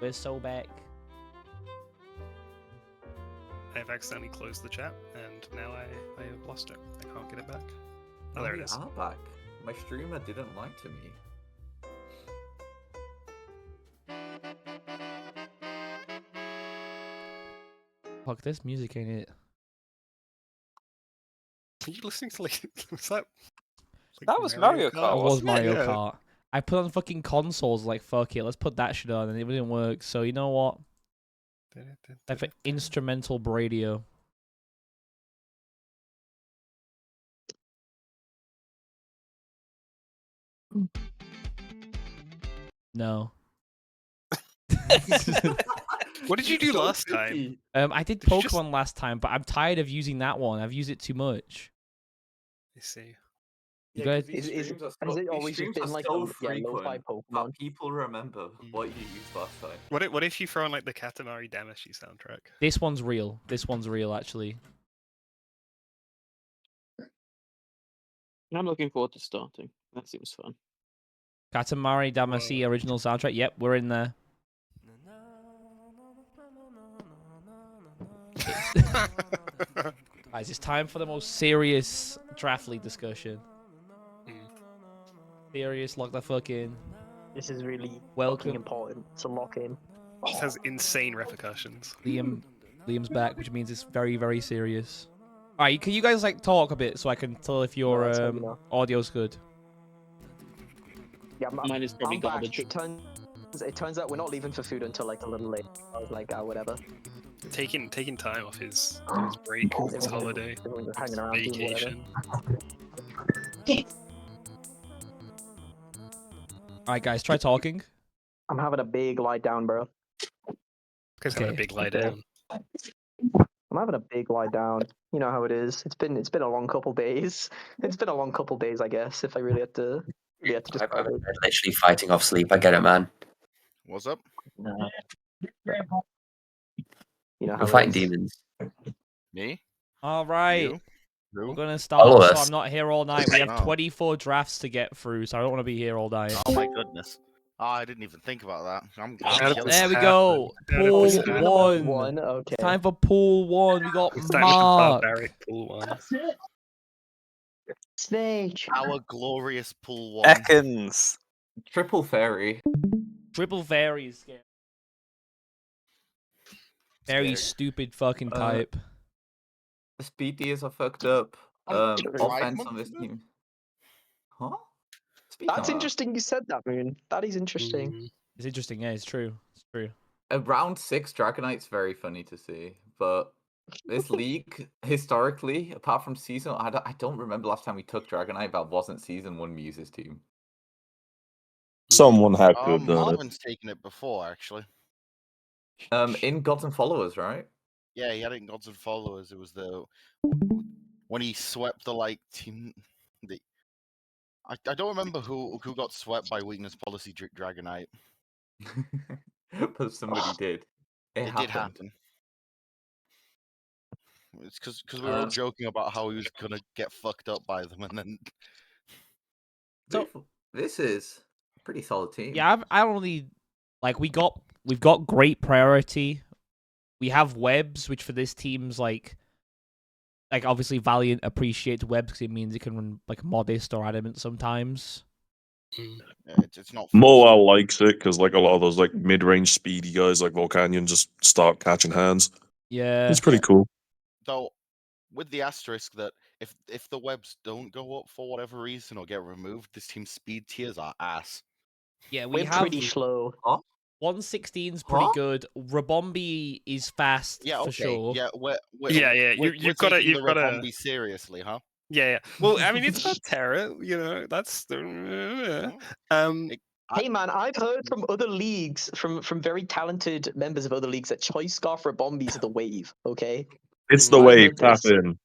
We're so back. I've accidentally closed the chat, and now I have lost it. I can't get it back. Oh, Oh, there it we is. are back. My streamer didn't lie to me. Fuck, this music ain't it. Are you listening to like was that? That was Mario Kart, That was wasn't it? Mario Yeah. Kart. I put on fucking consoles like fuck it, let's put that shit on, and it didn't work. So you know what? Like for instrumental radio. No. What did you do So last time? tricky. I did Did you just- Pokemon last time, but I'm tired of using that one. I've used it too much. I see. You Yeah, guys- 'cause these Is streams are has so- it these always streams just been are like so lo-fi frequent Pokemon? that people remember what you used last time. What if you throw on like the Katamari Damacy soundtrack? This one's real. This one's real, actually. I'm looking forward to starting. That seems fun. Katamari Damacy Whoa. original soundtrack. Yep, we're in there. Guys, it's time for the most serious draft league discussion. Serious, lock the fuck in. This is really fucking Welcome. important to lock in. This has insane repercussions. Liam's back, which means it's very, very serious. Alright, can you guys like talk a bit so I can tell if your that's how you know. audio's good? Yeah, Mine is probably I'm back. garbage. It turns out we're not leaving for food until like a little late. I was like, whatever. Taking time off his break, his holiday, Everyone's just hanging around doing whatever. vacation. Alright, guys, try talking. I'm having a big lie down, bro. Because having a Okay. big lie Okay. down. I'm having a big lie down. You know how it is. It's been a long couple days. It's been a long couple days, I guess. If I really had to describe I'm it. literally fighting off sleep. I get it, man. What's up? No. You know how We're it fighting is. demons. Me? Alright. You? We're Who? gonna start, Follow so us. I'm not here all night. We have No. 24 drafts to get through, so I don't want to be here all night. Oh my goodness. Oh, I didn't even think about that. I'm How did killing this There we it. go. How did Pool this We're happen? doing one. one. Okay. Time for pool one. We got It's time for the Mark. barbaric pool one. Snake. Our glorious pool one. Seconds. Triple fairy. Triple fairies. Very Scared. stupid fucking Uh, type. The speed Ds are fucked up. Right, Offense on months this ago? team. Huh? Speed That's on. interesting you said that, Moon. That is interesting. Mm. It's interesting. Yeah, it's true. It's true. Round 6 Dragonite's very funny to see, but this league historically, apart from season, I don't remember last time we took Dragonite that wasn't season 1 Muse's team. Someone had to have done it. Marvin's taken it before, actually. In Gods and Followers, right? Yeah, he had it in Gods and Followers. It was the when he swept the like team. I don't remember who got swept by weakness policy Dragonite. But somebody did. It It happened. did happen. It's because we were all joking about how he was gonna get fucked up by them, and then This is a pretty solid team. Yeah, I don't really like. We've got great priority. We have webs, which for this team's like obviously Valiant appreciates webs because it means it can run like modest or adamant sometimes. yeah, it's not. Moa likes it because like a lot of those like mid-range speedy guys like Volcanion just start catching hands. Yeah, It's pretty cool. Though, with the asterisk that if the webs don't go up for whatever reason or get removed, this team's speed tiers are ass. yeah. We We're have pretty slow. 116's pretty Huh? good. Rabombi is fast Yeah, for okay. sure. Yeah, Yeah. You've got to. You've got to. be seriously, huh? Yeah. Well, I mean, it's not Terra. You know, that's the. Hey man, I've heard from other leagues, from very talented members of other leagues, that Choice Scarf for Bombies are the wave. Okay. It's the I wave. heard Tap this. in.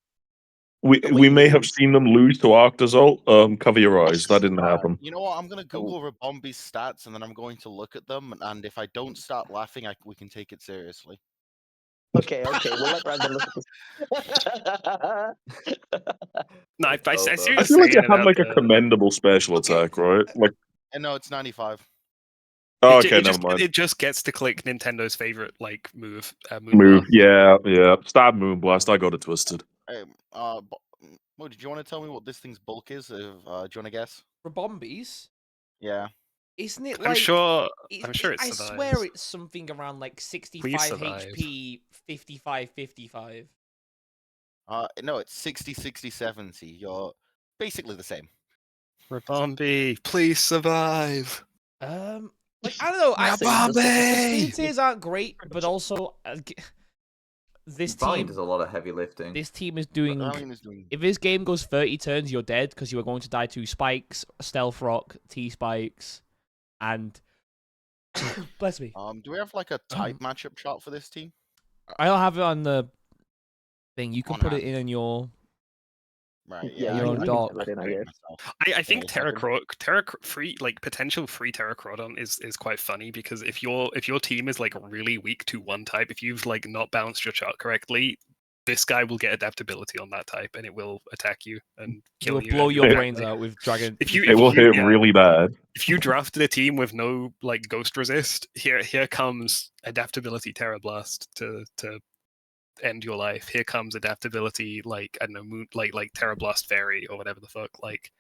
We wave may have is- seen them lose to Arctazol. Cover your eyes. That didn't happen. You know what? I'm gonna Google Rabombi's stats and then I'm going to look at them. And if I don't start laughing, we can take it seriously. Okay, we'll let Brandon look at this. No, I see what I you're feel like saying it had about like a the- commendable special Okay. attack, right? Like, And no, it's 95. Oh, It okay, never mind. It just gets to click Nintendo's favorite like move. Move. Moonblast. Yeah. Stab Moonblast. I got it twisted. Mo, did you want to tell me what this thing's bulk is? Do you want to guess? Rebombies? Yeah. Isn't it I'm like? sure. It, I'm sure it, it I survives. swear it's something around like 65 survive. HP, 55. No, it's 60, 60, 70. You're basically the same. Rebombi, please survive. Like I don't know. Rebombi! Speed tiers aren't great, but also this Valiant team, does a lot of heavy lifting. this team is But doing. Valiant is doing. If this game goes 30 turns, you're dead because you are going to die to spikes, stealth rock, T spikes, and bless me. Do we have like a type matchup chart for this team? I don't have it on the thing. You can On put it hand. in your. Right. Yeah, Yeah. your own I can dock. type that in, I do it guess. myself. I think Yeah, potential free Terracrodon is quite funny because if your team is like really weak to one type, if you've like not balanced your chart correctly, this guy will get adaptability on that type and it will attack you and It kill will you. blow and your you'll brains die. out with dragon. It will hit really bad. If you drafted a team with no like ghost resist, here comes adaptability Terra Blast to end your life. Here comes adaptability like I don't know, moon, like Terra Blast Fairy or whatever the fuck. Like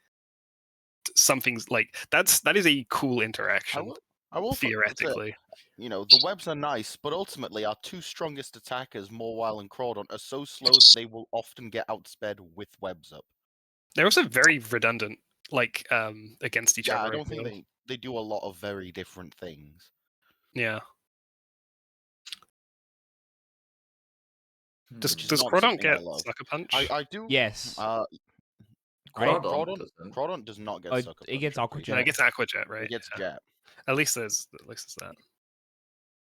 something's like that is a cool interaction. I will say, theoretically. the webs are nice, but ultimately our two strongest attackers, Morwile and Crawdon, are so slow that they will often get outsped with webs up. They're also very redundant, like against each Yeah, other. I don't think they do a lot of very different things. Yeah. Does Which is not Crawdon something I get love. Sucker Punch? I do. Yes. Right? Crawdon does not get Oh, Sucker Punch. it gets Aqua No, Jet. it gets Aqua Jet, right? It gets Yeah. Jet. At least there's that.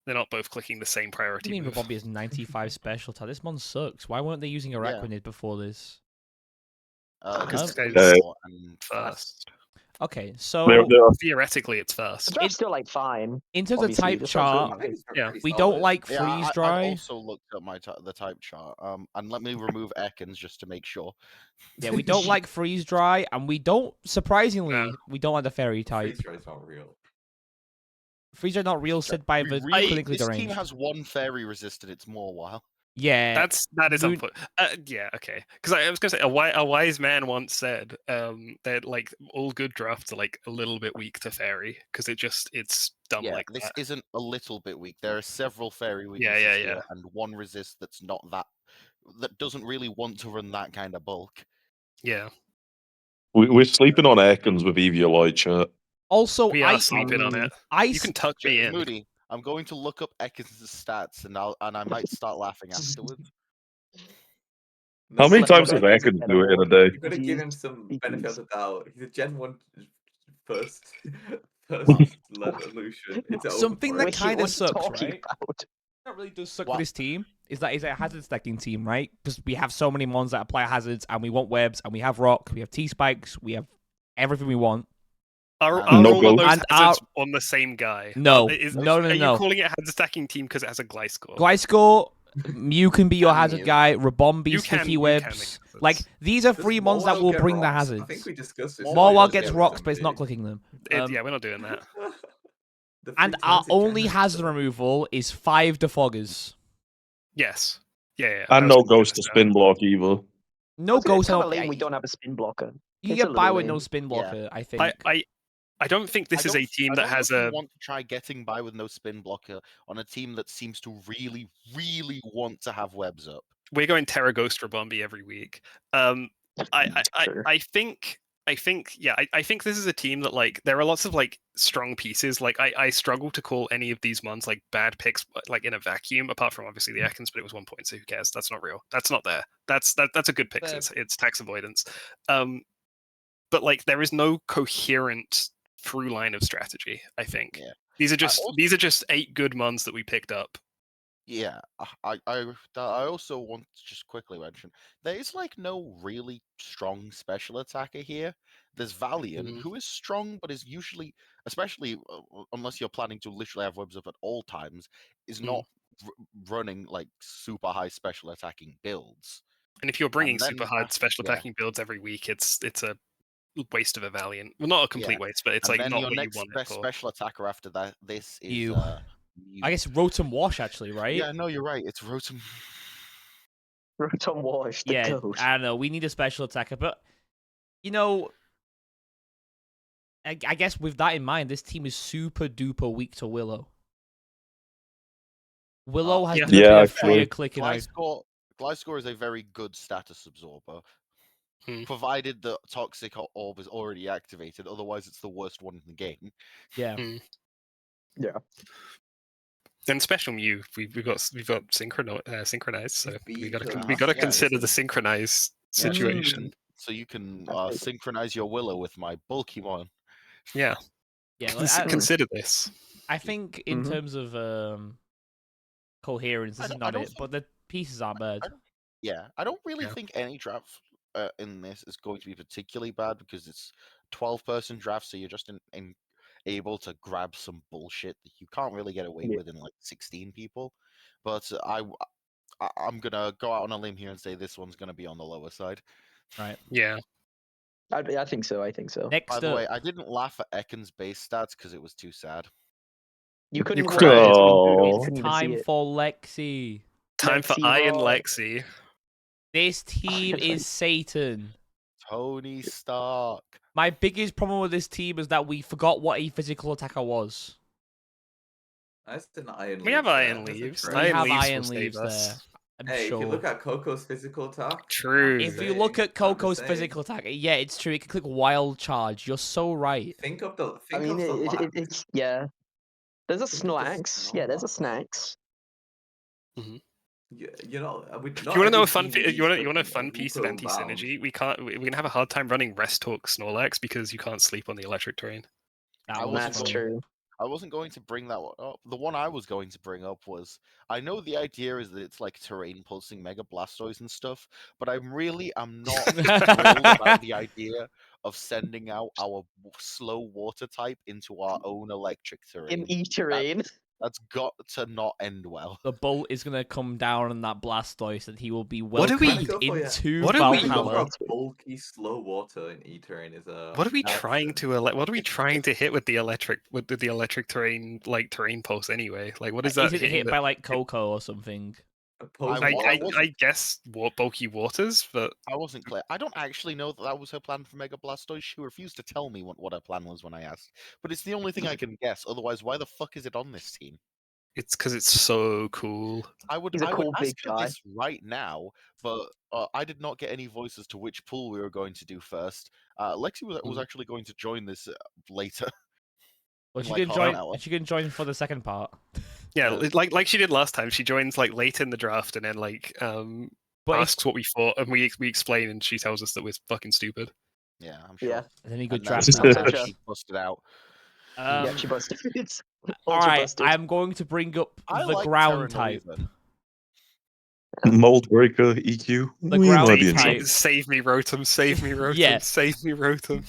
They're not both clicking the same What do priority you mean move. Rebombi is 95 special attack? This mon sucks. Why weren't they using Araquanid before this? Because It's it's more and first. Okay, so Theoretically, it's first. The draft's still like fine. in terms of obviously, type this one's chart, good. Yeah, we don't like Yeah, freeze I've dry. also looked at the type chart. And let me remove Ekans just to make sure. Yeah, we don't like freeze dry, and we don't surprisingly we don't like the fairy type. Freeze dry's not real. Freeze dry not real, said by the clinically This team deranged. has one fairy resisted. It's Morwile. Yeah, that is Moon- unfortunate. Yeah, okay. Because I was gonna say a wise man once said that like all good drafts are like a little bit weak to fairy because it's dumb Yeah, like this that. isn't a little bit weak. There are several fairy Yeah, weaknesses yeah. here, and one resist that's not that doesn't really want to run that kind of bulk. Yeah, We're sleeping on Ekans with Eviolite chat. Also, we are sleeping on it. You can tuck me in. Moody, I'm going to look up Ekans' stats, and I might start laughing afterwards. How many No, times you does gotta- Ekans do it in a day? You gotta give him some benefit of the doubt. He's a Gen 1 first level evolution. It's something over that for him. kind of What are you sucks, talking right? about? That really does suck What? for this team. Is that it's a hazard stacking team, right? Because we have so many mons that apply hazards, and we want webs, and we have rock, we have T spikes, we have everything we want. Are No all of ghost. those And hazards on the same guy? No, Are you no. calling it a hazard stacking team because it has a Gliscor? Gliscor, Mew can be your And hazard Mew. guy. Rebombi, You sticky can webs. make hazards. Like these are Does three mons that Morwile will get bring the rocks? hazards. I think we discussed this. Morwile Does gets get rocks, but it's not SMG. clicking them. Yeah, we're not doing that. The And free our turns it only generates, hazard though. removal is 5 defoggers. Yes. Yeah. And no ghost to spin block either. No ghost. Kind I of lame. don't- We don't have a spin blocker. You It's a get by little with no lame. spin blocker, I think. I don't think this is a team that has I a. don't want to try getting by with no spin blocker on a team that seems to really, really want to have webs up. We're going Terra Ghost Rebombi every week. Sure. I think this is a team that like there are lots of like strong pieces. Like I struggle to call any of these mons like bad picks like in a vacuum, apart from obviously the Ekans, but it was 1 point, so who cares? That's not real. That's not there. That's a good pick. It's tax avoidance. But like there is no coherent through line of strategy. I think these are just 8 good mons that we picked up. Yeah, I also want to just quickly mention there is like no really strong special attacker here. There's Valiant, who is strong, but is usually, especially unless you're planning to literally have webs up at all times, is not running like super high special attacking builds. And if you're bringing then super hard special attacking builds every week, it's a waste of a Valiant. Well, not a complete waste, but it's And like then not your what you next want it best for. special attacker after this is You. Mew. I guess Rotom Wash actually, right? Yeah, no, you're right. It's Rotom. Rotom Wash, the Yeah, goat. I don't know. We need a special attacker, but you know, I guess with that in mind, this team is super duper weak to Willow. Willow has yeah. never been Yeah, a freer actually. clicking out. Gliscor is a very good status absorber, Hmm. provided the Toxic Orb is already activated. Otherwise, it's the worst one in the game. Yeah. Yeah. And special Mew, we've got synchronized, so we got Beacons. to Yeah, consider the this is- synchronized situation. So you can That's pretty good. synchronize your Willow with my Bulkymon. Yeah, Yeah, like, consider this. I think in Mhm. terms of coherence, this is I not don't it, but the pieces aren't bad. I don't really Yeah. think any draft in this is going to be particularly bad because it's 12-person draft, so you're just able to grab some bullshit that you can't really get away Yeah. with in like 16 people. But I'm gonna go out on a limb here and say this one's gonna be on the lower side. Right. Yeah, I think so. I think so. Next By the up, way, I didn't laugh at Ekans' base stats because it was too sad. You couldn't You watch cried. it. You it's couldn't even see time it. for Lexi. time for Lexi Iron Rock. Lexi. This team is Satan. Tony Stark. My biggest problem with this team is that we forgot what a physical attacker was. That's an Iron We have Leaves Iron there. That's a Leaves. trade. We Iron have Leaves will Iron save Leaves us. there. I'm Hey, sure. if you look at Coco's physical attack, True. If you look at I'm Coco's saying. physical attack, yeah, it's true. It can click Wild Charge. You're so right. Think of the I mean, lack. it's yeah. There's a Think of the snacks. Yeah, there's a snacks. snacks. You know, You want to know a fun? You want a fun fucking piece of Wukong bound. anti-synergy? We're gonna have a hard time running Rest Talk Snorlax because you can't sleep on the electric terrain. That I was wasn't That's funny. true. I wasn't going to bring that one up. The one I was going to bring up was I know the idea is that it's like terrain pulsing Mega Blastoise and stuff, but I'm not thrilled about the idea of sending out our slow water type into our own electric terrain. In E-terrain. That's got to not end well. The bolt is gonna come down on that Blastoise, and he will be What do we- welcomed Go for ya. into What do we- Valhalla. Bulky slow water in E-Terrain is a. What are we option. trying to What are we trying to hit with the electric terrain terrain pulse anyway? Like what is that? Is it hitting hit that- by like Coco or something? Opposing I I wasn't- guess bulky waters, but I wasn't clear. I don't actually know that was her plan for Mega Blastoise. She refused to tell me what her plan was when I asked. But it's the only thing I can guess. Otherwise, why the fuck is it on this team? it's because it's so cool. I would He's a cool ask big her guy. this right now, but I did not get any voice as to which pool we were going to do first. Lexi was actually going to join this later. Well, in she like can half an join. hour. She can join for the second part. Yeah, like she did last time. She joins like late in the draft and then like But if, asks what we thought, and we explain, and she tells us that we're fucking stupid. Yeah, I'm sure. Yeah. and then you could And draft. that's her. how Gotcha. she busted out. Yeah, she busted. All Ultra right, busted. I'm going to bring up I the like ground Terra type. Nova. Mold Breaker, EQ. The We ground might be in type. trouble. Save me, Rotom. Save me, Rotom. Yeah. Save me, Rotom.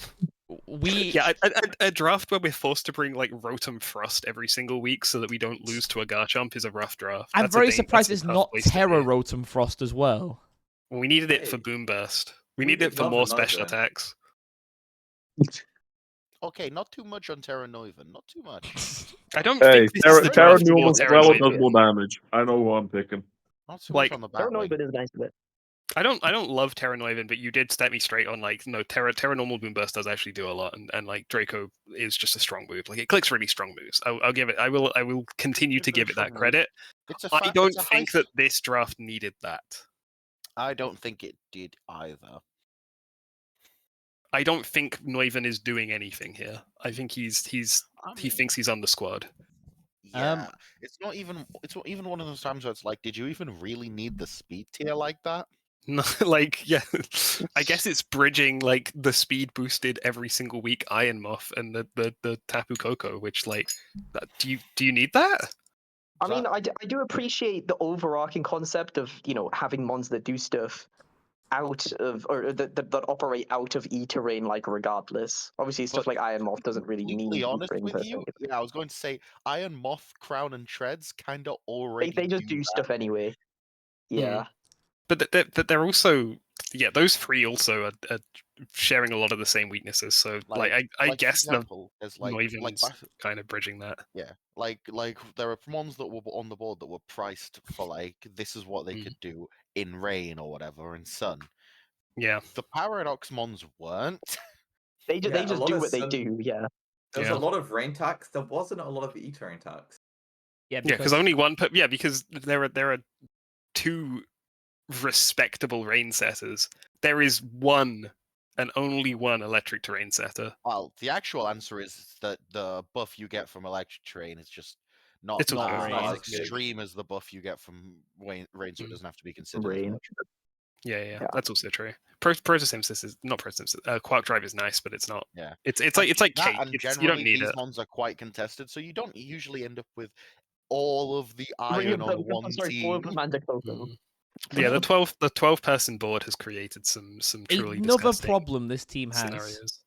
We Yeah, a draft where we're forced to bring like Rotom Frost every single week so that we don't lose to a Garchomp is a rough draft. I'm That's a very dang- surprised that's it's a tough not place to Terra be. Rotom Frost as well. Well, we needed it for Hey, Boom Burst. We we needed it did for love more another. special attacks. Okay, not too much on Terra Nova. Not too much. I don't Hey, think this is the Terra draft for Nova Terra well Nova. does more damage. I know who I'm picking. Not too Like- much on the Terra Batwing. Nova is nice of it. I don't love Terra Noivin, but you did set me straight on like no Terra Normal Boom Burst does actually do a lot, and like Draco is just a strong move. Like it clicks really strong moves. I'll give it. I will continue to It's a give it that strong move. credit. It's a I fa- don't it's a think high- that this draft needed that. I don't think it did either. I don't think Noivin is doing anything here. I think I he mean, thinks he's on the squad. yeah, it's not even one of those times where it's like, did you even really need the speed tier like that? No, like yeah, I guess it's bridging like the speed boosted every single week Iron Moth and the Tapu Koko, which like do you need that? I mean, I do appreciate the overarching concept of having mons that do stuff out of or that operate out of E-terrain, like regardless. Obviously, stuff But like Iron Moth doesn't really need Completely honest E-terrain. with But you, yeah, I was going to say Iron Moth, Crown, and Treads kind of already. they just do that. stuff anyway. Yeah. But they're also those three also are sharing a lot of the same weaknesses. So like I for guess the example, there's like Noiven's kind of bridging that. yeah, like there are ones that were on the board that were priced for like this is what they Mm. could do in rain or whatever in sun. Yeah. The Paradox Mons weren't. They Yeah, a just lot do of what they sun- do. Yeah. There was Yeah. a lot of rain tax. There wasn't a lot of E-turn tax. Yeah, Yeah, because only one. Yeah, because there are two respectable rain setters. There is one and only one electric terrain setter. Well, the actual answer is that the buff you get from Electric Terrain is just not It's not as rain. Not as extreme as the buff you get from rain, so it Mm. doesn't have to be considered as Rain. much. Yeah, Yeah. that's also true. Protosynthesis is not Protosynthesis. Quark Drive is nice, but it's not. Yeah. It's like that, cake. and You generally don't need these it. ones are quite contested, so you don't usually end up with all of the Ring iron of on the- one sorry, team. Four of Magic Token. Mm. Yeah, the 12 person board has created some truly Another disgusting problem this team has. scenarios.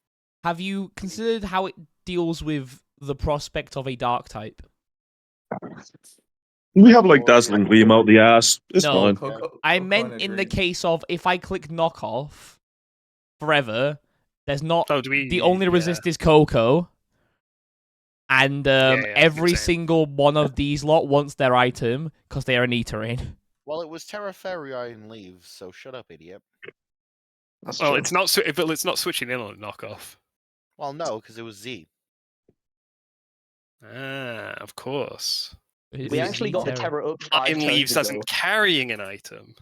Have you considered how it deals with the prospect of a dark type? We have like dazzling gleam out the ass. It's No. fine. I Coco meant and in the Agreed. case of if I click knockoff forever, there's not Oh, do we? the only yeah. resist is Coco, and yeah, I see what every you're saying. single one of these lot wants their item because they are an E-terrain. Well, it was Terra Ferrii and Leaves, so shut up, idiot. That's Well, true. it's not. But it's not switching in on a knockoff. Well, no, because it was Z. Ah, of course. We actually got the Terror up 5 Iron turns Leaves ago. isn't carrying an item.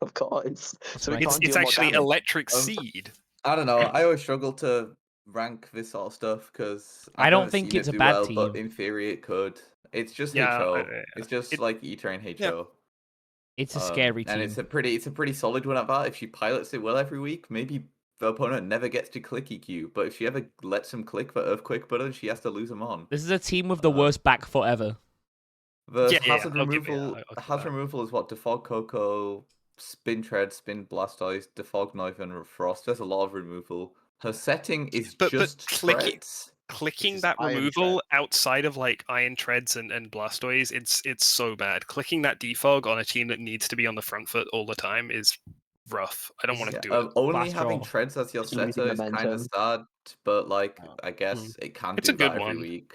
Of course. So we right. It's can't do it's more actually damage. Electric Seed. I don't know. I always struggle to rank this sort of stuff because I don't think it's a bad team. But in theory, it could. It's just Yeah, HO. It's just It- like E-turn HO. It's a scary team. And it's a pretty solid one at that. If she pilots it well every week, maybe the opponent never gets to click EQ. But if she ever lets him click the Earthquake button, she has to lose him on. This is a team with the worst back foot ever. The Yeah, hazard I'll give you removal. that, I'll The give you hazard that. removal is what Defog Coco, Spin Tread, Spin Blastoise, Defog Knife, and Frost. There's a lot of removal. Her setting is But just clicking- treads. Clicking is that Iron removal outside of like Iron Treads and Blastoise, it's so bad. Clicking that defog on a team that needs to be on the front foot all the time is rough. I don't want to do it. Only Last having draw. treads as your It's losing setter is kind of momentum. sad, but like Oh. I guess it can It's do a good that every one. week.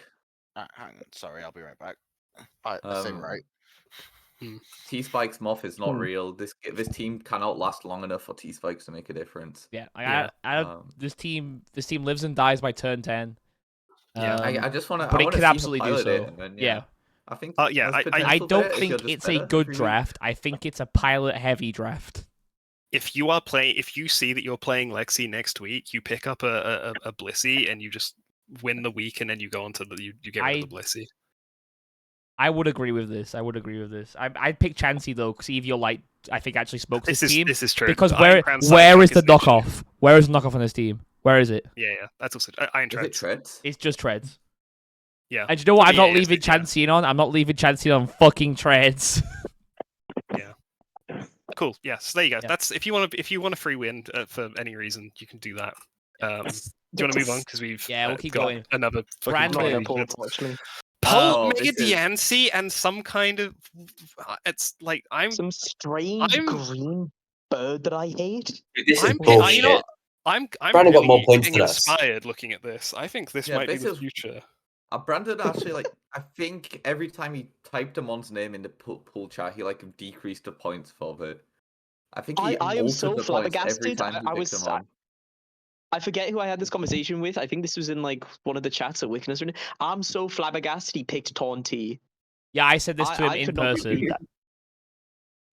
Hang on, sorry, I'll be right back. I say right. T Spike's Moth is not Hmm. real. This team cannot last long enough for T Spikes to make a difference. Yeah, Yeah. this team lives and dies by turn 10. Yeah. I just want to. but I it wanna could see her absolutely do pilot it, so. and then, Yeah. I think. Yeah, there's I potential don't there if you're think just it's a better good every week. draft. I think it's a pilot heavy draft. If you see that you're playing Lexi next week, you pick up a Blissey and you just win the week, and then you go on to you get rid of the Blissey. I would agree with this. I'd pick Chansey though, because Evian Light I think actually smokes this team. This is true. Because Iron where Crown is the Sidetrack an issue. knockoff? Where is the knockoff on this team? Where is it? Yeah, that's also Iron Is it Treads. treads? It's just treads. Yeah. And you know what? I'm Yeah, not yes, leaving it can. Chansey on. I'm not leaving Chansey on fucking treads. Yeah. Cool. Yeah. So there you go. Yeah. That's if you want a free win for any reason, you can do that. Do you want to move on because we've Yeah, we'll keep got going. another fucking Brandon. Not in a 20 pool, minutes. unfortunately. Pult Oh, Mega this is- Diancie and some kind of it's like Some strange I'm- green bird that I hate. Dude, this is I'm bullshit. you know what? I'm Brandon got really more points getting than us. inspired looking at this. I think this Yeah, might be this the is- future. Brandon actually like I think every time he typed a mon's name in the pool chat, he like decreased the points for it. I think he I am altered so the points every flabbergasted. time he I picked was them on. I forget who I had this conversation with. I think this was in like one of the chats at Witness. I'm so flabbergasted he picked Taunty. Yeah, I said this to him I in could not person. believe that.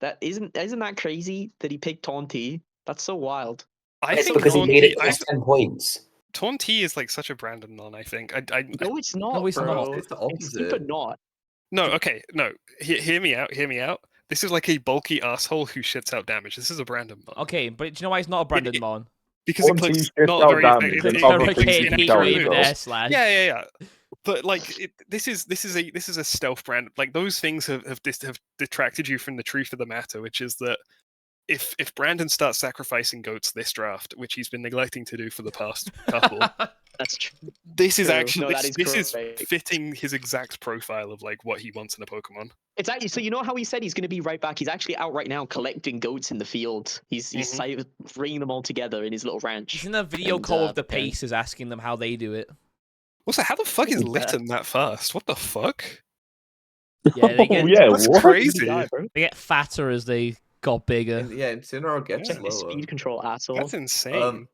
That isn't that crazy that he picked Taunty? That's so wild. I It's think because he made it Taunty, plus 10 points. Taunty is like such a Brandon non. I think. No, it's not, No, it's bro. not. It's the It's super opposite. not. No, okay, no. Hear me out. Hear me out. This is like a bulky asshole who shits out damage. This is a Brandon mon. Okay, but do you know why it's not a Brandon Mon? Because it Once he clicks shits not out very damage, effective. then Click probably hurricane, shits heat out wave, as well. air slash. Yeah. But like, this is a stealth brand. Like those things have detracted you from the truth of the matter, which is that if Brandon starts sacrificing goats this draft, which he's been neglecting to do for the past couple, That's true. this is True. actually No, that is this is correct. fitting his exact profile of like what he wants in a Pokemon. It's actually so you know how he said he's going to be right back. He's actually out right now collecting goats in the field. He's bringing them all together in his little ranch. He's in a video And, call with the preparing. Pacers, asking them how they do it. Also, how the fuck is Yeah. Lytton that fast? What the fuck? Yeah, they get That's what? crazy. Guy, bro. they get fatter as they got bigger. And, yeah, and sooner or get Yeah. Check his slower. speed control asshole. That's insane.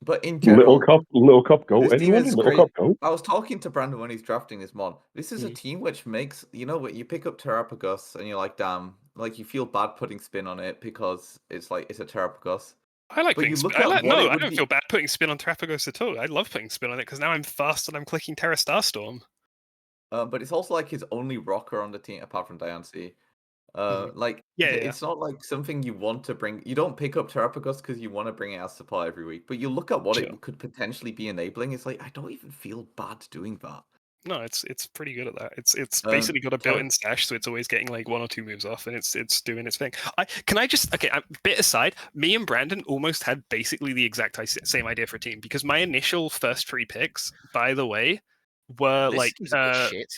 But in Little general, cup go. this team Anyone? is Little great. cup go. I was talking to Brandon when he's drafting this mod. This is a Mm. team which makes, you know what, you pick up Terrapagos and you're like, damn, like you feel bad putting spin on it because it's like it's a Terrapagos. I like But putting you spin. look at what No, it I would don't be. feel bad putting spin on Terrapagos at all. I love putting spin on it because now I'm fast and I'm clicking Terra Starstorm. But it's also like his only rocker on the team apart from Diancie. Like Yeah, it's not like something you want to bring. You don't pick up Terrapagos because you want to bring it as supply every week. But you look at what Sure. it could potentially be enabling. It's like I don't even feel bad doing that. No, it's pretty good at that. It's Um, basically got a Ter- built-in stash, so it's always getting like 1 or 2 moves off, and it's doing its thing. Bit aside, me and Brandon almost had basically the exact same idea for a team because my initial first 3 picks, by the way, were This like seems a bit shit.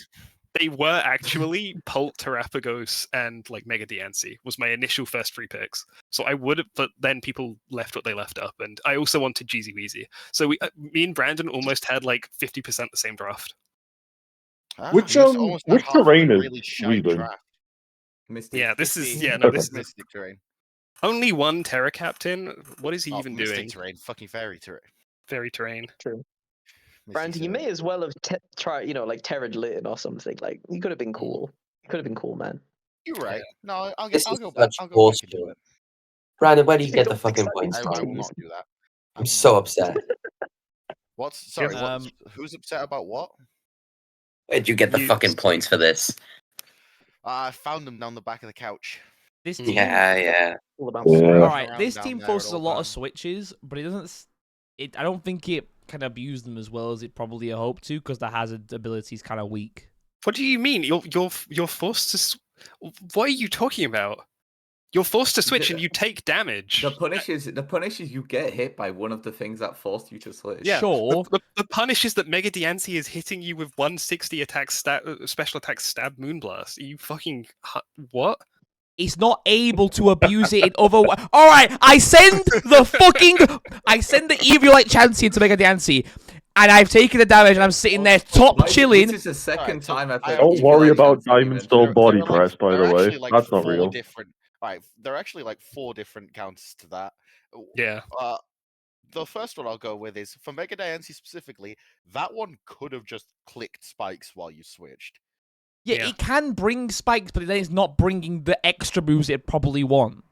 they were actually Pult, Terrapagos, and like Mega Diancie was my initial first 3 picks. So I would have, but then people left what they left up, and I also wanted Jeezy Weezy. So me and Brandon almost had like 50% the same draft. Which you almost had which half of a terrain is really shite Weebin? draft. Mystic. Yeah, this is Mystic- no, this is Mystic terrain. only one Terra Captain. What is he even Mystic doing? terrain, fucking fairy terrain. Fairy terrain. True. Mystic Brandon, you terrain. may as well have tried, like Terran Lytton or something. Like you could have been cool. You could have been cool, man. You're right. No, I'll This I'll is go back. such I'll go back and do bullshit. it. Brandon, where do you get the Don't fix fucking that points I instant will from? tease. not do that. I I'm will so not. upset. What's sorry? Um, Who's upset about what? Where'd you get the You- fucking points for this? I found them down the back of the couch. This Mm. team, Yeah. All about Yeah. swag. all right, around this down team there forces at a all lot of times. switches, but it doesn't. I don't think it can abuse them as well as it probably hoped to because the hazard ability is kind of weak. What do you mean? You're forced to. What are you talking about? You're forced to switch and you take damage. The punish is you get hit by one of the things that forced you to switch. Yeah, Sure. The punish is that Mega Diancie is hitting you with 160 attack special attack stab moonblast. Are you fucking what? He's not able to abuse it in other way. All right, I send the Eviolite Chansey into Mega Diancie, and I've taken the damage, and I'm sitting there top chilling. This is the second Alright, so time I've I heard Don't Evil worry Eye about Chansey being Diamond mentioned. Stone body There are, press, by there the are way. actually, like, That's not 4 real. different. Right, there are actually like 4 different counters to that. Yeah. The first one I'll go with is for Mega Diancie specifically. That one could have just clicked spikes while you switched. Yeah, it can bring spikes, but then it's not bringing the extra moves it probably want.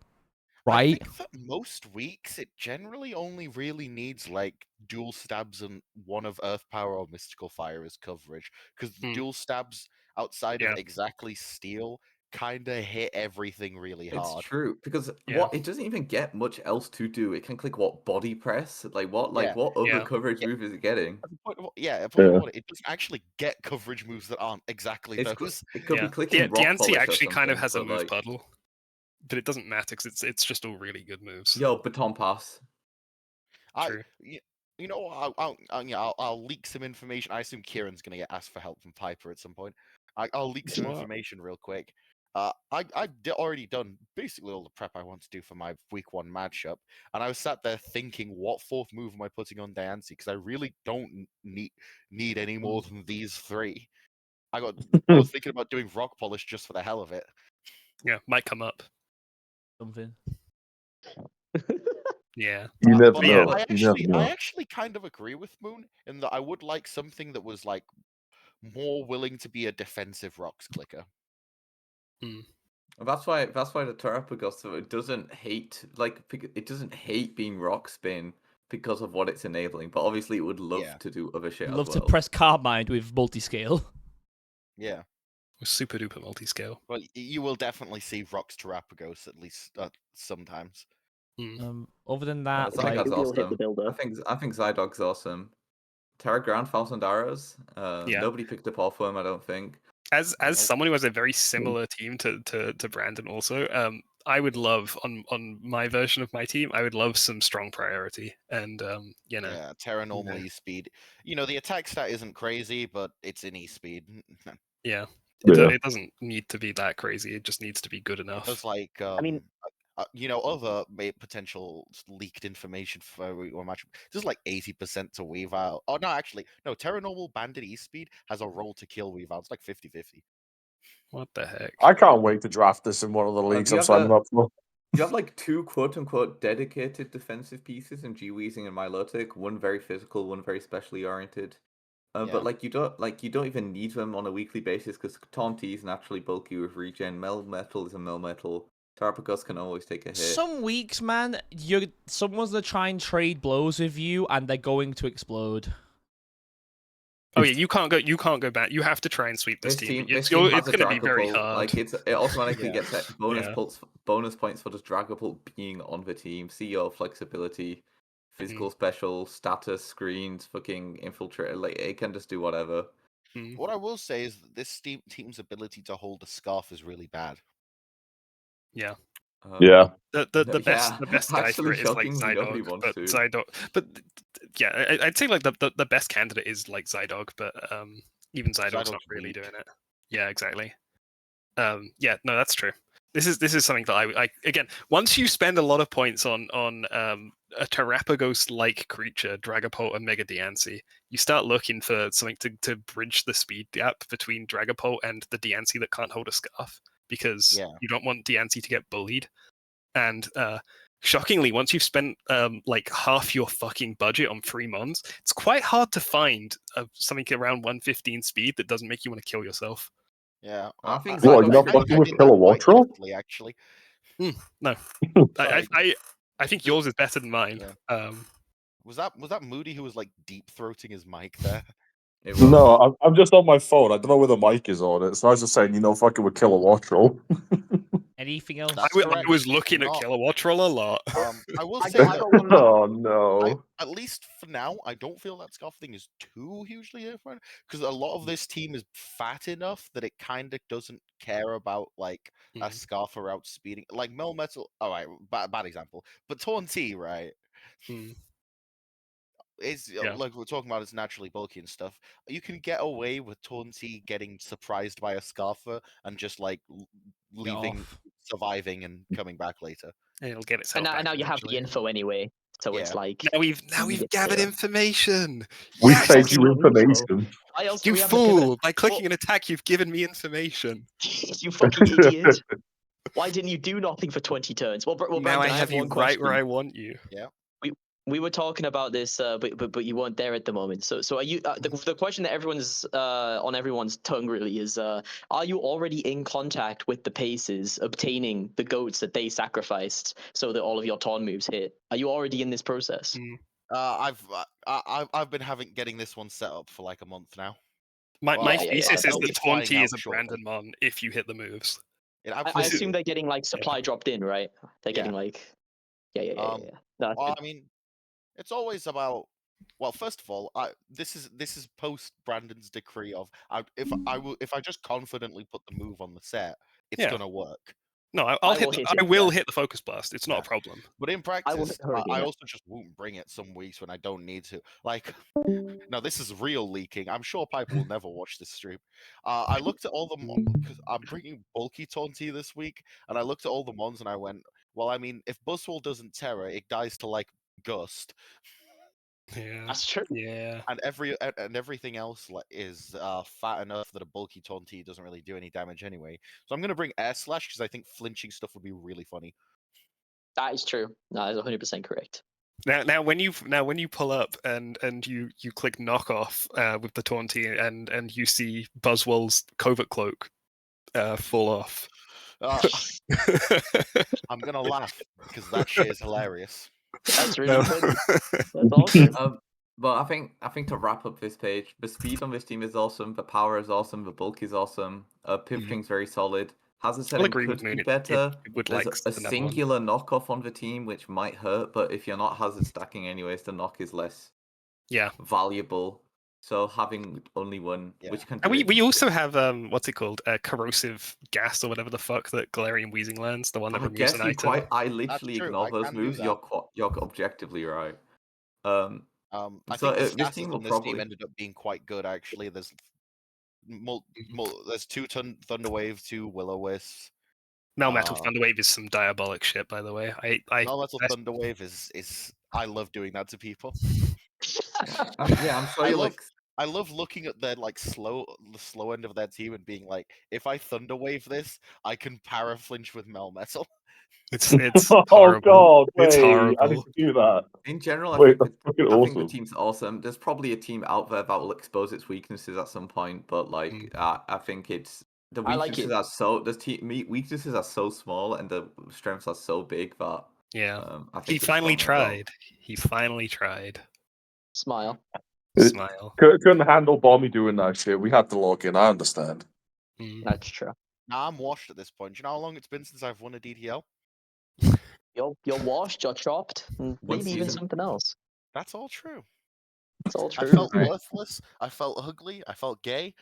I Right? think that most weeks it generally only really needs like dual stabs and one of Earth Power or Mystical Fire as coverage, because dual stabs outside of exactly Steel kind of hit everything really hard. It's true because what it doesn't even get much else to do. It can click what body press, what other coverage move is it getting? It doesn't actually get coverage moves that aren't exactly those. It could be clicking rock Diancie polish or actually kind of something, has a but, move like- puddle, but it doesn't matter because it's just all really good moves. Yo, baton pass. True. You know, I'll leak some information. I assume Kieran's gonna get asked for help from Piper at some point. I'll leak some information real quick. Already done basically all the prep I want to do for my week 1 matchup, and I was sat there thinking, what 4th move am I putting on Diancie? Because I really don't need any more than these 3. I was thinking about doing rock polish just for the hell of it. Yeah, might come up. Something. Yeah. You never but know. yeah, I actually kind of agree with Moon in that I would like something that was like more willing to be a defensive rocks clicker. That's why the Terrapagos it doesn't hate being rock spin because of what it's enabling, but obviously it would love to do other shit. Love as to well. press Carmine with multi-scale. Yeah. With super duper multi-scale. Well, you will definitely see rocks Terrapagos at least sometimes. Other than that, Zygog's You'll hit awesome. the builder. I think Zydog's awesome. Terra Ground, Thousand Arrows. Yeah. Nobody picked up off him, I don't think. As someone who has a very similar team to Brandon also, I would love on my version of my team, I would love some strong priority and Yeah, Terra normal E speed. You know, the attack stat isn't crazy, but it's in E speed. Yeah. Yeah. it doesn't need to be that crazy. It just needs to be good enough. There's like, mean- other potential leaked information for your match. There's like 80% to weave out. Oh no, actually, no. Terra Normal Bandit Speed has a roll to kill weave out. It's like 50-50. What the heck? I can't wait to draft this in one of the leagues do you I'm have signing up for. You have like two quote-unquote dedicated defensive pieces in G-Weezing and Milotic. One very physical, one very specially oriented. Yeah. But like you don't even need them on a weekly basis because Taunty is naturally bulky with regen. Melmetal is a Melmetal. Tarpagos can always take a hit. Some weeks, man, someone's gonna try and trade blows with you, and they're going to explode. Oh yeah, you can't go back. You have to try and sweep this team. It's team has going a to be very Dragapult. hard. Like it automatically Yeah. gets bonus points for just Dragapult being on the team. CEO flexibility, physical special, status, screens, fucking infiltrate. Like it can just do whatever. What I will say is that this team's ability to hold a scarf is really bad. Yeah. Yeah. The best guy actually for it is like shockingly nobody Zydog, wants but to. yeah, I'd say like the best candidate is like Zydog, but even Zydog's not Zydog's really weak. doing it. Yeah, exactly. Yeah, no, that's true. This is something that I again, once you spend a lot of points on a Terrapagos-like creature, Dragapult and Mega Diancie, you start looking for something to bridge the speed gap between Dragapult and the Diancie that can't hold a scarf, because you don't want Diancie to get bullied. And shockingly, once you've spent like half your fucking budget on 3 mons, it's quite hard to find something around 115 speed that doesn't make you want to kill yourself. Yeah, I think What, Zydog you're not should fucking be- with did that quite Kilowattrel? easily, actually. No, I think yours is better than mine. Yeah. Was that Moody who was like deep throating his mic there? It was. No, I'm just on my phone. I don't know where the mic is on it. So I was just saying, fucking with Kilowattrel. Anything else? That's I correct. was looking at Not- Kilowattrel a lot. I will I say got that one more. Oh no. at least for now, I don't feel that scarf thing is too hugely different because a lot of this team is fat enough that it kind of doesn't care about like a scarf or outspeeding. Like Melmetal, all right, bad example, but Taunty, right? Is like we're talking about, it's naturally bulky and stuff. You can get away with Taunty getting surprised by a Scarfer and just like leaving, surviving, and coming back later. And it'll get itself And back now you have the eventually. info anyway, so it's Yeah. like Now we've gathered Terra. information. We Yes! fed you information. Why else do You we have to give fool! it? By clicking an attack, you've given me information. You fucking idiot! Why didn't you do nothing for 20 turns? Well, Now Brandon, I have you one right question. where I want you. Yeah. We were talking about this, but you weren't there at the moment. So are you? The question that everyone's on everyone's tongue really is: are you already in contact with the Paces, obtaining the goats that they sacrificed so that all of your taunt moves hit? Are you already in this process? I've been getting this one set up for like a month now. My thesis is they'll be that flying Taunty out is a shortly. Brandon Mon if you hit the moves. I assume they're getting like supply dropped in, right? They're getting like, yeah. No, that's Well, good. I mean, it's always about. Well, first of all, this is post Brandon's decree of if I just confidently put the move on the set, it's gonna work. No, I will hit the focus blast. It's not a problem. But in practice, hurricane, I yeah. also just won't bring it some weeks when I don't need to. Like, now this is real leaking. I'm sure Piper will never watch this stream. I looked at all the because I'm bringing bulky Taunty this week, and I looked at all the mons and I went, well, I mean, if Buzzwole doesn't Terra, it dies to like Gust. Yeah, that's true. Yeah, and everything else is fat enough that a bulky Taunty doesn't really do any damage anyway. So I'm gonna bring Air Slash because I think flinching stuff would be really funny. That is true. That is 100% correct. Now when you pull up and you click knockoff with the Taunty and you see Buzzwole's covert cloak fall off. I'm gonna laugh because that shit is hilarious. That's really funny. That's awesome. But I think to wrap up this page, the speed on this team is awesome, the power is awesome, the bulk is awesome. Pivoting's very solid. Hazard setting agree with could Moon. be It better. would There's like a the number one. singular knockoff on the team which might hurt, but if you're not hazard stacking anyways, the knock is less valuable. So having only one, which can. And we also have what's it called? Corrosive gas or whatever the fuck that Galarian Weezing lands, the one that removes an item. I literally ignore those moves. You're objectively right. I so think the this stats team on will this probably team ended up being quite good actually. There's There's 2 Thunderwave, 2 Will-O-Wisps. Melmetal Uh, Thunderwave is some diabolic shit, by the way. I Melmetal Thunderwave is I love doing that to people. I'm sure you like. I love looking at their the slow end of their team and being like, if I Thunderwave this, I can para flinch with Melmetal. It's Oh horrible. god, It's wait, I need horrible. to do that. In general, Wait, that's fucking I think the awesome. team's awesome. There's probably a team out there that will expose its weaknesses at some point, but I think it's the I like weaknesses it. are so weaknesses are so small and the strengths are so big that Yeah. I think He it's finally strong overall. tried. He finally tried. Smile. Smile. Couldn't handle Bomby doing that shit. We had to log in. I understand. That's true. Nah, I'm washed at this point. Do you know how long it's been since I've won a DDL? You're washed, you're chopped, and One maybe even season. something else. That's all true. It's all I true. felt Right. worthless. I felt ugly. I felt gay.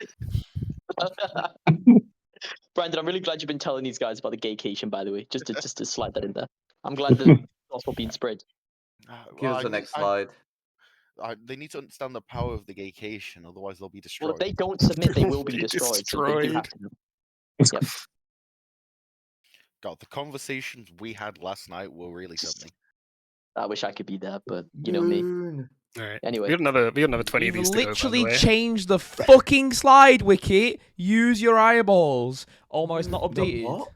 Brandon, I'm really glad you've been telling these guys about the gaycation, by the way. Just to slide that in there. I'm glad the gospel being spread. Give us the next slide. They need to understand the power of the gaycation, otherwise they'll be Well, destroyed. if they don't submit, they will be Be destroyed. So they do have to. Yep. God, the conversations we had last night were really something. I wish I could be there, but you know me. All right. Anyway. We got another 20 You've of these to go, by the literally way. changed the fucking slide, Wicket. Use your eyeballs. Oh my, it's not No, updated. what?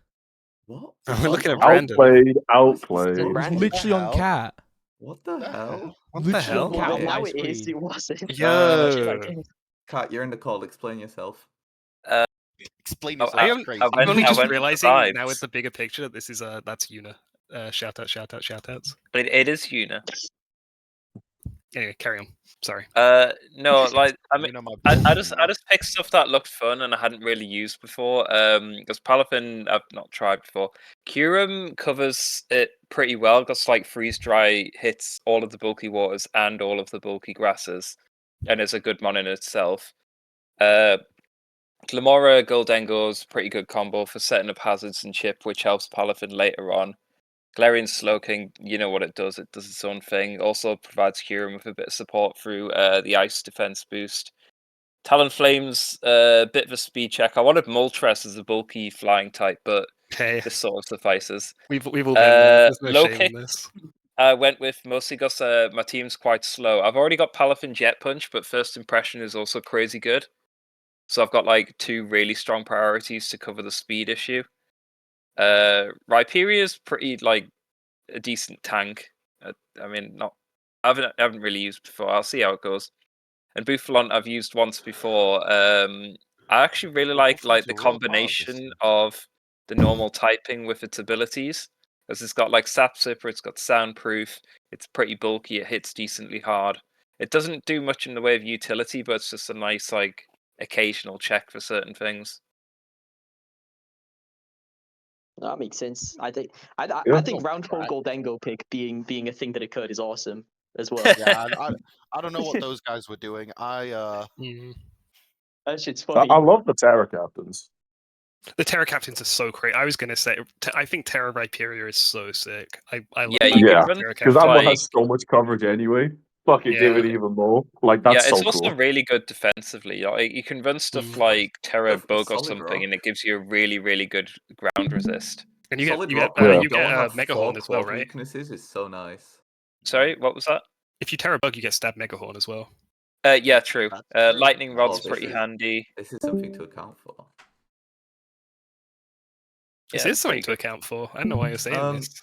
What? Oh, we're looking at What? Brandon. Outplayed, What's outplayed. this It was Brandon. literally on hell? cat. What the The hell? hell? What the Literally hell? on cat Well, on now my it is. screen. It wasn't. Yo. Kat, you're in the call. Explain yourself. Explain Oh, yourself. I it's am, crazy. I I'm went- only I just went with the realizing now with vibes. the bigger picture that this is that's Una. Shout outs. But it is Una. Anyway, carry on. Sorry. No, like I mean, You know my I build, just you know. picked stuff that looked fun and I hadn't really used before. Because Palafin I've not tried before. Curum covers it pretty well because like freeze dry hits all of the bulky waters and all of the bulky grasses, and it's a good mon in itself. Glamora Goldengo's pretty good combo for setting up hazards and chip, which helps Palafin later on. Galarian Slowking, you know what it does its own thing. Also provides Kyurem with a bit of support through the ice defense boost. Talonflame's a bit of a speed check. I wanted Moltres as a bulky flying type, but Okay. this sort of suffices. We've all been there. There's no Low shame kick. in this. I went with mostly because my team's quite slow. I've already got Palafin Jet Punch, but First Impression is also crazy good. So I've got like 2 really strong priorities to cover the speed issue. Rhyperia's pretty like a decent tank. I mean, I haven't really used before. I'll see how it goes. And Bouffalon I've used once before. I actually really like Bouffalon's the a real part of this combination team. of the normal typing with its abilities. Because it's got like Sap Zipper, it's got Soundproof, it's pretty bulky, it hits decently hard. It doesn't do much in the way of utility, but it's just a nice like occasional check for certain things. That makes sense. I think round 4 Right. Goldengo pick being a thing that occurred is awesome as well. Yeah, I don't know what those guys were doing. That shit's I funny. love the Terra Captains. The Terra Captains are so great. I was gonna say, I think Terra Rhyperia is so sick. I love Yeah, you Yeah, can run Terra because that Captain. one like has so much coverage anyway. Fucking give it Yeah. even more. Like that's yeah, it's so also cool. really good defensively. Like you can run stuff Mm. like Terra That's Bug or solid something, rock. and it gives you a really, really good ground resist. And you Solid get rock. Yeah. you get don't have Mega 4 Horn as well, quad right? weaknesses is so nice. Sorry, what was that? If you Terra Bug, you get Stab Mega Horn as well. Yeah, true. That's true. Lightning Rod's this pretty is- handy. This is something to account for. This Yeah, is something to account for. I don't know why you're saying this.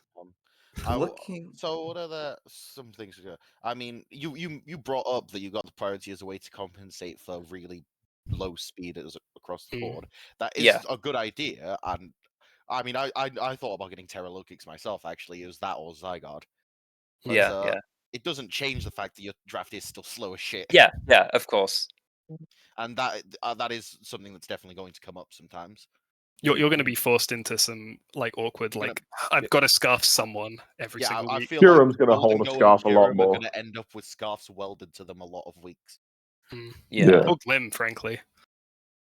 Looking. So what are some things to go? I mean, you brought up that you got the priority as a way to compensate for really low speed across the board. That is Yeah. a good idea, and I mean, I thought about getting Terra Lokix myself. Actually, it was that or Zygarde. But, Yeah. It doesn't change the fact that your draft is still slow as shit. Yeah, of course. And that is something that's definitely going to come up sometimes. You're going to be forced into some like awkward like I've got to scarf someone every single I week. feel Curum's like gonna hold a Goldengo scarf a and lot Kyurem more. are going to end up with scarves welded to them a lot of weeks. Yeah. Or Glim, frankly.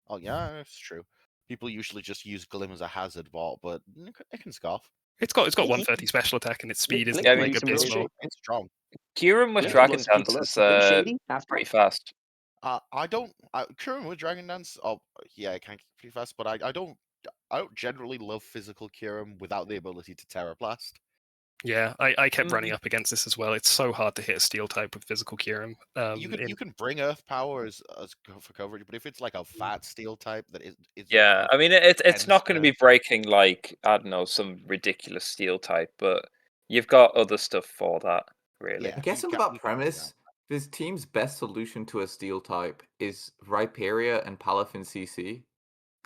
Oh yeah, that's true. People usually just use Glim as a hazard bot, but it can scarf. It's got 130 special attack and its speed Glim isn't can like do some real abysmal. shit. It's strong. Kyurem with Yeah. Dragon Lots of people Dance up. is Shady, after pretty fast. I don't. Kurin with Dragon Dance. Oh, yeah, it can get pretty fast, but I don't. I don't generally love physical Kyurem without the ability to Terra Blast. Yeah, I kept running Mm. up against this as well. It's so hard to hit a steel type with physical Kyurem. You can bring Earth Power for coverage, but if it's like a fat steel type that is Yeah, I mean it's tends not going to to- be breaking like I don't know some ridiculous steel type, but you've got other stuff for that really. Yeah, I guess you on can- that you can bring premise, this team's best solution to a steel type is Rhyperia and Palafin CC.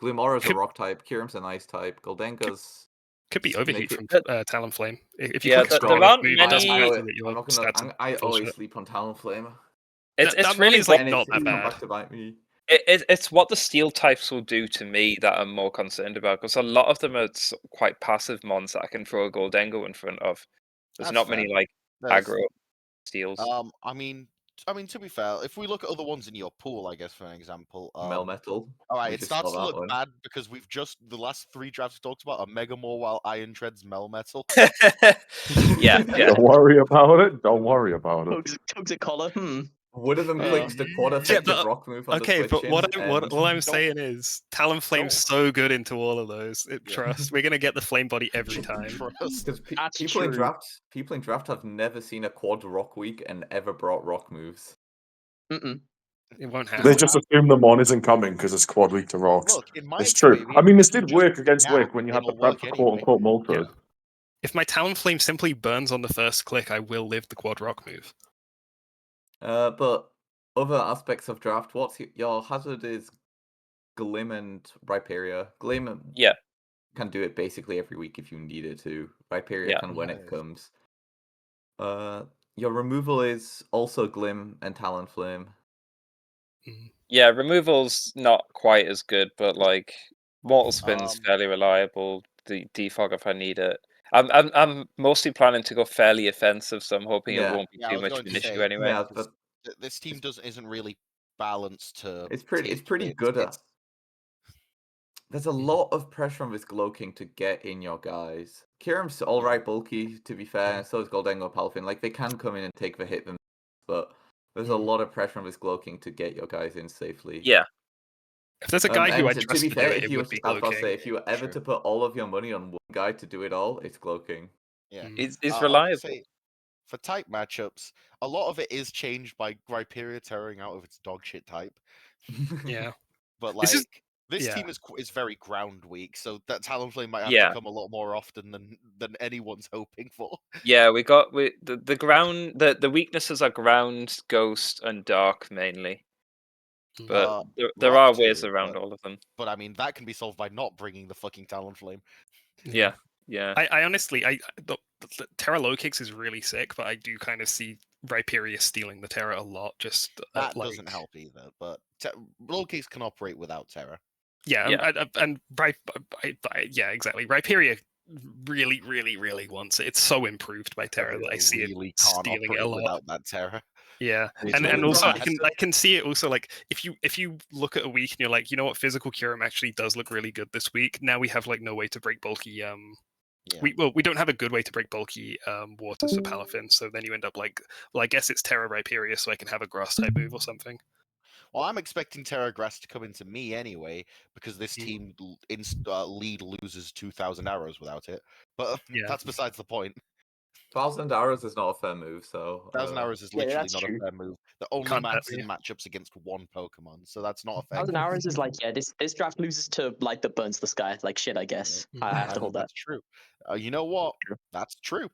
Glimora's a Could- rock type, Kyurem's an ice type, Goldenga's could be overheat naked- from But- Talonflame. If you Yeah, click a there strong aren't move, it doesn't many- matter that your I'm not stats gonna. are I always bullshit. sleep on Talonflame, It's That really one is like and not it's that come bad. back to bite me. it's what the steel types will do to me that I'm more concerned about because a lot of them are quite passive mons that I can throw a Goldengo in front of. There's That's not fair. many like There's- aggro steals. I mean, to be fair, if we look at other ones in your pool, I guess for an example, Melmetal. all right, We it just starts saw to that look one. bad because we've just the last 3 drafts we talked about are Mega While Iron Treads Melmetal. yeah. Don't worry about it. Don't worry about it. Tugs a collar. One of them clicks the quad Yeah, effective but- rock move on Okay, the but switch what in, all I'm and- saying is Talonflame's so good into all of those. Yeah. Trust, we're gonna get the flame body every time. Trust. Because That's people in true. draft have never seen a quad rock week and ever brought rock moves. Mm-mm. It won't They happen. just assume the mon isn't coming because it's quad week to rocks. Look, in my It's true. experience, I mean, this if you did just work against snap, Wick when you had the it'll prep work for anyway. quote-unquote Moltres. If my Talonflame simply burns on the first click, I will live the quad rock move. But other aspects of draft, what's your hazard is Glim and Rhyperia. Glim Yeah. can do it basically every week if you need it to. Rhyperia Yeah. can when it Nice. comes. Your removal is also Glim and Talonflame. Yeah, removal's not quite as good, but like Mortal Spin's fairly reliable. The defog if I need it. I'm mostly planning to go fairly offensive, so I'm hoping Yeah. it won't be Yeah, I too was much going of an to issue say, anyway. Yeah, but this team isn't really balanced to. it's pretty take good at. hits. There's a lot of pressure on this Glow King to get in your guys. Kyurem's alright bulky, to be fair, and so is Goldengo Palafin. Like, they can come in and take the hit themselves, but there's a lot of pressure on this Glow King to get your guys in safely. Yeah. If there's a guy who I and trust to be to fair, do it, if it you would be I was Glow about to say, King. if you were ever Sure. to put all of your money on one guy to do it all, it's Glow King. Yeah, He's I was gonna reliable. say, for type matchups, a lot of it is changed by Rhyperia tearing out of its dogshit type. Yeah. But This like is- this yeah. team is very ground weak, so that Talonflame might have Yeah. to come a lot more often than anyone's hoping for. Yeah, the ground the weaknesses are ground, ghost, and dark mainly. But there Rock are ways too, around all of them. But I mean that can be solved by not bringing the fucking Talonflame. Yeah. I honestly, the Terra low kicks is really sick, but I do kind of see Rhyperia stealing the Terra a lot. Just That like, doesn't help either. But low kicks can operate without Terra. Yeah, Yeah. and yeah, exactly. Rhyperia really, really, really wants it. It's so improved by Terra that I see really it can't stealing it operate a lot. without that Terra. Yeah, Me and too. also Right. I can see it also like if you look at a week and you're like, you know what, physical Kyurem actually does look really good this week. Now we have like no way to break bulky. Yeah. We don't have a good way to break bulky waters for Palafin. So then you end up like, well, I guess it's Terra Rhyperia, so I can have a grass type move or something. Well, I'm expecting Terra Grass to come into me anyway, because this team lead loses 2,000 arrows without it. But Yeah. that's besides the point. 1,000 arrows is not a fair move, so 1,000 arrows is Yeah, literally that's not true. a fair move. The only Can't max bet in me. matchups against one Pokemon, so that's not a fair. 1,000 hours is like, yeah, this draft loses to light that burns the sky. Like shit, I guess. I have to hold that. That's true. You know what? That's true.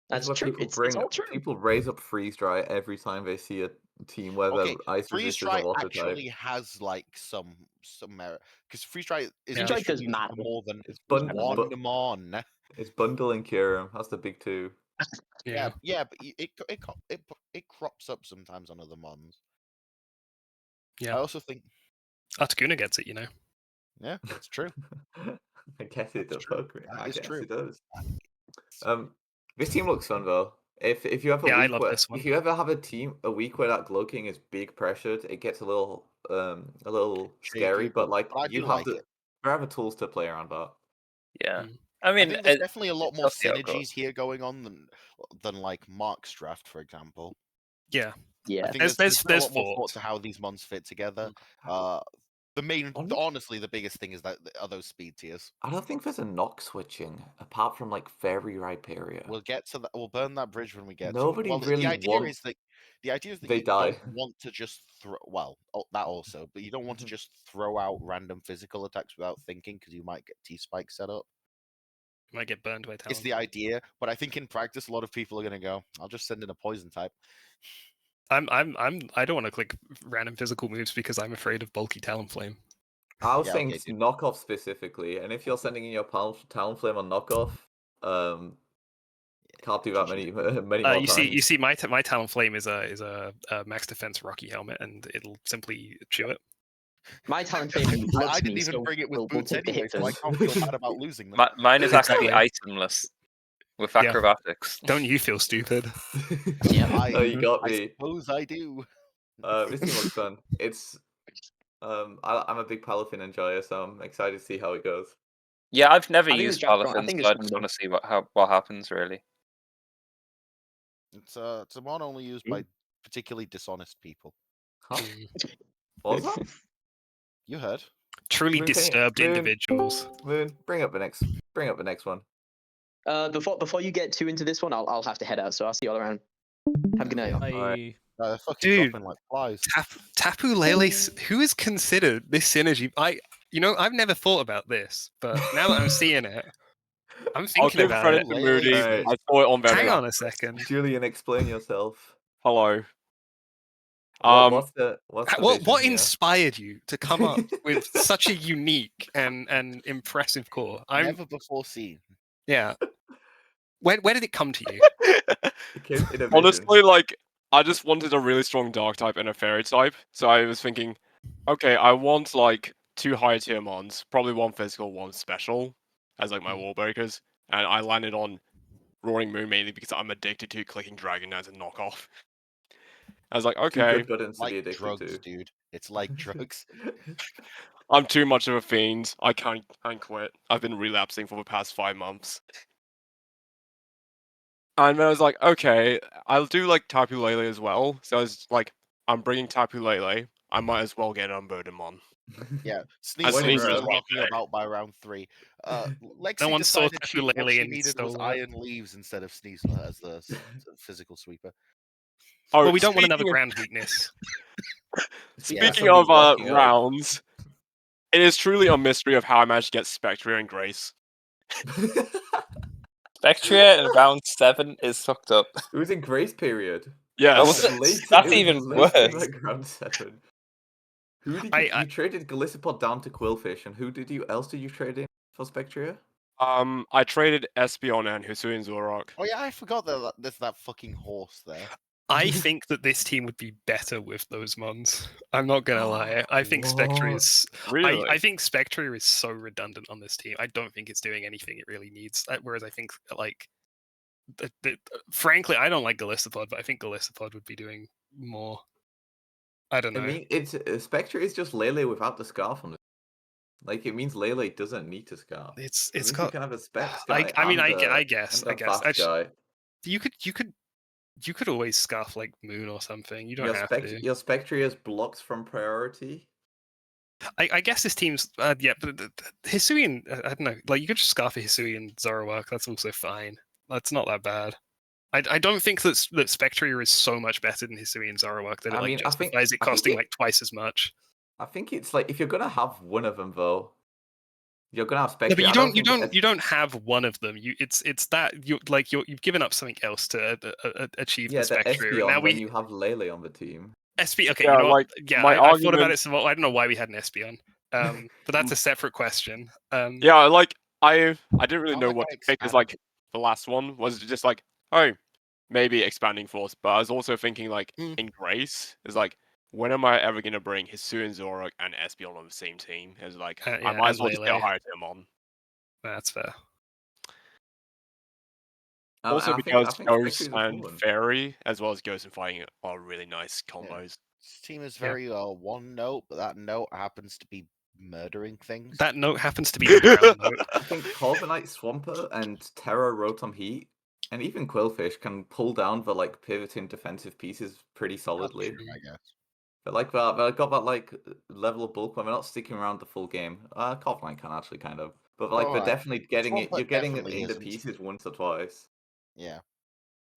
That's what true. people It's bring. all true. People raise up Freeze Dry every time they see a team where Okay, the ice Freeze resist is Dry a water actually type. has like some merit because Freeze Dry is Freeze Dry does distributed matter. more than It's one bundle. mon. It's bundling Kyurem. That's the big two. Yeah. Yeah, but it crops up sometimes on other mons. Yeah. I also think, Articuno gets it, you know. yeah, that's true. I guess it does. That's true. Okay, That I is guess true. it does. This team looks fun though. If you have a Yeah, I week love where this one. if you ever have a week where that Glow King is big pressured, it gets a little scary. Shaky, But like I you do have like the it. you have the tools to play around that. Yeah. Mm. I I mean, think there's definitely a lot more it's healthy outdoors. synergies here going on than like Mark's draft, for example. Yeah. Yeah. I think There's- there's been a there's lot more thought thought. to how these mons fit together. Honestly, the biggest thing is that are those speed tiers. I don't think there's a knock switching apart from like very Rhyperia. We'll get to that. We'll burn that bridge when we get Nobody to it. Well, really the idea wants- is that the idea is that they you die. don't want to just throw. Well, that also, but you don't want to just throw out random physical attacks without thinking because you might get T spike set up. Might get burned by talent. It's the idea, but I think in practice, a lot of people are going to go, "I'll just send in a poison type." I don't want to click random physical moves because I'm afraid of bulky Talonflame. I was Yeah, saying okay, dude. knockoff specifically, and if you're sending in your Talonflame on knockoff, can't do that many more You times. see, my Talonflame is a max defense Rocky helmet, and it'll simply chew it. My Talonflame I loves didn't me, even so bring it with we'll boots take the anyway, hit so I first. can't feel bad about losing them. Mine is actually Exactly. itemless with Yeah. acrobatics. Don't you feel stupid? Yeah. Oh, you got I me. suppose I do. This team looks fun. It's I'm a big Palafin enjoyer, so I'm excited to see how it goes. Yeah, I've never I think used it's strong- I Palafin, think so it's I just strong want to see what happens really. It's a mod only used by particularly dishonest people. Huh? Mm. What was that? You heard. Truly Moon, can you- disturbed Moon. individuals. Moon, bring up the next one. Before you get too into this one, I'll have to head out. So I'll see you all around. Have a good night. They're fucking Dude. dropping like flies. Tapu Lele, who has considered this synergy? I've never thought about this, but now that I'm seeing it, I'm I'll thinking give about credit it. to Moody. Alright. I saw it on Hang Venom. on a second. Julian, explain yourself. Hello. What's the What vision here? inspired you to come up with such a unique and impressive core? Never before seen. Yeah. Where did it come to you? It came in a vision. Honestly, like, I just wanted a really strong dark type and a fairy type. So I was thinking, okay, I want like 2 higher tier mons, probably 1 physical, 1 special, as like my wall breakers. And I landed on Roaring Moon mainly because I'm addicted to clicking Dragon as a knockoff. I was like, Two okay, good buttons to be Like addicted drugs, to. dude. It's like drugs. I'm too much of a fiend. I can't quit. I've been relapsing for the past 5 months. And then I was like, okay, I'll do like Tapu Lele as well. So I was like, I'm bringing Tapu Lele. I might as well get Unburdenmon. Yeah, As Sneasel was Sneasel still right knocking there. about by round 3. Lexi No one saw decided Tapu what Lele she and needed was stole it. Iron Leaves instead of Sneasel as the physical sweeper. Oh, Well, we don't want another speaking of- grand weakness. Speaking somebody of walking up. rounds, it is truly a mystery of how I managed to get Spectre and Grace. Spectria in round 7 is fucked up. It was in grace period. Yes. Oh, was it? That's even late in worse. like round 7. Who did I- you traded Gliscopod down to Quillfish, and who else did you trade in for Spectria? I traded Espeon and Hisuian Zorok. Oh yeah, I forgot that there's that fucking horse there. I think that this team would be better with those mons. I'm not gonna lie. I think Spectre What? is. Really? I think Spectre is so redundant on this team. I don't think it's doing anything it really needs. Whereas I think like, frankly, I don't like Gliscopod, but I think Gliscopod would be doing more. I don't know. I mean, it's Spectre is just Lele without the scarf on it. Like it means Lele doesn't need to scarf. It's It means you got. can have a Specs guy. I guess. and a fast guy. You could always scarf like Moon or something. You don't Your have to. Your Spectria's blocks from priority. I guess this team's yeah, but Hisuian, I don't know. Like you could just scarf a Hisuian Zoroark. That's also fine. That's not that bad. I don't think that Spectria is so much better than Hisuian Zoroark that it I mean, I think- justifies it I think costing it- like twice as much. I think it's like if you're gonna have one of them though, you're gonna have No, Spectria. but I don't think you don't have one of them. It's that you've given up something else to achieve yeah, the Spectria. Espeon Now when you have Lele on the team. SP. Okay, Yeah, you know what? like, Yeah, my I thought about argument- it some more. I don't know why we had an Espeon. But that's a separate question. Yeah, like I didn't really How know that what guy to pick as expanded. like the last one was just like, oh, maybe expanding force. But I was also thinking like Mm. in Grace is like, when am I ever gonna bring Hisuian Zorok and Espeon on the same team? Is like Yeah, I might as and well just get a Lele. higher tier mon. That's fair. Also I because think Ghost Spectria's a cool and one. Fairy, as well as Ghost and Fighting, are really nice combos. This team is Yeah. very one note, but that note happens to be murdering things. That note happens to be the brown note. I think Corviknight Swampert and Terra Rotom Heat And even Quillfish can pull down the like pivoting defensive pieces pretty solidly. True, I guess. But like that, they got that like level of bulk where they're not sticking around the full game. Copline can actually kind of, but like they're Alright. definitely getting Well, it. but You're getting it definitely into isn't. pieces once or twice. Yeah.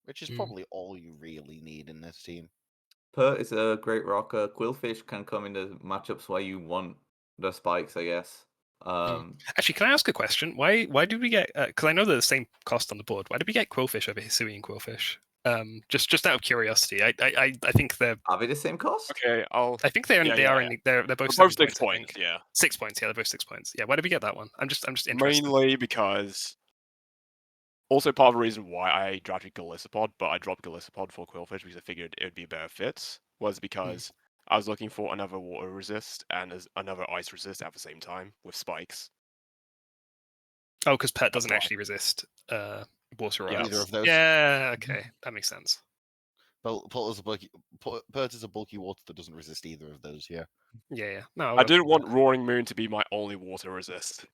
Which is Mm. probably all you really need in this team. Pert is a great rocker. Quillfish can come into matchups where you want the spikes, I guess. Actually, can I ask a question? Why did we get? Because I know they're the same cost on the board. Why did we get Quillfish over Hisui and Quillfish? Just out of curiosity, I think they're. Are they the same cost? Okay, I think they're Yeah, they yeah, are yeah. in they're both Both 7 6 points. I points, think. yeah. 6 points. Yeah, they're both 6 points. Yeah, why did we get that one? I'm just interested. Mainly because also part of the reason why I drafted Galissapod, but I dropped Galissapod for Quillfish because I figured it would be a better fit, was because I was looking for another water resist and another ice resist at the same time with spikes. Oh, because Pet doesn't why. actually resist water or Yeah. ice. Either of those. Yeah, okay, that makes sense. Pert is a bulky water that doesn't resist either of those, yeah. Yeah. No, I didn't want Roaring Moon to be my only water resist.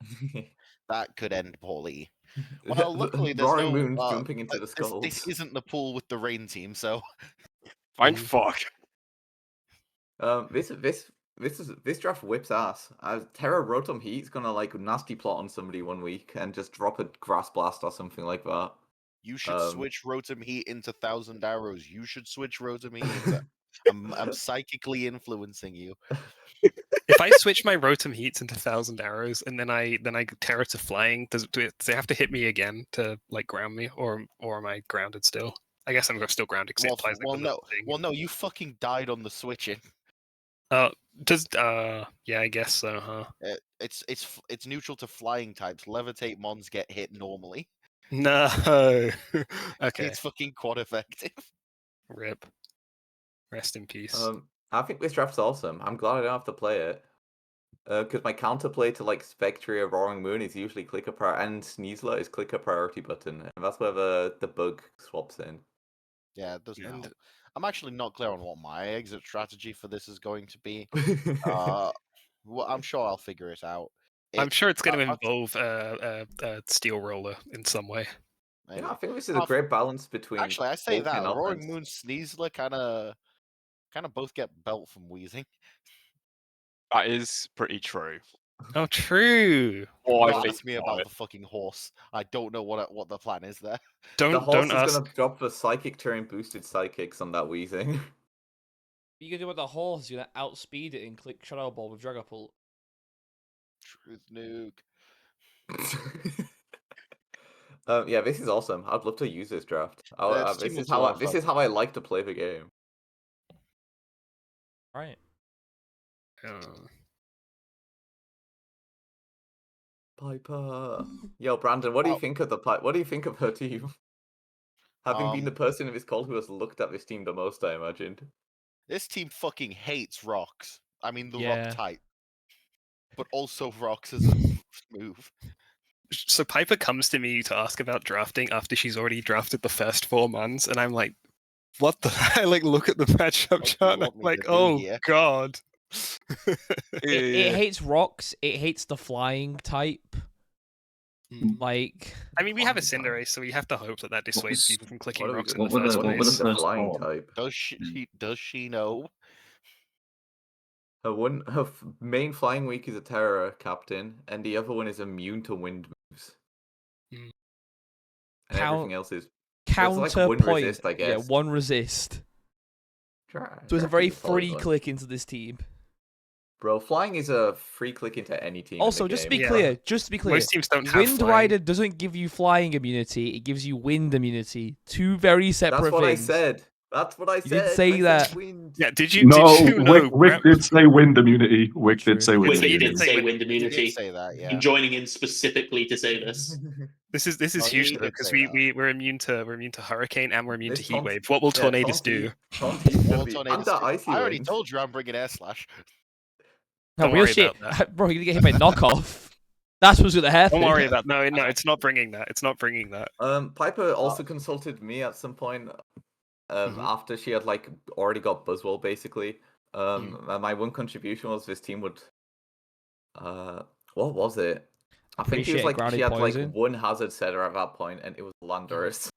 That could end poorly. Well, luckily there's Roaring no Moon's jumping into the this skulls. isn't the pool with the rain team, so Thank fuck. This draft whips ass. Terra Rotom Heat's gonna like nasty plot on somebody one week and just drop a Grass Blast or something like that. you should switch Rotom Heat into Thousand Arrows. You should switch Rotom Heat into I'm psychically influencing you. If I switch my Rotom Heats into 1,000 Arrows and then I Terra to Flying, does they have to hit me again to like ground me, or am I grounded still? I guess I'm still grounded because it applies like the thing. No, you fucking died on the switching. Yeah, I guess so, huh? It's neutral to flying types. Levitate mons get hit normally. No. Okay. It's fucking quad effective. Rip. Rest in peace. I think this draft's awesome. I'm glad I don't have to play it. Because my counterplay to like Spectria Roaring Moon is usually clicker priority, and Sneasler is clicker priority button, and that's where the bug swaps in. Yeah, it does not. I'm actually not clear on what my exit strategy for this is going to be. Well, I'm sure I'll figure it out. I'm sure it's going to involve a Steel Roller in some way. Maybe. Yeah, I think this is a great balance between. Actually, I say bulk and that Roaring offense. Moon, Sneasler kind of both get belt from wheezing. That is pretty true. Oh, true. Well, Don't ask me about the fucking horse. I don't know what the plan is there. The horse is ask. gonna drop the psychic turn boosted psychics on that wheezing. You can do what the horse is gonna outspeed it and click Shadow Ball with Dragapult. Truth nuke. Yeah, this is awesome. I'd love to use this draft. This is how I like to play the game. Right. Piper. Yo, Brandon, what do you think of what do you think of her team? Having been the person of his call who has looked at this team the most, I imagined. This team fucking hates rocks. I mean the Yeah. rock type. But also rocks as a move. So Piper comes to me to ask about drafting after she's already drafted the first 4 months, and I'm like, what the I like look at the matchup chart and I'm like, oh god. It hates rocks, it hates the flying type. Like, I mean, we have a Cinderace, so we have to hope that dissuades people from clicking rocks in the What first are place. the flying type? Does she know? Her main flying weak is a Terra captain, and the other one is immune to wind moves. And everything else is counterpoint. Like one resist, I guess. Yeah, one resist. So it's a very free click into this team. Bro, flying is a free click into any team. Also, just to be clear, most teams don't have Wind flying. Rider doesn't give you flying immunity; it gives you wind immunity. Two very separate things. That's what things. I said. That's what I said. You did say that. Yeah, did you? No, did you know Wick did say wind immunity. Wick did say wind He immunity. did say wind immunity. He did say that, yeah. I'm joining in specifically to say this. This is huge though, because we're immune to hurricane and we're immune to heat wave. What will Tornadus do? I already told you I'm bringing Air Slash. No, real shit, bro. You're gonna get hit by knockoff. That's what's gonna happen. Don't worry about no, it's not bringing that. It's not bringing that. Piper also consulted me at some point. After she had like already got Buzzwole basically. And my one contribution was this team would what was it? I think it was like she had like one hazard setter at that point and it was Landorus.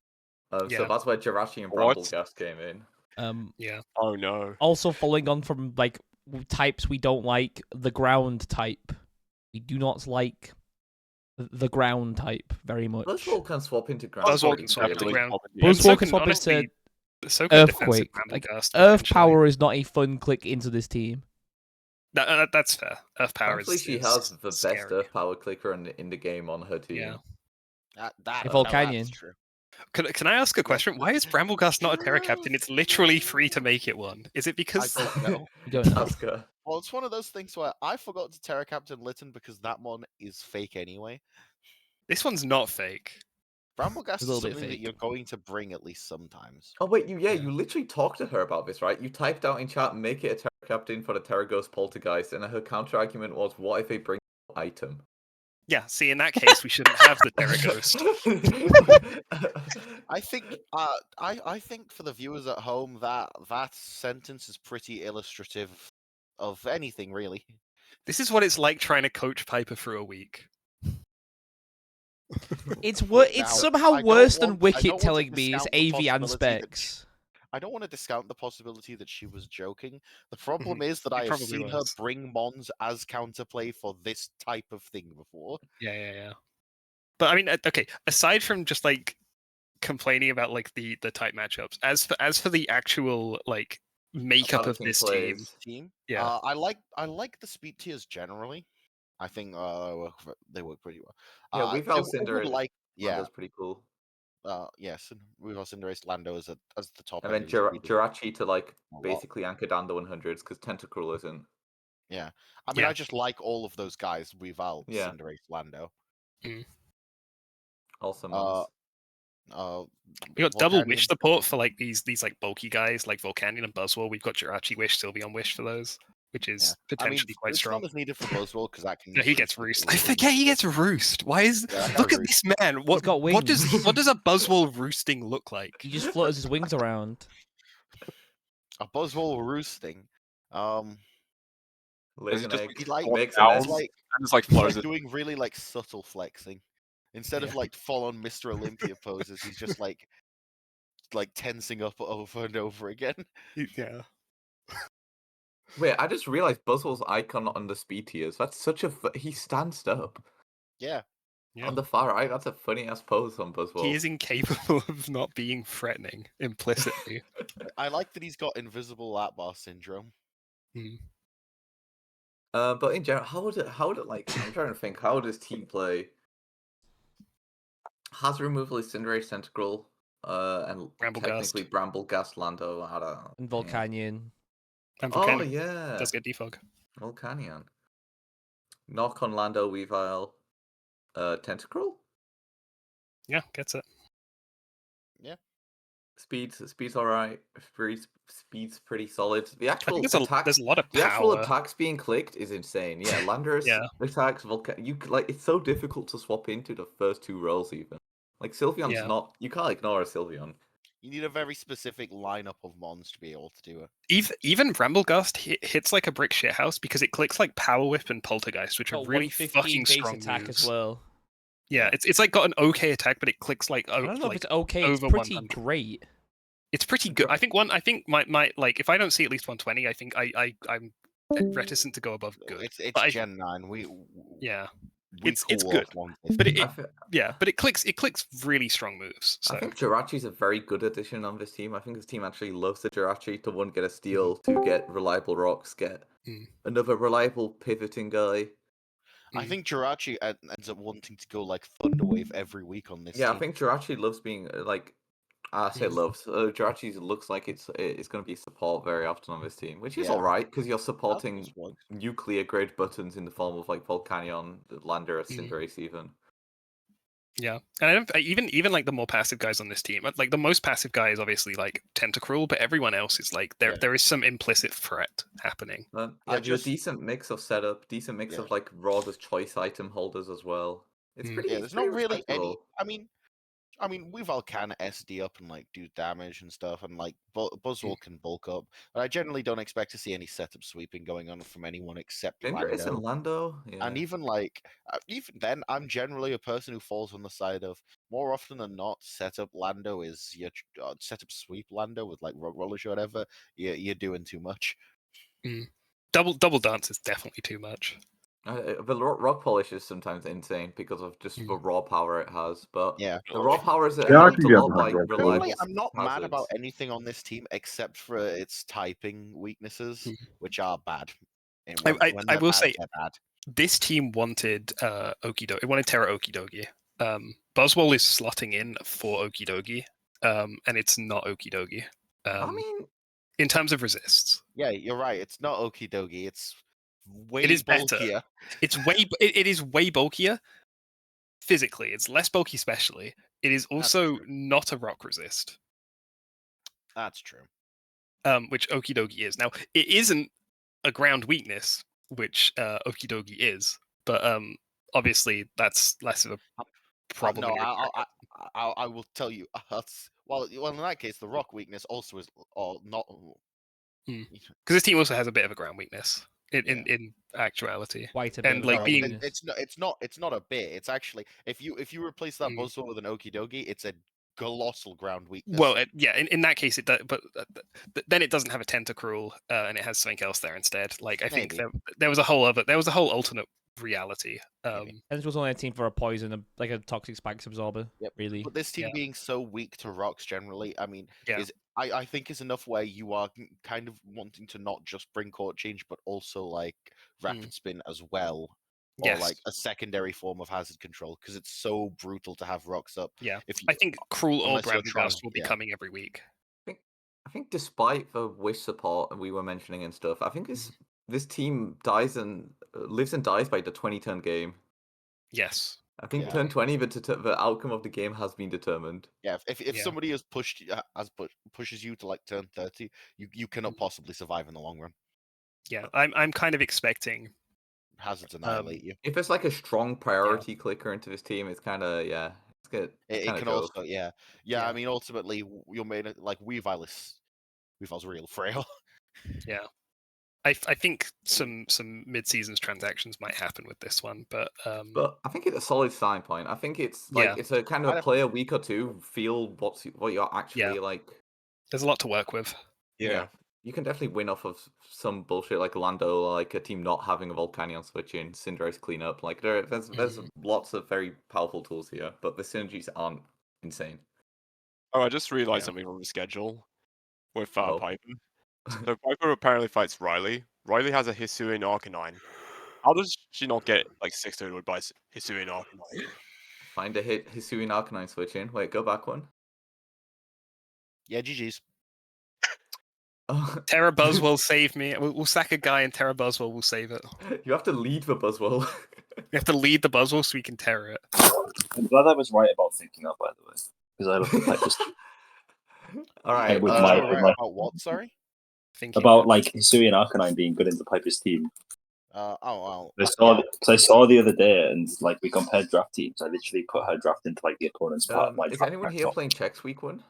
So Yeah. that's where Jirachi and What? Brambleghast came in. Yeah. Oh no. Also, following on from like types we don't like, the ground type. We do not like the ground type very much. Buzzwole can swap into ground. Buzzwole pretty can swap into freely. ground. Buzzwole can swap into so can defensive Earthquake. Like Brambleghast, Earth potentially. Power is not a fun click into this team. That's fair. Earth Power Thankfully, is she is has the scary. best Earth Power clicker in the game on her team. Yeah. That's Volcanion. true. Can I ask a question? Why is Brambleghast not a Terra Captain? It's literally free to make it one. Is it because I don't know. You don't know. Ask her. Well, it's one of those things where I forgot to Terra Captain Litten because that one is fake anyway. this one's not fake? Brambleghast It's a is little bit something that fake. you're going to bring at least sometimes. Oh wait, you literally talked to her about this, right? You typed out in chat, make it a Terra Captain for the Terra Ghost Poltergeist, and her counter argument was, what if they bring an item? Yeah, see, in that case, we shouldn't have the Terra Ghost. I think I think for the viewers at home that sentence is pretty illustrative of anything really. This is what it's like trying to coach Piper for a week. It's Now, somehow I don't worse than want- I don't Wicket want to telling me it's discount the AV and possibility that specs. I don't want to discount the possibility that she was joking. The problem is that She I have probably seen was. her bring Mons as counterplay for this type of thing before. Yeah. But I mean, okay. Aside from just like complaining about like the type matchups, as for the actual like makeup How of the team this plays. team, yeah, I like the speed tiers generally. I think they work pretty well. Yeah, we've I had Cinder would like Lando's pretty cool. yes, we've also Cinderace Lando as the top And end then of his speed. Jirachi to like A lot. basically anchor down the 100s because Tentacruel isn't. Yeah, I mean, Yeah. I just like all of those guys. Yeah. Cinderace, Lando. Also Mons. we got double Volcanion. wish support for like these like bulky guys like Volcanion and Buzzwole. We've got Jirachi Wish, Sylveon Wish for those, which is potentially quite it's strong. not as needed for Buzzwole because that can. No, he use gets the roost. I ability. forget he gets roost. Why is Yeah, look at roost. this man? What got what does wings. what does a Buzzwole roosting look like? He just flutters his wings around. A Buzzwole roosting. Lays an just egg. He like Makes down an it's egg. like and just like he's flows like it. doing really like subtle flexing. Instead of like full on Mr. Olympia poses, he's just like tensing up over and over again. Yeah. Wait, I just realized Buzzwole's icon on the speed tiers. That's such a he stands up Yeah. Yeah. on the far right. That's a funny ass pose on Buzzwole. He is incapable of not being threatening implicitly. I like that he's got invisible lap bar syndrome. But in general, how would it like? I'm trying to think. How would his team play? Has removal is Cinderace, Tentacruel, and Brambleghast. technically Brambleghast, Lando. I don't know. And Volcanion. And Oh Volcanion yeah, does get defog. Volcanion. Knock on Lando, Weavile, Tentacruel. Yeah, gets it. Speed's alright. Speed's pretty solid. The I actual think attack, there's a lot of the actual power. attacks being clicked is insane. Yeah, Landorus Yeah. attacks, it's so difficult to swap into the first two roles even. Like Sylveon's Yeah. not, you can't ignore a Sylveon. You need a very specific lineup of mons to be able to do it. Even Brambleghast hits like a brick shithouse because it clicks like Power Whip and Poltergeist, which are Got really 115 fucking base strong attack moves. as well. Yeah, it's like got an okay attack, but it clicks like I don't know if it's okay. It's over pretty 100. great. It's pretty good. I think my like if I don't see at least 120, I think I'm reticent to go above good. It's But Gen 9. yeah, we it's call good. off 150. But it clicks really strong moves. So I think Jirachi's a very good addition on this team. I think this team actually loves the Jirachi to one, get a steal, to get reliable rocks, get another reliable pivoting guy. I think Jirachi ends up wanting to go like Thunderwave every week on this Yeah, team. I think Jirachi loves being like, I say loves. Jirachi looks like it's going to be support very often on this team, which is Yeah. alright because you're supporting That's what- nuclear grade buttons in the form of like Volcanion, Landorus, Cinderace even. Yeah, and even like the more passive guys on this team, like the most passive guy is obviously like Tentacruel, but everyone else is like there is some implicit threat happening. Yeah, a decent mix of setup, decent mix of like raw as choice item holders as well. It's pretty. Yeah, It's there's not pretty really any. respectable. I mean, I mean, Weavile can SD up and like do damage and stuff, and like Buzzwole can bulk up. But I generally don't expect to see any setup sweeping going on from anyone except Cinderace Lando. and Lando, yeah. And even like, even then, I'm generally a person who falls on the side of more often than not, setup Lando is your setup sweep Lando with like Rock Rollish or whatever. You're doing too much. Double dance is definitely too much. The rock polish is sometimes insane because of just the raw power it has, but Yeah. the raw power is Yeah, I helped can a get lot by behind rock polish. reliable Generally, I'm not mad about hazards. anything on this team except for its typing weaknesses, which are bad. And I when I they're will bad, say they're bad. this team wanted Okidogi. It wanted Terra Okidogi. Buzzwole is slotting in for Okidogi, and it's not Okidogi. I mean, in terms of resists, Yeah, you're right. It's not Okie dokie. It's way it is bulkier. better. It's way. It is way bulkier. Physically, it's less bulky. Specially, it is also not a rock resist. That's true. Which Okidogi is. Now, it isn't a ground weakness, which Okidogi is, but obviously that's less of a problem. No, in your I will tell you. Well, in that case, the rock weakness also is, or not. because this team also has a bit of a ground weakness in actuality. Quite a and bit like of being weakness. It's not a bit. It's actually if you replace that Buzzwole with an Okie dokie, it's a colossal ground weakness. well, yeah. In that case, it does, but then it doesn't have a tentacruel, and it has something else there instead. Like I think there was a whole alternate reality. This was only a team for a poison, like a toxic spikes absorber. Yep. Really. But this team being so weak to rocks generally, I mean, Yeah. I think is enough where you are kind of wanting to not just bring court change, but also like rapid spin as well. Or Yes. like a secondary form of hazard control because it's so brutal to have rocks up. Yeah, if you, I think Cruel or unless you're Brand trying- Dust will be yeah. coming every week. I think despite the wish support and we were mentioning and stuff, I think this team dies and lives and dies by the 20-turn game. Yes. I think Yeah. turn 20, the outcome of the game has been determined. Yeah, if Yeah. somebody has pushes you to like turn 30, you cannot possibly survive in the long run. Yeah, I'm kind of expecting hazards annihilate you. If it's like a strong priority clicker into this team, it's kind of it's good. It can also yeah. I mean, ultimately, you're made like Weavile's real frail. Yeah, I think some mid-seasons transactions might happen with this one, but I think it's a solid starting point. I think it's like it's a kind of play a week or two, feel what you're actually like. There's a lot to work with. Yeah. You can definitely win off of some bullshit like Lando, or like a team not having a Volcanion switching, Cinderace cleanup. Like there's lots of very powerful tools here, but the synergies aren't insane. Oh, I just realized something from the schedule with Piper. So Piper apparently fights Riley. Riley has a Hisuian Arcanine. How does she not get like 600 by Hisuian Arcanine? Find a hit Hisuian Arcanine switching. Wait, go back one. Yeah, GG's. Terra Buzzwole save me. We'll sack a guy and Terra Buzzwole will save it. You have to lead the Buzzwole. You have to lead the Buzzwole so we can Terra it. I'm glad I was right about thinking that, by the way, because I looked at just. All right. About what? Sorry. About like Hisui and Arcanine being good in the Piper's team. Well. I saw the other day, and like we compared draft teams. I literally put her draft into like the opponent's part. Is anyone here playing checks week one?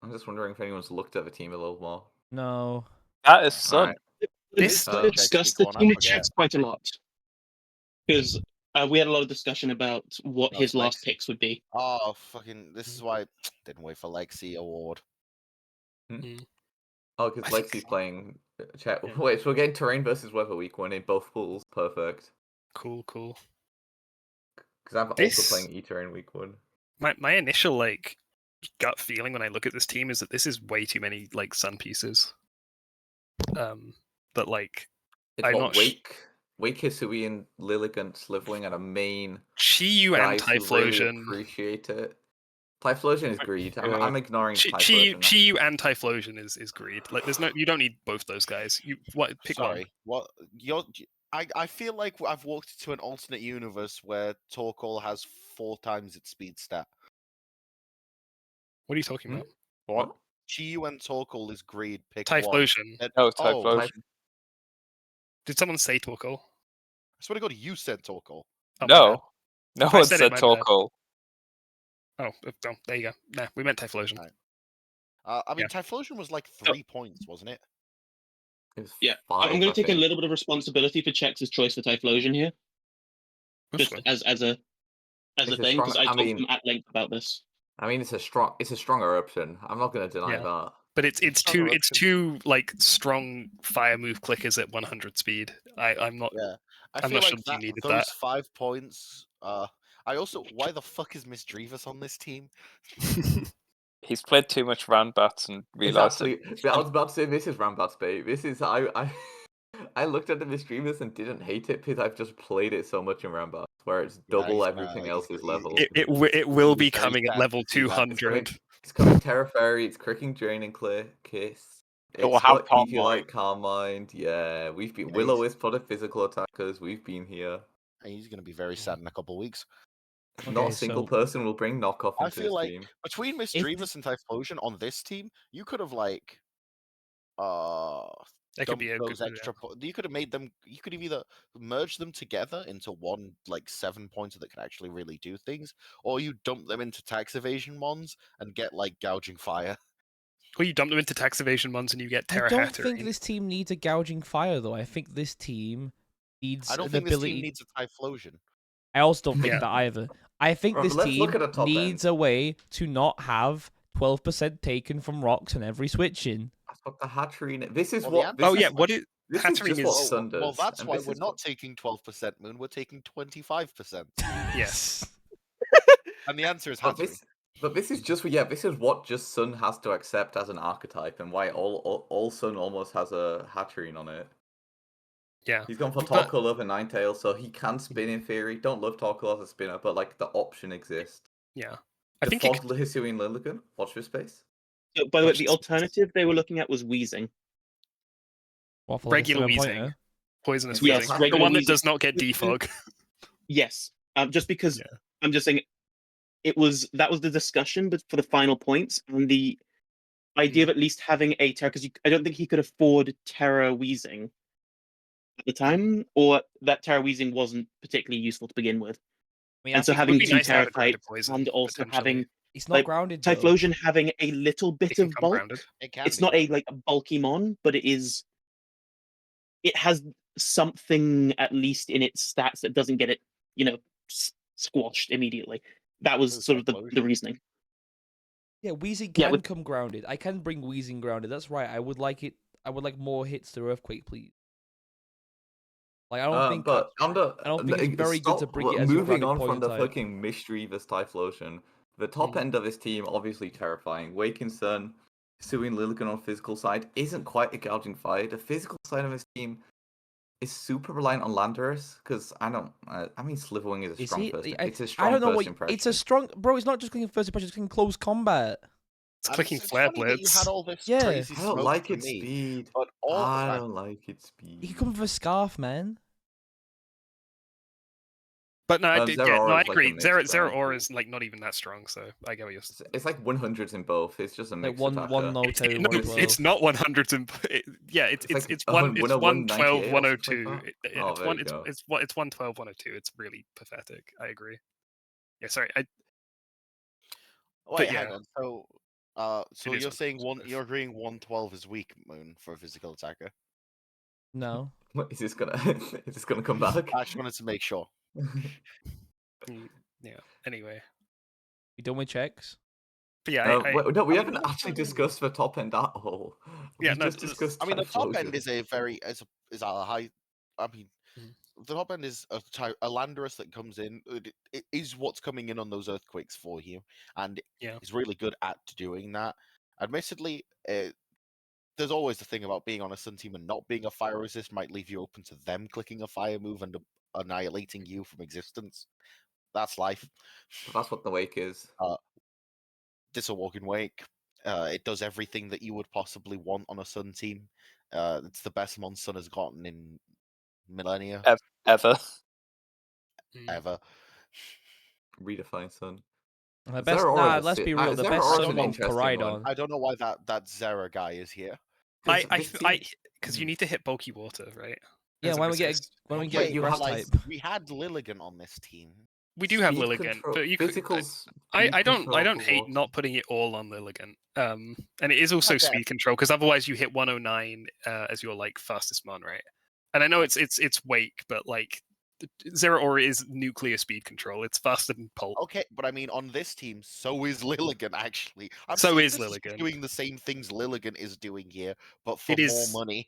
I'm just wondering if anyone's looked at the team a little more. No. That is Sun. Right. This discussed the team checks quite a lot because we had a lot of discussion about what his last picks would be. Oh, fucking! This is why I didn't wait for Lexi award. Oh, because Lexi's playing chat. Wait, so we're getting terrain versus weather week one in both pools. Perfect. Cool. Because I'm also playing E-terrain week one. My initial like gut feeling when I look at this team is that this is way too many like Sun pieces. But like it's I'm what, not Wake Hisui and Lilligant Slivwing at a main. Chi-Yu and Typhlosion. Really appreciate it. Typhlosion is greed. I'm ignoring Typhlosion. Chi-Yu and Typhlosion is greed. Like you don't need both those guys. Pick one. What I feel like I've walked into an alternate universe where Torkoal has 4 times its speed stat. What are you talking about? What? Chi-Yu and Torkoal is greed. Pick Typhlosion. one. No, Typhlosion. Did someone say Torkoal? I swear to God, you said Torkoal. No one said Torkoal. Oh, there you go. Nah, we meant Typhlosion. Right. I mean, Typhlosion was like 3 points, wasn't it? It was Yeah, 5, I'm going I to take a think. little bit of responsibility for Chex' choice for Typhlosion here, That's just fine. as a It's a thing, because strong- I I talked to mean- him at length about this. I mean, it's a stronger option. I'm not going to deny Yeah. that. But it's Stronger two like strong fire move clickers at 100 speed. I'm not. Yeah, I'm feel not sure like that you needed those that. 5 points. I also, why the fuck is Miss Drevis on this team? He's played too much Ranbats and It's realised actually. I was about to say this is Rambat's bait. This is I looked at the Misdreavers and didn't hate it because I've just played it so much in Rambat, where it's double he's everything else's level. It will be very coming at sad level to see that. 200. It's coming Terra Fairy, it's cricking Draining Kiss. It will It's have got Calm Easy Light, Calm Mind. Yeah, we've been. Yeah, Willow is for the physical attackers. We've been here. He's going to be very sad in a couple of weeks. Not a Okay, single so- person will bring knockoff I into feel this like team. between Miss If Drevis and Typhlosion on this team, you could have like That could be a those good. extra. You could have made them. You could have either merged them together into one like 7-pointer that can actually really do things, or you dump them into tax evasion mons and get like gouging fire. Well, you dump them into tax evasion mons and you get Terra I don't Hattery. think this team needs a gouging fire though. I think this team needs I don't the think this ability. team needs a Typhlosion. I also don't think Yeah. that either. I think Right, this but let's look team at the top needs end. a way to not have 12% taken from rocks on every switch in. That's what the hatchery. This is Well, what. the This Oh is, yeah, what is This is Hattery just what is? Sun does. Well, that's and why this we're is not what- taking 12%, Moon. We're taking 25%. Yes. And the answer is But Hattery. this is just this is what just Sun has to accept as an archetype, and why all Sun almost has a Hatterene on it. Yeah. He's gone for But- Torkoal over Ninetales, so he can spin in theory. Don't love Torkoal as a spinner, but like the option exists. Yeah. I The think Fog Hisuian Lilligant. Watch your space. So, by the way, Watch the this. alternative they were looking at was wheezing. What, for like a Regular 7-pointer? wheezing. Poisonous Yes, wheezing. The regular one that wheezing. does not get defog. Yes, just because Yeah. I'm just saying that was the discussion, but for the final points and the idea of at least having a Terra, because I don't think he could afford Terra wheezing at the time, or that Terra wheezing wasn't particularly useful to begin with. I mean, I And so think having be two nice to have Terra a grounded types poison, and also potentially. having it's not like, grounded though. Typhlosion having a little It bit can of come bulk. grounded. It can It's be, not yeah. a like a bulky mon, but it has something at least in its stats that doesn't get it, squashed immediately. That was Those sort of the Typhlosion. reasoning. Yeah, Wheezing Yeah, can with- come grounded. I can bring Wheezing grounded. That's right. I would like it. I would like more hits to Earthquake, please. Like I don't think. But I don't think it's very good to stop- bring it as your moving grounded on poison from the type. fucking Mischievous Typhlosion. The top end of this team, obviously terrifying. Waking Sun, Hisuian Lilligant on physical side isn't quite a gouging fire. The physical side of this team is super reliant on Landorus because I mean, Sliverwing is a Is strong it? first. I, It's a I strong don't know first what. impression. It's a strong bro. It's not just clicking first impression. It's clicking close combat. It's And clicking it's flare funny that you blitz. had all this Yeah. crazy I don't smoke like for its me, speed. but all I don't like its speed. You can come with a scarf, man. But no, I Zero Aura I is like a agree. mix, Zero right? Aura is like not even that strong, so I get what you're saying. It's like 100s in both. It's just a Like mix one attacker. no Terry, No, one 12. it's not 100s and yeah, it's It's like it's a one it's 101, 112 98 or something 102. like that. It's Oh, there one you go. it's 112 102. It's really pathetic. I agree. Yeah, sorry. Wait, but hang yeah. on. So It is you're saying unfortunate. you're agreeing 112 is weak, Moon, for a physical attacker? No. What, is this gonna come back? I just wanted to make sure. Yeah. Anyway, You done with checks? but yeah, no, we I haven't mean, actually discussed the top end at all. Yeah, We no, just discussed. I mean, the top Typhlosion. end is a high. I mean, the top end is a Landorus that comes in. It is what's coming in on those earthquakes for you, and Yeah. is really good at doing that. Admittedly, there's always the thing about being on a Sun team and not being a fire resist might leave you open to them clicking a fire move and annihilating you from existence. That's life. But that's what the wake is. This a walking wake. It does everything that you would possibly want on a Sun team. It's the best mon Sun has gotten in millennia Ever. ever. Redefine Sun. The best, Zero Aura is a let's si- be real. The Zero best Aura is Sun an one to interesting ride one. on. I don't know why that Zera guy is here. because you need to hit bulky water, right? Yeah, As a when we resist. get Yeah, a you grass have, type. We had Lilligant on this team. We do have Speed Lilligant, control- but you physicals. I don't control for hate what? not putting it all on Lilligant. And it is also Okay. speed control because otherwise you hit 109 as your like fastest mon, right? And I know it's Wake, but like Zero Aura is nuclear speed control. It's faster than Pulp. Okay, but I mean, on this team, so is Lilligant, actually. So seeing is this as Lilligant. doing the same things Lilligant is doing here, but for It more is. money.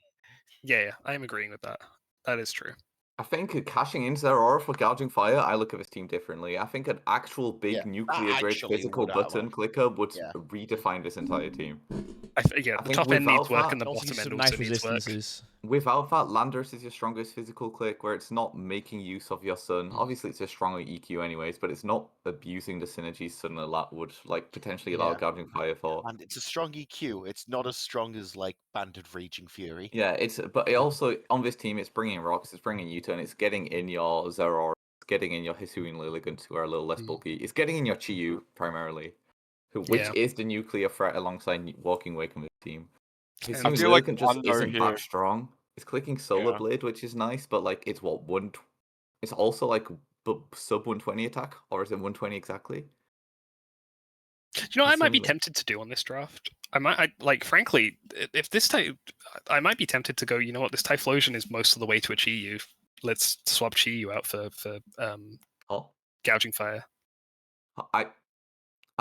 Yeah, I am agreeing with that. That is true. I think cashing into their aura for gouging fire, I look at this team differently. I think an actual big Yeah, that nuclear grade actually physical would, button clicker would yeah. redefine this entire team. Yeah, I the think top end needs without work that- and the Also bottom some end nice also needs work. resistances. Without that, Landers is your strongest physical click, where it's not making use of your Sun. Obviously, it's a stronger EQ anyways, but it's not abusing the synergy Sun a lot would like potentially allow Yeah. gouging fire for. And it's a strong EQ. It's not as strong as like Banded Raging Fury. Yeah, but it also on this team, it's bringing rocks, it's bringing U-turn, it's getting in your Zero, it's getting in your Hisuian Lilligant, who are a little less bulky. It's getting in your Chiyu primarily, which is the nuclear threat alongside Walking Wake on this team. Hisuian feel like Lilligant just Wando isn't here- that strong. It's clicking Solar Yeah. Blade, which is nice, but like it's what it's also like sub 120 attack, or is it 120 exactly? Do you know what I might be Hisuian tempted to do on this draft? Frankly, if this type, I might be tempted to go. You know what? This Typhlosion is most of the way to a Chi-Yu. Let's swap Chi-Yu out for gouging fire. I'd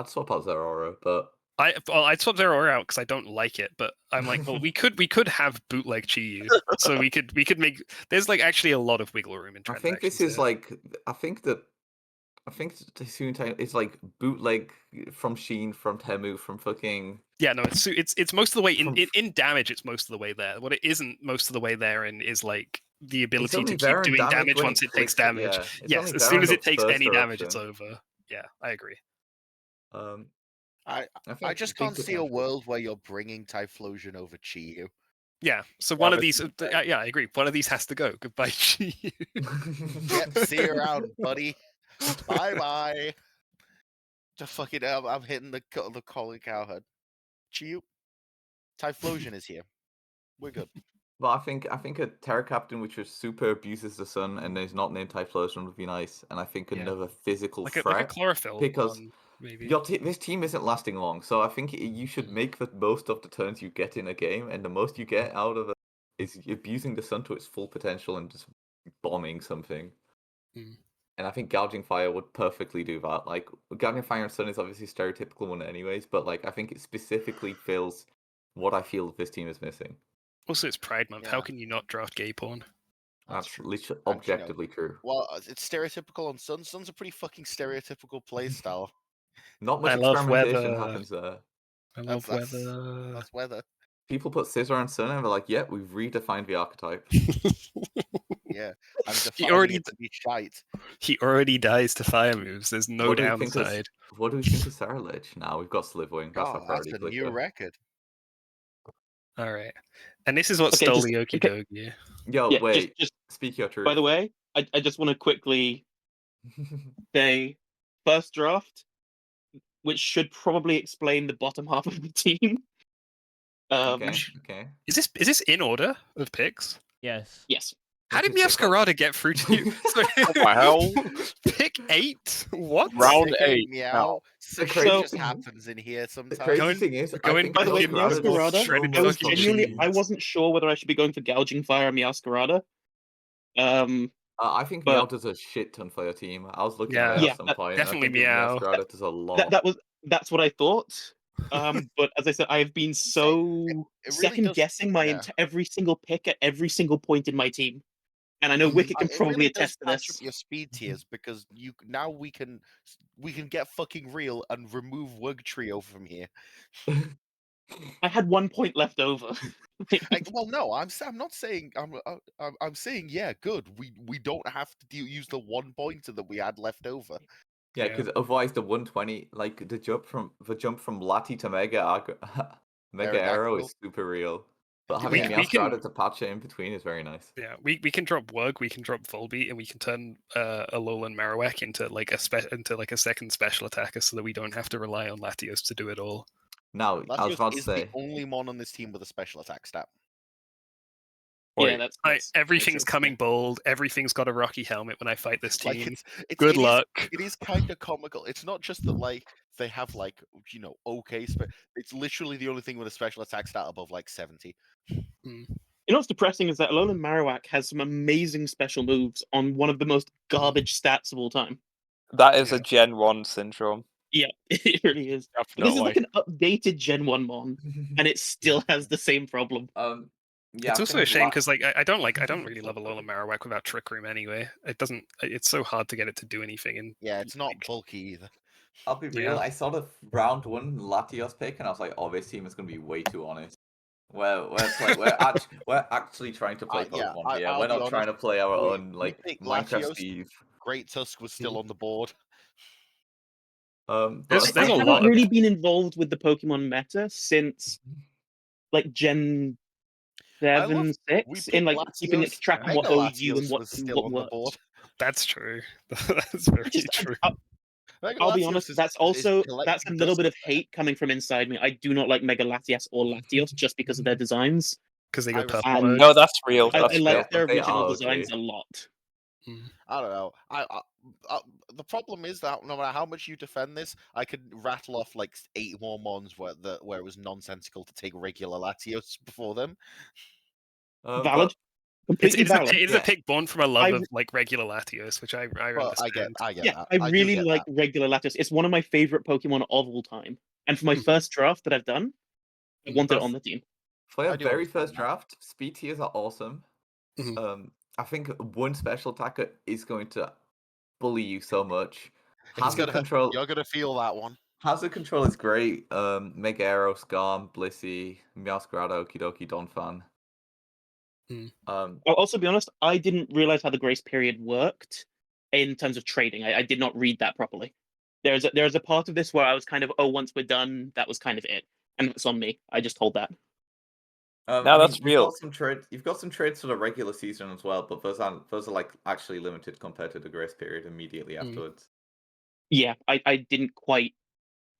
swap out Zeraora, but I'd swap Zero Aura out because I don't like it. But I'm like, well, we could have bootleg Chi-Yu, so we could make. There's like actually a lot of wiggle room in I transactions. think this is here. like I think Hisuian is like bootleg from Sheen, from Temu, from fucking. Yeah, no, it's most of the way From- in damage. It's most of the way there. What it isn't most of the way there in is like the It's ability only to keep there in doing damage damage when once it it takes clicks, damage. yeah. It's Yes, only as there soon in as it the takes first any damage, it's eruption. over. Yeah, I agree. I think just big can't see a potential. world where you're bringing Typhlosion over Chi-Yu. Yeah, so Yeah, one of but- these. Yeah, I agree. One of these has to go. Goodbye, Chi-Yu. Yep, see you around, buddy. Bye bye. Just fucking I'm hitting the calling cowherd. Chi-Yu, Typhlosion is here. We're good. Well, I think a Terra Captain which was super abuses the sun and is not named Typhlosion would be nice, and I think Yeah. another physical like threat a chlorophyll because one, maybe. this team isn't lasting long, so I think you should make the most of the turns you get in a game, and the most you get out of it is abusing the sun to its full potential and just bombing something. Mm. And I think gouging fire would perfectly do that. Like gouging fire and sun is obviously a stereotypical one, anyways, but like I think it specifically fills what I feel this team is missing. Also, it's Pride Month. How Yeah. can you not draft gay porn? That's literally And, you know, objectively true. Well, it's stereotypical on Sun. Sun's a pretty fucking stereotypical playstyle. Not much I love experimentation weather. happens there. I love That's- weather. That's weather. People put Scissor and Sun and they're like, yeah, we've redefined the archetype. Yeah, I'm He defining already it to be shite. he already dies to fire moves. There's no What do we think of- downside. What do we think of Sarah Lich? Now we've got Slivwing. That's our God, priority that's a new clicker. record. All right, and this is what Okay, stole just- the Okie Dokie. Yo, Yeah, wait. just Speak your truth. by the way, I just want to quickly say first draft, which should probably explain the bottom half of the team. okay. Okay. Is this in order of picks? Yes. Yes. How did Let's check Miascarada get through to you? So- What the hell? Pick 8? What? Round Okay, 8. Meow. now. So crazy just thing- happens in here The sometimes. crazy Going- thing is, going- I think By the way, Miascarada Miascarada does Miascarada, shredded so I fucking was much genuinely, cheese. I wasn't sure whether I should be going for Gouging Fire or Miascarada. I think but- Meow does a shit ton for your team. I was looking at it Yeah, at some that- point. definitely I think Meow. Miascarada does a lot. That's what I thought. But as I said, I've been so it really second does- guessing my yeah. every single pick at every single point in my team, and I know Wicket can It probably really does attest to patch this. up your speed tiers because now we can get fucking real and remove Wug Trio from here. I had 1 point left over. Well, no, I'm not saying I'm saying yeah, good. We don't have to use the 1 pointer that we had left over. Yeah, Yeah. because otherwise the 120, like the jump from Lati to Mega Mega Arrow is super real. But having we can- Miascarada to patch it in between is very nice. Yeah, we can drop Wug, we can drop Volbeat, and we can turn Alolan Marowak into like a second special attacker, so that we don't have to rely on Latios to do it all. Now, I was Latios about to is say, the only mon on this team with a special attack stat. Yeah, that's everything's true. coming bold. Everything's got a rocky helmet when I fight this team. Like Good luck. It is kind of comical. It's not just that like they have like okay, it's literally the only thing with a special attack stat above like 70. Mm. You know what's depressing is that Alolan Marowak has some amazing special moves on one of the most garbage stats of all time. That is a Gen 1 syndrome. Yeah, it really is. But this is like Definitely. an updated Gen 1 Mon, and it still has the same problem. Yeah, It's I also a think shame because like I don't really love Alolan Marowak without Trick Room anyway. It doesn't. It's so hard to get it to do anything. And Yeah, it's not bulky either. I'll be real. I saw the round 1 Latios pick, and I was like, "Oh, this team is going to be way too honest." Well, it's like we're actually trying to play Yeah, Pokemon here. I'll We're be not trying to play our we- own we like picked Minecraft Latios. Steve. Great Tusk was still on the board. But There's I a haven't lot of really been involved with the Pokemon meta since like Gen I love 7, 6 in picked like keeping Latios. track of Mega what OU Latios and what was still on the worked. board. That's true. That's very true. Mega I'll be Latios honest, is- that's is also collecting that's a little dust bit of up there. hate coming from inside me. I do not like Mega Latias or Latios just because of their designs. Because they go I purple And mode. No, that's real. I That's like real. their They original are designs okay. a lot. I don't know. The problem is that no matter how much you defend this, I could rattle off like 8 more mons where it was nonsensical to take regular Latios before them. Valid. It Completely is valid. a pick born from a love I- of like regular Latios, which I Well, understand. I get Yeah, that. I do really get like that. regular Latios. It's one of my favorite Pokemon of all time. And for my first draft that I've done, I wanted it on the team. For I your do very understand first that. draft, speed tiers are awesome. I think one special attacker is going to bully you so much. Hazard control. You're gonna feel that one. Hazard control is great. Mega Arrow, Skarm, Blissey, Meowscarada, Okidoki, Donphan. I'll also be honest, I didn't realize how the grace period worked in terms of trading. I did not read that properly. There's a part of this where I was kind of, once we're done, that was kind of it. And it's on me. I just told that. That's real. You've got some trades for the regular season as well, but those are like actually limited compared to the grace period immediately afterwards. Yeah, I didn't quite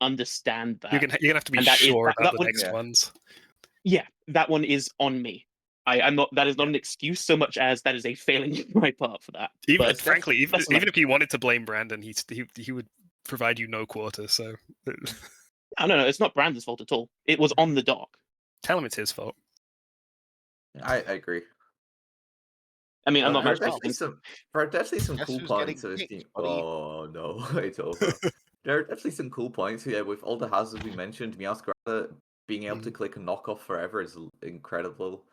understand that. You're gonna have to be And that is- sure that- about that the one- next ones. Yeah, that one is on me. I'm not. That is not an excuse so much as that is a failing on my part for that. Even But frankly, even that's enough. if you wanted to blame Brandon, he would provide you no quarter. So No, it's not Brandon's fault at all. It was on the dock. tell him it's his fault. I agree. I mean, I'm not There much. are definitely some Guess cool who's points getting of this picked, team. buddy? Oh no, it's over. There are definitely some cool points here with all the hazards we mentioned. Meowscarada being able to click a knockoff forever is incredible.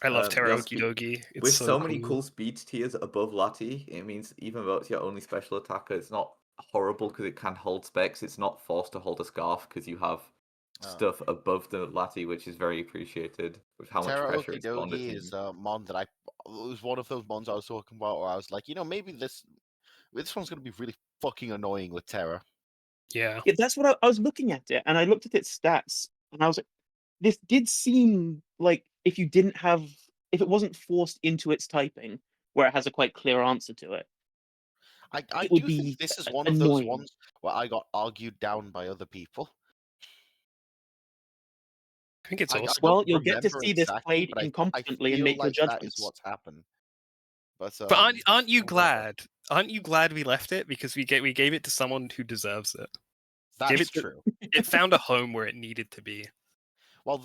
I love Terra yes, Okidogi. It's with so, so many cool speed tiers above Lati, it means even though it's your only special attacker, it's not horrible because it can hold specs. It's not forced to hold a scarf because you have stuff above the Lati, which is very appreciated with how much Terra pressure it's on the Okidogi team. is a mon that it was one of those mons I was talking about where I was like, maybe this one's gonna be really fucking annoying with Terra. Yeah. That's what I was looking at it, and I looked at its stats, and I was like, this did seem like if it wasn't forced into its typing, where it has a quite clear answer to it. I would do be think this is one of those annoying. ones where I got argued down by other people. I think it's awesome. Well, you'll get to remember see this exactly, played but I incompetently and feel make your like that is judgments. what's happened. But aren't you glad? Aren't you glad we left it because we gave it to someone who deserves it? That's true. It found a home where it needed to be. Well,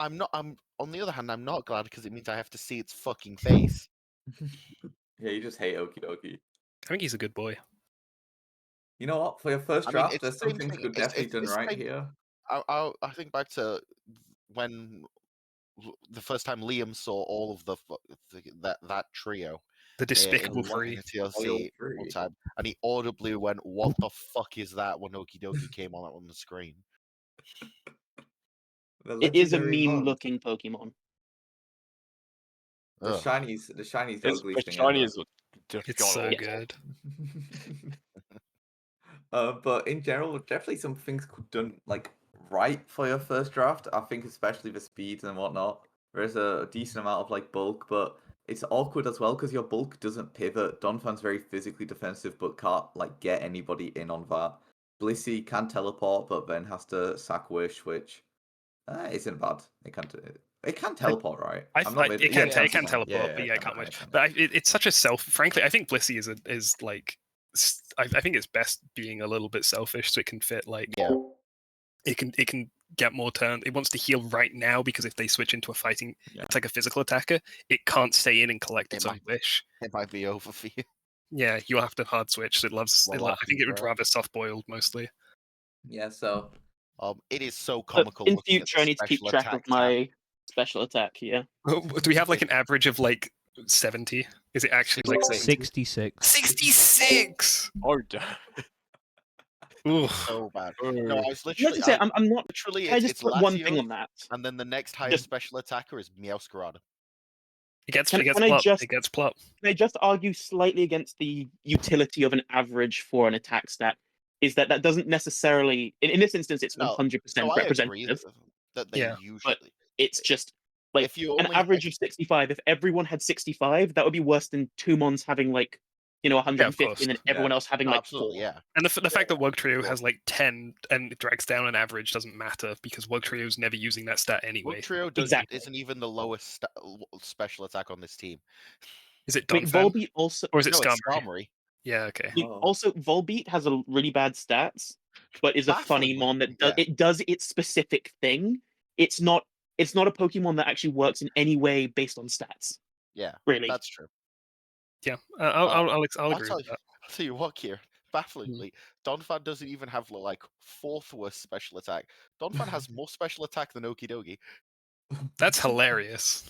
I'm not. I'm on the other hand, I'm not glad because it means I have to see its fucking face. Yeah, you just hate Okidoki. I think he's a good boy. You know what? For your first I mean, draft, it's there's the same some things thing. good definitely done It's right like- here. I think back to when the first time Liam saw all of that trio. The Despicable in Three. TLC one time, and he audibly went, "What the fuck is that?" when Okidoki came on the screen. It is a mean-looking Pokemon. The shiny's the ugliest thing shiny ever. is It's so good. But in general, definitely some things done like right for your first draft. I think especially the speeds and whatnot. There's a decent amount of like bulk, but it's awkward as well because your bulk doesn't pivot. Donphan's very physically defensive, but can't like get anybody in on that. Blissey can teleport, but then has to sack Wish, which isn't bad. It can't. It can teleport, right? It can Yeah, teleport, but yeah, it can't witch. But it's such a frankly, I think Blissey is like, I think it's best being a little bit selfish, so it can fit like, it can get more turns. It wants to heal right now because if they switch into a fighting, it's like a physical attacker. It can't stay in and collect its own wish. It might be over for you. Yeah, you'll have to hard switch. So I think it would rather soft boiled mostly. Yeah, so it is so But comical. in looking at future, I the need to keep special track of attack tab. my special attack here. Do we have like an average of like 70? Is it actually like 66? 66. Oh, damn. So bad. No, I was literally. Let's say I'm not. Literally, Can I just it's put one thing Latios, on that? and then the next highest special attacker is Meowscarada. It gets Can I plop. just- It gets plop. Can I just argue slightly against the utility of an average for an attack stat? Is that doesn't necessarily, in this instance, it's 100% So I agree representative. that they usually. But it's just like if you an only average of 65. If everyone had 65, that would be worse than 2 Mons having like 150, and then everyone else having like 4. Yeah. And the fact that Wug Trio has like 10 and it drags down an average doesn't matter because Wug Trio's never using that stat anyway. Wug Trio isn't even the lowest special attack on this team. Is it I mean, Donphan? Volbeat also, Or is it No, it's Skarmory? Skarmory. Yeah, okay. Also, Volbeat has a really bad stats, but is a funny mon that does its specific thing. It's not a Pokemon that actually works in any way based on stats. Yeah, really, that's true. Yeah, I'll agree with that. I'll tell you what, here. Bafflingly, Donphan doesn't even have like 4th worst special attack. Donphan has more special attack than Okidogi. That's hilarious.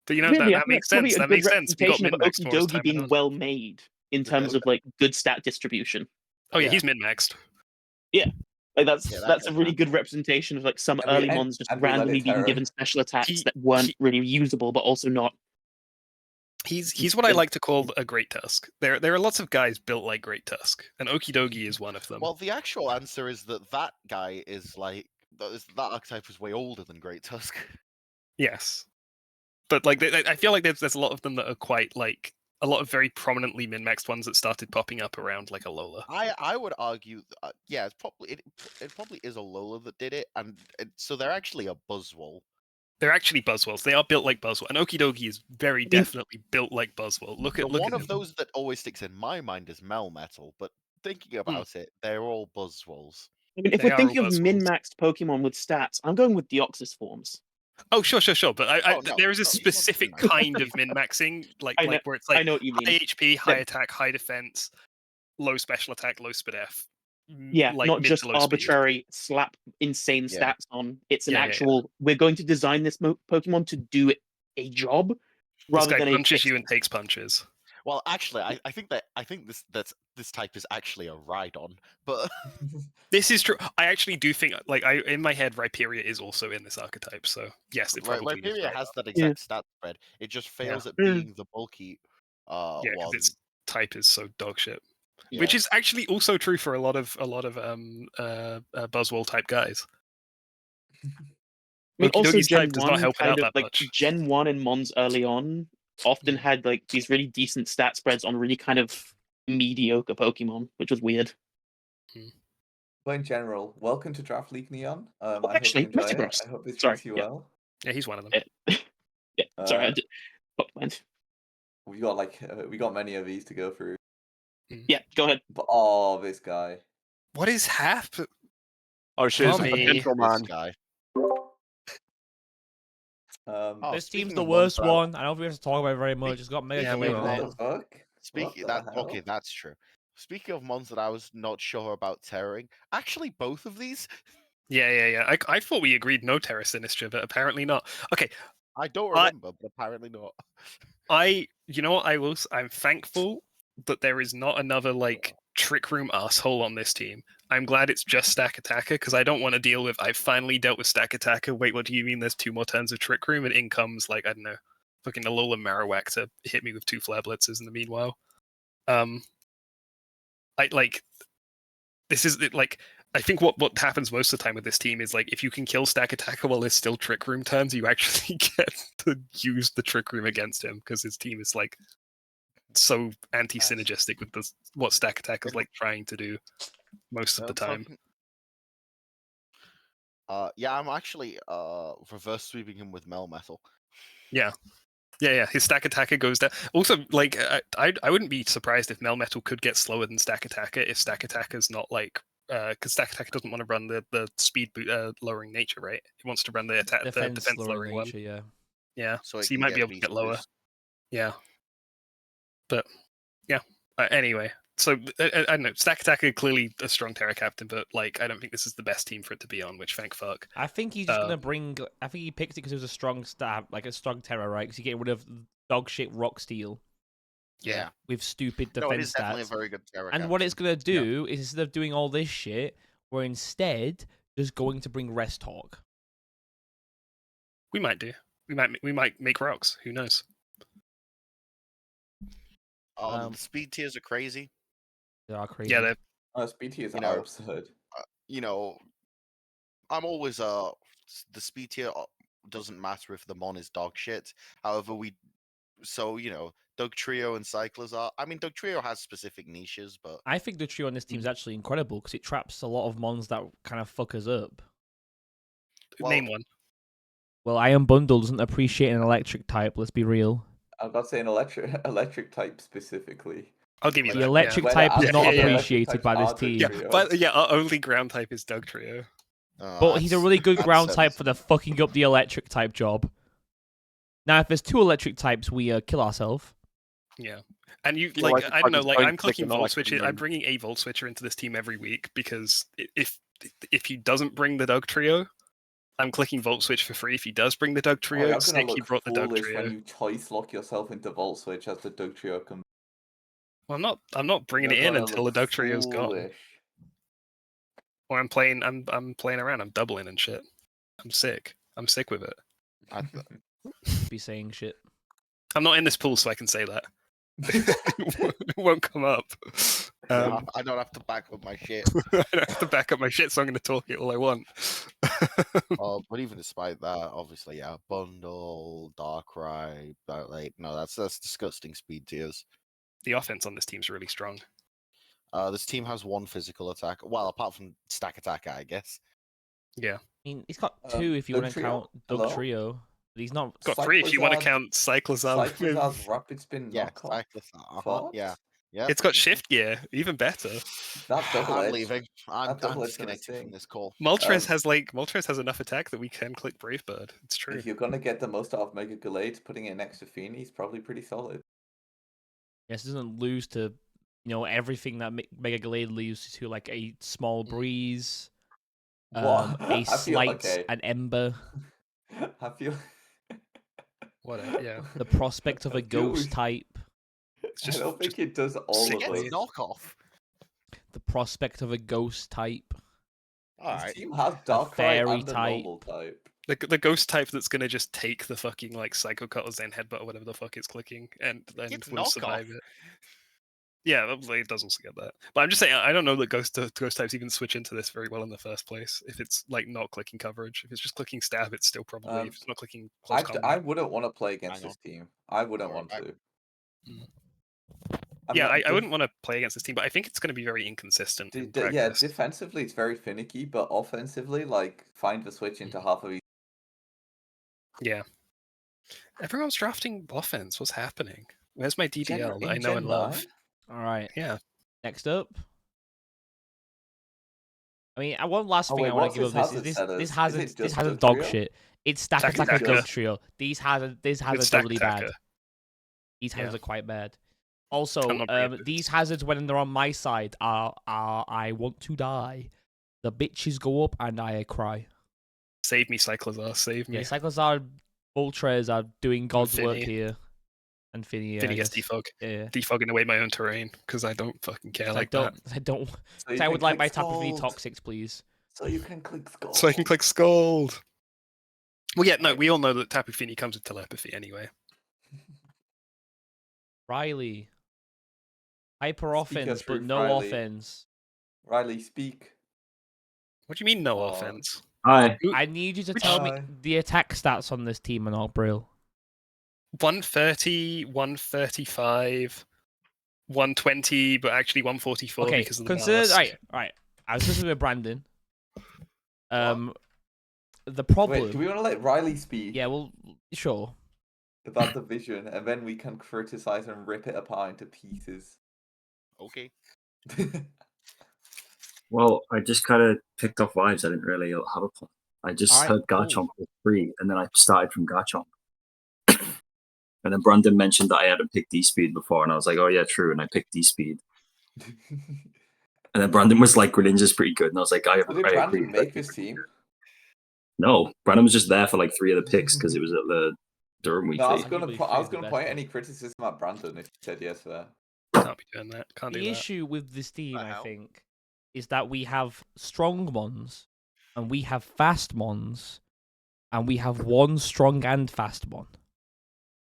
But Really, that makes sense. That makes sense. We got Reputation of min-maxed for his Okidogi time being on. well made in terms of like good stat distribution. Oh yeah, he's min-maxed. Yeah, like that's that a really good representation of like some And we- early and- mons just and we let it randomly being terror. given special attacks that weren't really usable, but also not. He's what I like to call a Great Tusk. There are lots of guys built like Great Tusk, and Okidogi is one of them. Well, the actual answer is that guy is like that archetype is way older than Great Tusk. Yes, but like I feel like there's a lot of them that are quite like a lot of very prominently min-maxed ones that started popping up around like Alola. I would argue, it's probably it probably is Alola that did it, and so they're actually a Buzzwole. They're actually Buzzwoles. They are built like Buzzwole, and Okidogi is very definitely built like Buzzwole. Look at one him. of those that always sticks in my mind is Melmetal, but thinking about it, they're all Buzzwoles. I mean, if They we're are thinking all of Buzzwoles. min-maxed Pokemon with stats, I'm going with Deoxys forms. Oh, sure. But there is a no, specific kind of min-maxing, like where it's like I know what you mean. high HP, high attack, high defense, low special attack, low SPDF. Yeah, like not mid just to low speed. arbitrary slap insane Yeah. stats on. It's an Yeah, yeah, actual. We're going to design this Pokemon to do a job This rather guy than punches a. you and takes punches. Well, actually, I think this type is actually a Rhydon, but This is true. I actually do think, like, in my head, Rhyperior is also in this archetype. So yes, it probably is. Rhyperior has Rhydon. that exact stat spread. It just fails at being the bulky Yeah, because one. its type is so dog shit. Yeah. Which is actually also true for a lot of Buzzwole type guys. I mean, also Okidogi's Gen type does not 1 help it out kind of that like much. Gen 1 and Mons early on often had like these really decent stat spreads on really kind of mediocre Pokemon, which was weird. But in general, welcome to Draft League Neon. I actually, hope you enjoy it. Metagross. I hope this Sorry, treats you yeah. well. Yeah, he's one of them. Yeah, sorry, I Uh, did. Went. We got many of these to go through. Yeah, go ahead. But this guy. What is happening? Oh shit, it's a Tommy. potential This man. guy. This team's speaking the of worst ones that I- one. I don't think we have to talk about it very much. It's got mega Yeah, delay we on will. it. What the fuck? Speaking What the hell? okay, that's true. Speaking of mons that I was not sure about terroring, actually both of these, Yeah. I thought we agreed no Terra Sinistra, but apparently not. Okay, I don't remember, but apparently not. you know what I'm thankful that there is not another like Trick Room asshole on this team. I'm glad it's just Stack Attacker because I don't want to deal with. I've finally dealt with Stack Attacker. Wait, what do you mean? There's 2 more turns of Trick Room, and in comes like I don't know, fucking Alola Marowak to hit me with 2 Flare Blitzes in the meanwhile. This is like. I think what happens most of the time with this team is like if you can kill Stack Attacker while there's still Trick Room turns, you actually get to use the Trick Room against him because his team is like so anti-synergistic with what Stack Attacker is like trying to do most of the time. Yeah, I'm actually reverse sweeping him with Melmetal. Yeah. Yeah. His stack attacker goes down. Also, like, I wouldn't be surprised if Melmetal could get slower than stack attacker if stack attacker's not like, because stack attacker doesn't want to run the speed lowering nature, right? He wants to run the defense lowering one. nature, yeah. Yeah. So So you might be able to get lower. Yeah. But yeah. Anyway, so I don't know. Stack attacker clearly a strong Terra captain, but like I don't think this is the best team for it to be on. Which thank fuck. I think he's just gonna bring. I think he picked it because it was a strong stab, like a strong Terra, right? Because you get rid of dog shit rock steel. Yeah. With stupid No, it defense is definitely a stats. very good Terra And what captain. it's gonna do is instead of doing all this shit, we're instead just going to bring rest talk. We might do. We might make rocks. Who knows? The speed tiers are crazy. They are crazy. Yeah, they're. Speed tiers You are know, absurd. You know, I'm always the speed tier doesn't matter if the mon is dog shit. However, Doug Trio and Cyclers are. I mean, Doug Trio has specific niches, but I think the trio on this team is actually incredible because it traps a lot of mons that kind of fuck us up. Name one. Well, Iron Bundle doesn't appreciate an electric type. Let's be real. I'm not saying electric type specifically. I'll give you The that. electric type is not appreciated by this team. Yeah, but yeah, our only ground type is Doug Trio. But he's a really good ground type for the fucking up the electric type job. Now, if there's two electric types, we kill ourselves. Yeah, and you The like electric I don't type know, is like going I'm to click clicking an Volt electric Switcher. I'm ring. bringing a Volt Switcher into this team every week because if he doesn't bring the Doug Trio, I'm clicking Volt Switch for free. If he does bring the Doug Oh, Trio, you're sick, gonna he look brought the Doug foolish Trio. when you choice lock yourself into Volt Switch as the Doug Trio comes. Well, I'm not bringing it in until the Doug Trio's gone. Or I'm playing around. I'm doubling and shit. I'm sick with it. Be saying shit. I'm not in this pool, so I can say that. It won't come up. I don't have to back up my shit. I don't have to back up my shit, so I'm going to talk it all I want. But even despite that, obviously, yeah, Bundle, Darkrai, that's disgusting speed tiers. The offense on this team's really strong. This team has one physical attack. Well, apart from stack attacker, I guess. Yeah. I mean, he's got two if you want to count Doug Trio. But he's not. Got three if you want to count Cyclozar. Cyclozar's Rapid Spin knockoff. Yeah. Yeah. It's got shift gear, even better. That double edge. I'm leaving. I'm double edge disconnecting from this call. Moltres has enough attack that we can click Brave Bird. It's true. If you're gonna get the most out of Mega Gallade, putting in next to Feeny is probably pretty solid. Yes, it doesn't lose to everything that Mega Gallade loses to, like a small breeze, a slight, an ember. I feel. Yeah. The prospect of a ghost type. I don't think it does all of those. Knockoff. The prospect of a ghost type. This team has Darkrai and the normal type. The ghost type that's gonna just take the fucking like Psycho Cut or Zen Headbutt or whatever the fuck it's clicking and will survive it. Yeah, it does also get that. But I'm just saying, I don't know that ghost types even switch into this very well in the first place. If it's like not clicking coverage, if it's just clicking stab, it's still probably if it's not clicking close combat. I wouldn't want to play against this team. I wouldn't want to. I wouldn't want to play against this team, but I think it's going to be very inconsistent. Yeah, defensively it's very finicky, but offensively, like find the switch into half of each. Yeah, everyone's drafting offense. What's happening? Where's my DDL that I know and love? All right. Yeah. Next up. I mean, one last thing I want to give up this has a dog shit. It's stack attacker Doug Trio. This has a really bad. These hazards are quite bad. Also, these hazards when they're on my side are I want to die. The bitches go up and I cry. Save me, Cyclozar. Save me. Yeah, Cyclozar, Moltres are doing God's work here. And Finny gets defog. Yeah. Defogging away my own terrain because I don't fucking care I don't. So I would like my Tapu Fini Toxics, please. So you can click Scald. So I can click Scald. Well, yeah, no, we all know that Tapu Fini comes with telepathy anyway. Riley. Hyper offense, but no offense. Riley, speak. What do you mean no offense? Hi. I need you to tell me the attack stats on this team are not Brill. 130, 135, 120, but actually 144 because of the right. I was listening with Brandon. the problem. Wait, do we want to let Riley speak? Yeah, well, sure. About the vision, and then we can criticize and rip it apart into pieces. Okay. Well, I just kind of picked off vibes. I didn't really have a plan. I just Alright, heard cool. Garchomp was free, and then I started from Garchomp. And then Brandon mentioned that I hadn't picked D-Speed before, and I was like, oh yeah, true, and I picked D-Speed. And then Brandon was like, Greninja's pretty good, and I was like, I So did agree. Brandon make this team? No, Brandon was just there for like 3 of the picks because it was at the Durham No, I was weekly. gonna Arguably three of the point best any criticism at Brandon if he said yes there. Can't be doing that. Can't do The that. issue with this team, I hell? think, is that we have strong mons, and we have fast mons, and we have one strong and fast mon.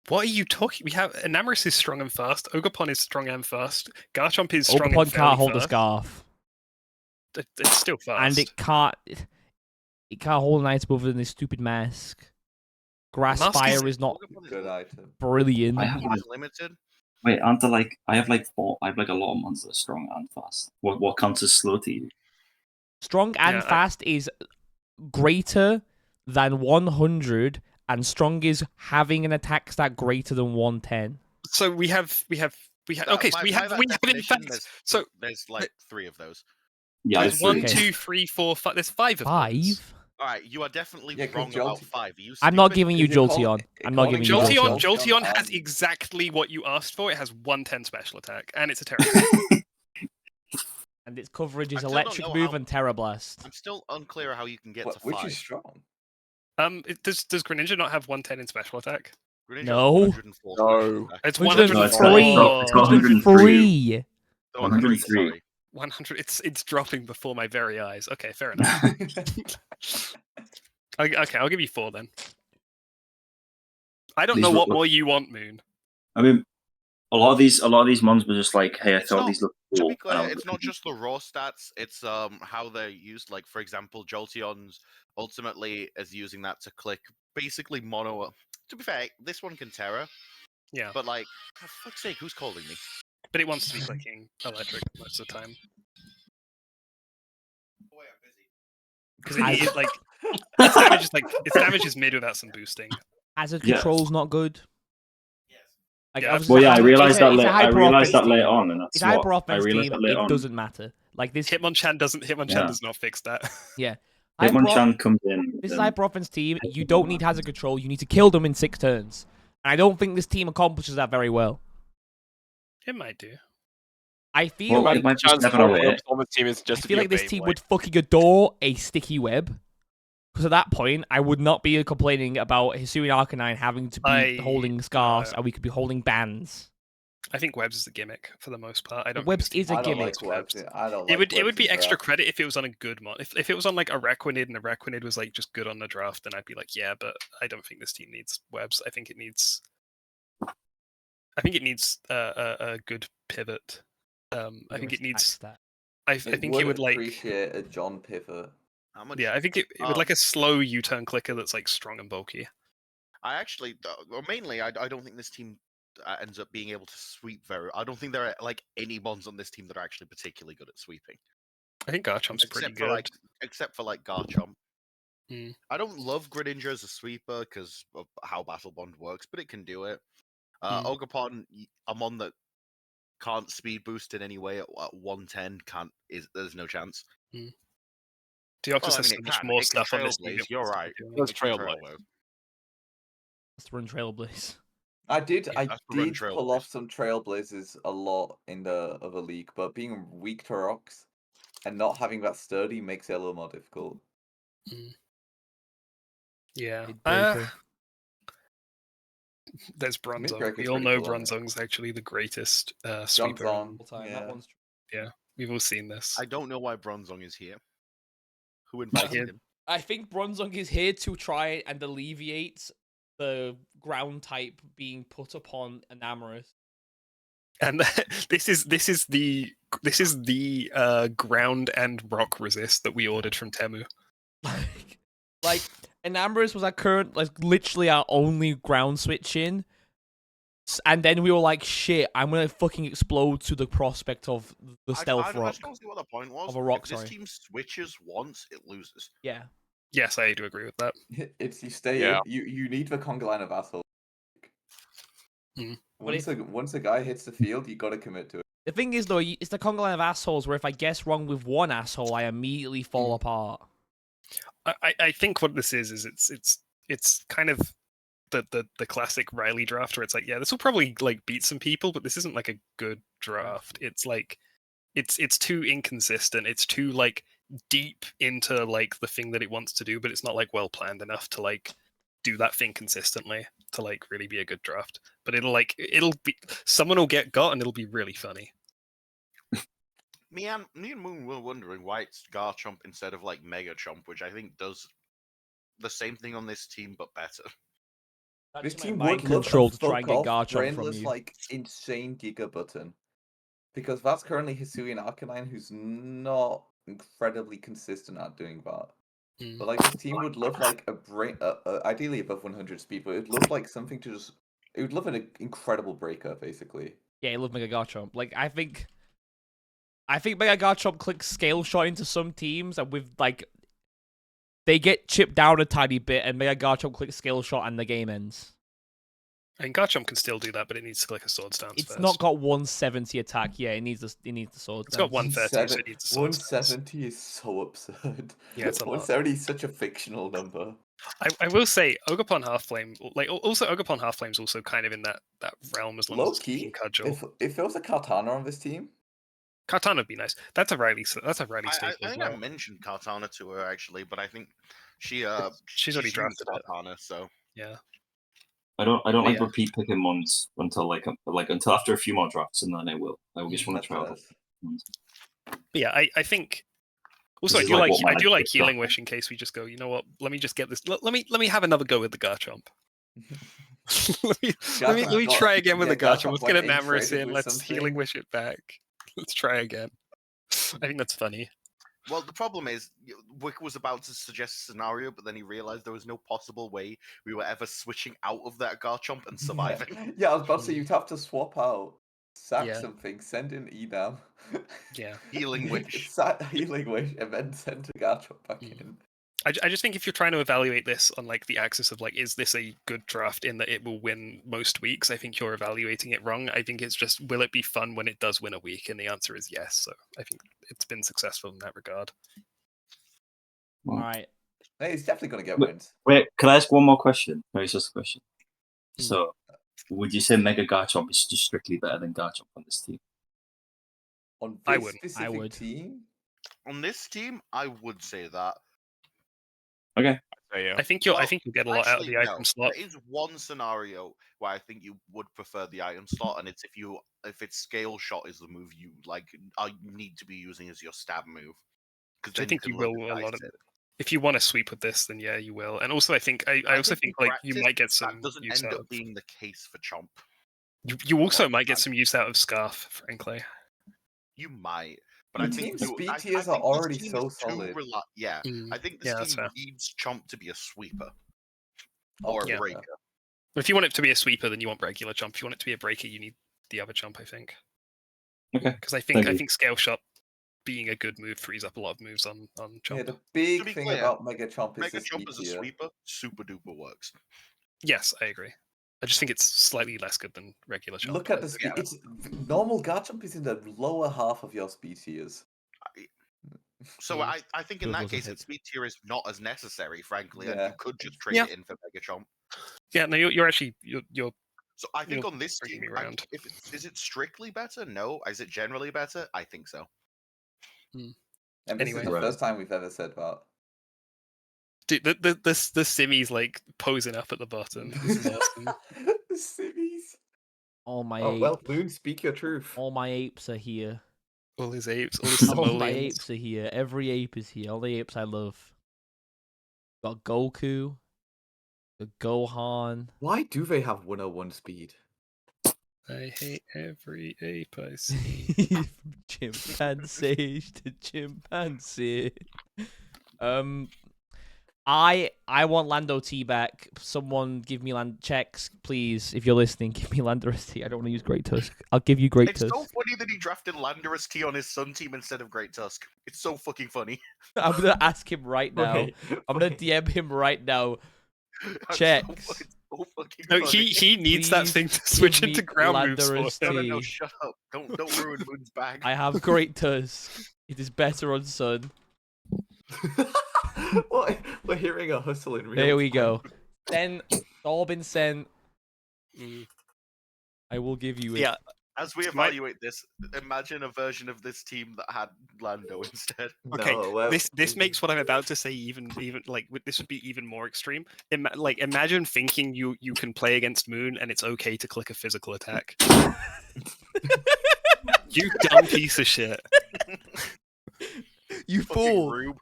What are you talking? We have Enamorus is strong and fast. Ogerpon is strong and fast. Garchomp is strong Ogerpon and fairly can't hold a fast. scarf, It's still fast. and it can't hold an item other than this stupid mask. Grass Mask fire is not Good item. brilliant. I have like, limited. wait, aren't there like, I have like a lot of mons that are strong and fast. What counts as slow to you? Strong and Yeah, fast is greater than 100, and strong is having an attack stat greater than 110. So we have. Okay, so we have in definition, fact. So there's like 3 of those. Yeah, there's it's 1, okay. 2, 3, 4, 5. There's 5 of those. 5? All right, you are definitely Yeah, 'cause wrong about Jolteon- 5. Are you I'm not stupid? giving you Is it called- Jolteon. I'm not according giving you to Jolteon. Jolteon has and- exactly what you asked for. It has 110 special attack, and it's a Terra. And its coverage is I still don't electric know move how- and Terra Blast. I'm still unclear how you can get to 5. Which is strong. Does Greninja not have 110 in special attack? Greninja has No. 104 special No. attack. It's 103. 104. It's got 103. 103. Sorry. 100. It's dropping before my very eyes. Okay, fair enough. Okay, I'll give you 4 then. I don't These know what look- more you want, Moon. I mean, a lot of these mons were just like, hey, I It's thought not- these looked To cool. be and I clear, was it's not just the raw stats, it's how they're used. Like, for example, Jolteon's ultimately is using that to click basically mono. To be fair, this one can Terra, Yeah, but like, for fuck's sake, who's calling me? but it wants to be clicking electric most of the time. Boy, I'm busy. Because it like its damage is mid without some boosting. Hazard Yeah. control's not good. Like, Yeah, obviously Well, yeah, I it's a- realized it's a- that. it's a I hyper realized that offense later team. on, and that's It's a hyper what I offense realized team. that later It on. doesn't matter. Like this. Hitmonchan Yeah. does not fix that. Yeah. Hyper- Hitmonchan comes in. This is and- hyper offense team. You don't need hazard control. You need to kill them in 6 turns. And I don't think this team accomplishes that very well. It might do. I feel Well, like it might be Chance 7 for away. on the team is I just to feel be like a this team Beyblade. would fucking adore a sticky web. Because at that point, I would not be complaining about Hisuian Arcanine having to be holding scarves, and we could be holding bands. I think webs is the gimmick for the most part. I don't. Webs think is a I don't gimmick. like webs. I don't. It Like would webs be in extra draft. credit if it was on a good mod. If it was on like a Requinid and a Requinid was like just good on the draft, then I'd be like, yeah, but I don't think this team needs webs. I think it needs a good pivot. I think it needs. I think it would like. appreciate a John pivot. How much? Yeah, I think it would like a slow U-turn clicker that's like strong and bulky. I actually, well, mainly, I don't think this team ends up being able to sweep very. I don't think there are like any bonds on this team that are actually particularly good at sweeping. I think Garchomp's pretty good. Except for like Garchomp. Hmm. I don't love Greninja as a sweeper because of how Battle Bond works, but it can do it. Ogerpon, I'm on that can't speed boost in any way at 110. There's no chance. Deoxys Well, I has mean, so it much can. more It can stuff on this team. Trailblaze, you're right. Let's It can Trailblaze. Let's run Trailblaze. I did that's the run pull off some Trailblazers a lot in the other league, but being weak to rocks and not having that sturdy makes it a little more difficult. Yeah. Midbreaker. There's Bronzong. Midbreaker's We all pretty know cool, isn't it? Bronzong's actually the greatest sweeper. Bronzong, yeah. Yeah, we've all seen this. I don't know why Bronzong is here. Who invited him? I think Bronzong is here to try and alleviate the ground type being put upon Enamorus. And this is the ground and rock resist that we ordered from Temu. Like Enamorus was our current, like literally our only ground switching, and then we were like, "Shit, I'm gonna fucking explode to the prospect of the stealth I rock." just don't see what the point was. Of a rock, if this sorry. team switches once, it loses. Yeah, Yes, I do agree with that. It's you stay Yeah. in. You need the conga line of assholes. Mm. Once a guy hits the field, you got to commit to it. The thing is, though, it's the conga line of assholes where if I guess wrong with one asshole, I immediately fall apart. I think what this is it's kind of the classic Riley draft where it's like, yeah, this will probably like beat some people, but this isn't like a good draft. It's like it's too inconsistent. It's too like deep into like the thing that it wants to do, but it's not like well planned enough to like do that thing consistently to like really be a good draft. But it'll be someone will get got and it'll be really funny. Me and Moon were wondering why it's Garchomp instead of like Mega Chomp, which I think does the same thing on this team but better. This team mind would love control a to try and get fuck off, Garchomp from brainless, you. like insane Giga button, because that's currently Hisuian Arcanine, who's not incredibly consistent at doing that. Mm. But like this team would love like a brain, ideally above 100 speed, but it'd love like something to just. It would love an incredible breaker, basically. Yeah, I love Mega Garchomp. Like, I think Mega Garchomp clicks Scale Shot into some teams, and with like, they get chipped down a tiny bit, and Mega Garchomp clicks Scale Shot, and the game ends. I mean, Garchomp can still do that, but it needs to click a Sword Stance It's first. not got 170 attack. Yeah, it needs the sword. It's got 130, so it needs a Sword Stance. 170 is so absurd. Yeah, it's a lot. 170 is such a fictional number. I will say Ogerpon Halflame, like also Ogerpon Halflame's also kind of in that realm as long Low as it's key, cudgel. if there was a Kartana on this team, Kartana would be nice. That's a Riley staple. I as think well. I mentioned Kartana to her actually, but I think she's already used drafted it. Kartana, so Yeah. I don't like Yeah. repeat picking ones until until after a few more drafts, and then I will just want to try out. But yeah, I think. Also, This I is do like like what I do my like pick Healing got. Wish in case we just go. You know what? Let me just get this. Let me have another go with the Garchomp. let me try again with the Garchomp. Let's get an Amorous in. Let's Healing Wish it back. Let's try again. I think that's funny. Well, the problem is, Wick was about to suggest a scenario, but then he realized there was no possible way we were ever switching out of that Garchomp and surviving. Yeah, I was about to say you'd have to swap out, sack Yeah. something, send in Enam. Yeah. Healing Wish. Healing Wish, and then send a Garchomp back in. I just think if you're trying to evaluate this on like the axis of like, is this a good draft in that it will win most weeks? I think you're evaluating it wrong. I think it's just, will it be fun when it does win a week? And the answer is yes. So I think it's been successful in that regard. All right. Hey, he's definitely going to get wins. Wait, can I ask one more question? No, it's just a question. So, would you say Mega Garchomp is just strictly better than Garchomp on this team? On I this wouldn't. specific team? On this team, I would say that. Okay. I think you'll get a lot out of the item slot. There is one scenario where I think you would prefer the item slot, and it's if it's Scale Shot is the move you need to be using as your stab move. I think you will a lot of it. If you want to sweep with this, then yeah, you will. And also, I think I also think like you might get some that doesn't use end out up being the case for Chomp. You also might get some use out of Scarf, frankly. You might, but I think speed I tiers think are already this team so is too solid. I think this that's team fair. needs Chomp to be a sweeper or a Yeah. breaker. But if you want it to be a sweeper, then you want regular Chomp. If you want it to be a breaker, you need the other Chomp, I think. Okay. Because I think Scale Shot being a good move frees up a lot of moves on Chomp. Yeah, the big be thing clear, about Mega Chomp is Mega the speed Chomp as a tier. sweeper, super duper works. Yes, I agree. I just think it's slightly less good than regular Chomp. Look at the speed. It's normal Garchomp is in the lower half of your speed tiers. So I think in Good that was a case, the hit. speed tier is not as necessary, frankly, and Yeah. you could just trade it in for Mega Chomp. Yeah, no, you're actually you're. So I think You're on this bringing team, me around. is it strictly better? No. Is it generally better? I think so. And this Anyway. is the first time we've ever said that. Dude, the Simmies like posing up at the bottom. This is awesome. The Simmies. All my Oh, apes. well, Moon, speak your truth. All my apes are here. All his apes, all his All my simoleons. apes are here. Every ape is here. All the apes I love. Got Goku. The Gohan. Why do they have 101 speed? I hate every ape I see. From chimpanzee to chimpanzee. I want Lando T back. Someone give me checks, please. If you're listening, give me Landorus T. I don't want to use Great Tusk. I'll give you Great It's Tusk. so funny that he drafted Landorus T on his Sun team instead of Great Tusk. It's so fucking funny. I'm gonna ask him right now. Wait, I'm gonna wait. DM him right now. I'm Checks. So fucking No, funny. he needs that Please thing to give switch me into ground moves for Landorus him. No, T. shut up. Don't ruin Moon's bag. I have Great Tusk. It is better on Sun. What? We're hearing a hustle in real There we time. go. Then it's all been sent. Mm. I will give you it. Yeah. As we My- evaluate this, imagine a version of this team that had Lando instead. Okay, No, well, this makes what I'm about to say even like this would be even more extreme. Like imagine thinking you can play against Moon and it's okay to click a physical attack. You dumb piece of shit. You Fucking fool. Rube.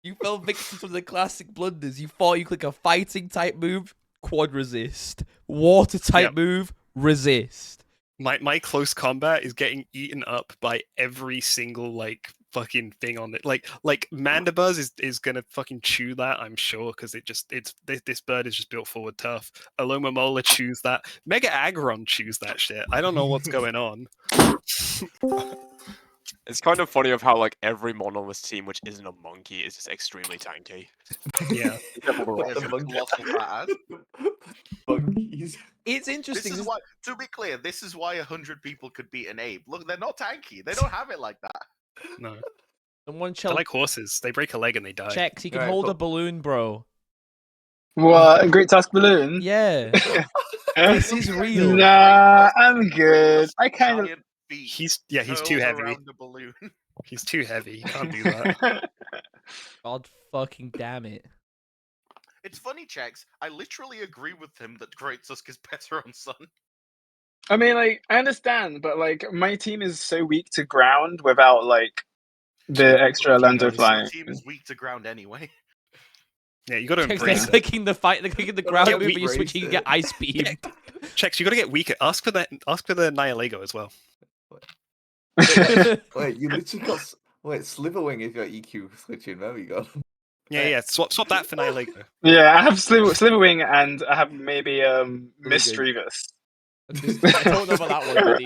You fell victim to the classic blunders. You thought you click a fighting type move, quad resist. Water type Yep. move, resist. My close combat is getting eaten up by every single like fucking thing on it. Like Mandibuzz is gonna fucking chew that, I'm sure, because this bird is just built forward tough. Alomomola chews that. Mega Aggron chews that shit. I don't know what's going on. It's kind of funny of how like every mon on this team, which isn't a monkey, is just extremely tanky. Yeah. What the Every monkey? colossal fat ass. Monkeys. It's This interesting. is why, to be clear, this is why 100 people could beat an Abe. Look, they're not tanky. They don't have it like that. No. Someone They're like horses. They break a leg and they die. checks. He can Alright, hold a but- balloon, bro. What? A Great Tusk Balloon? Yeah. This is real. Nah, I'm good. I kind of. Giant feet He's too curled heavy. around the balloon. He's too heavy. He can't do that. God fucking damn it. It's funny, Checks. I literally agree with him that Great Tusk is better on Sun. I mean, like, I understand, but like, my team is so weak to ground without like the extra Lando Your flying. team is weak to ground anyway. Yeah, you got to Checks, they're embrace it. clicking the fight. They're clicking the ground Yeah, move, we but you're switching. You get ice beam. Checks, you got to get weaker. Ask for the Nihilego as well. Wait, you literally got. Wait, Sliverwing is your EQ switching. There we go. Yeah. Swap that for Nihilego. Yeah, I have Sliverwing and I have maybe Mischievous. I don't know about that one, buddy.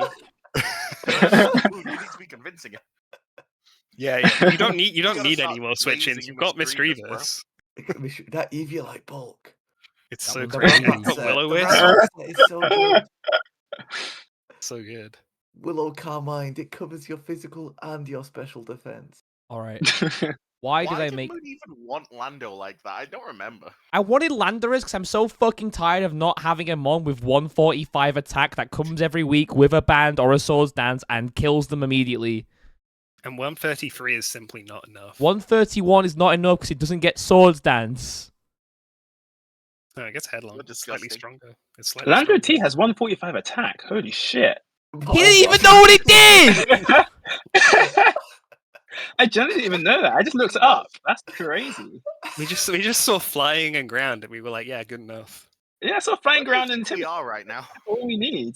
Ooh, you need to be convincing him. Yeah. You don't need gotta any start more switch-ins. raising You've got Mischievous, Mischievous. That Eviolite bulk. It's That so one's The crazy. Rambut You've got set, Willow the Wisp. Rambut set is so good. So good. Willow Carmine, it covers your physical and your special defense. All right. Why did I make? Moon even want Lando like that? I don't remember. I wanted Landorus because I'm so fucking tired of not having him on with 145 attack that comes every week with a band or a swords dance and kills them immediately. And 133 is simply not enough. 131 is not enough because it doesn't get swords dance. No, it gets headlong. You're It's slightly disgusting. stronger. It's slightly Lando stronger. T has 145 attack. Holy shit. He didn't even know what it did! I generally didn't even know that. I just looked it up. That's crazy. We just saw flying and ground, and we were like, yeah, good enough. Yeah, so flying ground and We are right now. all we need.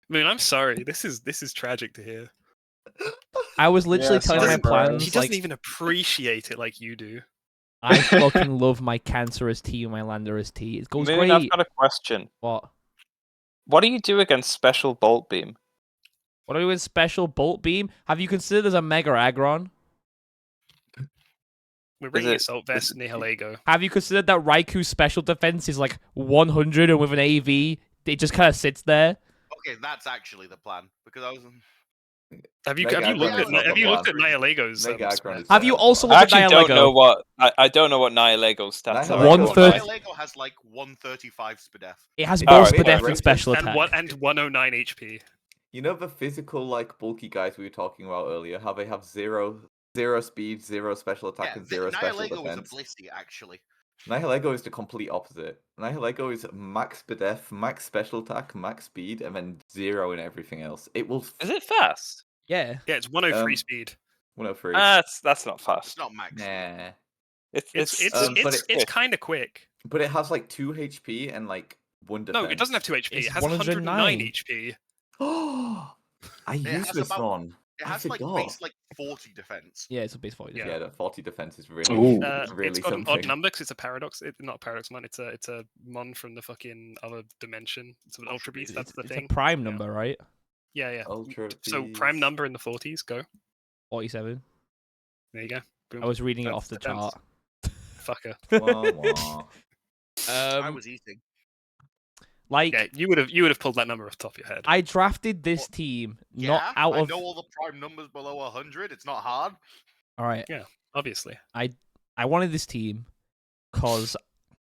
Moon, I'm sorry. This is tragic to hear. I was literally Yeah, telling sorry, my bro. plans. He doesn't like, even appreciate it like you do. I fucking love my Cancerous T and my Landorus T. It goes Moon, great. I've got a question. What? What do you do against Special Bolt Beam? What are we with Special Bolt Beam? Have you considered there's a Mega Aggron? We're bringing it- Assault Vest Nihilego. Have you considered that Raiku's special defense is like 100 and with an AV, it just kind of sits there? Okay, that's actually the plan because I was. Have you Mega looked Aggron at is not the Nihilego's Mega Aggron stats? is Have you better. also I looked at actually don't know Nihilego? what I don't know what Nihilego's stats Nihilego are. One is third- Nihilego has like 135 SPDF. It has All both right, Spadef right. and special And attack. and 109 HP. You know the physical, like bulky guys we were talking about earlier? How they have zero speed, zero special attack, and zero special Nihilego is a defense. blissy actually. Nihilego is the complete opposite. Nihilego is max def, max special attack, max speed, and then zero in everything else. It will. Is it fast? Yeah. Yeah, it's 103 Um, speed. 103. That's not It's fast. not max. Nah. It's kind of quick. But it has like 2 HP and like 1 defense. No, it doesn't have 2 HP. It's It has 109 109 HP. Oh, I It used has this about- one. It I has like forgot. base like 40 defense. Yeah, it's a base 40. Yeah, that 40 defense is really, Ooh. really It's got an something. odd number because it's a paradox. Not a paradox mon. It's a mon from the fucking other dimension. It's an ultra beast. That's the It's thing. a prime Yeah. number, right? Yeah. Ultra So prime beast. number in the 40s. Go. 47. There you go. Boom. I was reading it That's off the defense. chart. Fucker. Wah, wah. I was eating. Like, Yeah, you would have pulled that number off the top of your head. I drafted this team not Yeah, out I of. know all the prime numbers below 100. It's not hard. All right. Yeah, obviously. I wanted this team because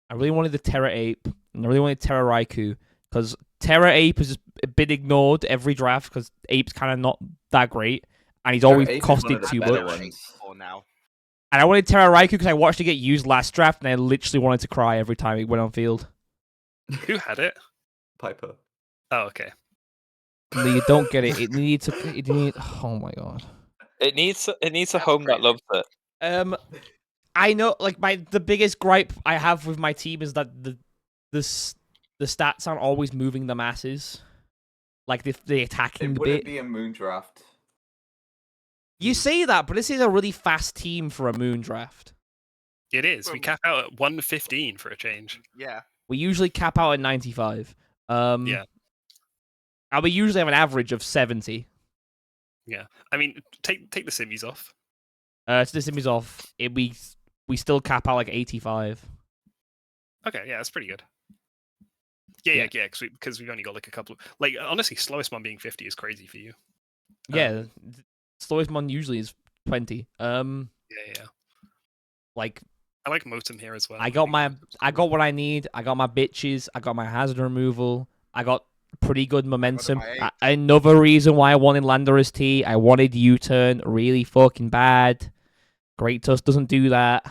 I really wanted the Terra Ape and I really wanted Terra Raikou because Terra Ape has just been ignored every draft because Ape's kind of not that great and he's always Ape is one costed of the too better much. ones. For now. And I wanted Terra Raikou because I watched it get used last draft and I literally wanted to cry every time it went on field. Who had it? Piper. Oh, okay. No, you don't get it. It needs to. It need. Oh my god. It needs a home that loves it. I know. Like the biggest gripe I have with my team is that the stats aren't always moving the masses. Like the attacking It wouldn't bit. be a moon draft. You say that, but this is a really fast team for a moon draft. It is. We cap out at 115 for a change. Yeah. We usually cap out at 95. Yeah. And we usually have an average of 70. Yeah. I mean, take the simmies off. So the simmy's off. We still cap out like 85. Okay, yeah, that's pretty good. Yeah, because we've only got like a couple of like honestly, slowest one being 50 is crazy for you. Yeah, slowest one usually is 20. Yeah. Like I like Motum here as well. I got what I need. I got my bitches. I got my hazard removal. I got pretty good momentum. Another reason why I wanted Landorus T. I wanted U-turn really fucking bad. Great Tusk doesn't do that.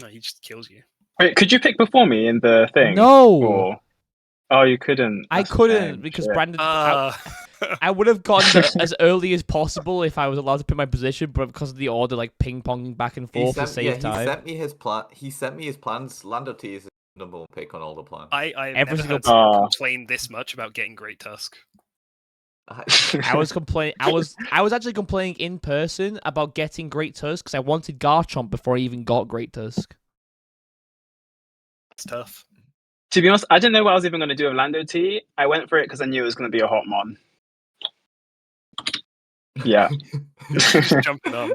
No, he just kills you. Wait, could you pick before me in the thing? No. Or... Oh, you couldn't. I That's a couldn't shame. because Shit. Brandon. I would have gotten as early as possible if I was allowed to pick my position, but because of the order, like ping ponging back and forth to save time. He sent me his plan. He sent me his plans. Lando T is his number one pick on all the plans. I've Every never single heard someone complain this much about getting Great Tusk. I was complaining. I was actually complaining in person about getting Great Tusk because I wanted Garchomp before I even got Great Tusk. It's tough. To be honest, I didn't know what I was even going to do with Lando T. I went for it because I knew it was going to be a hot mon. Yeah. Just jumping on.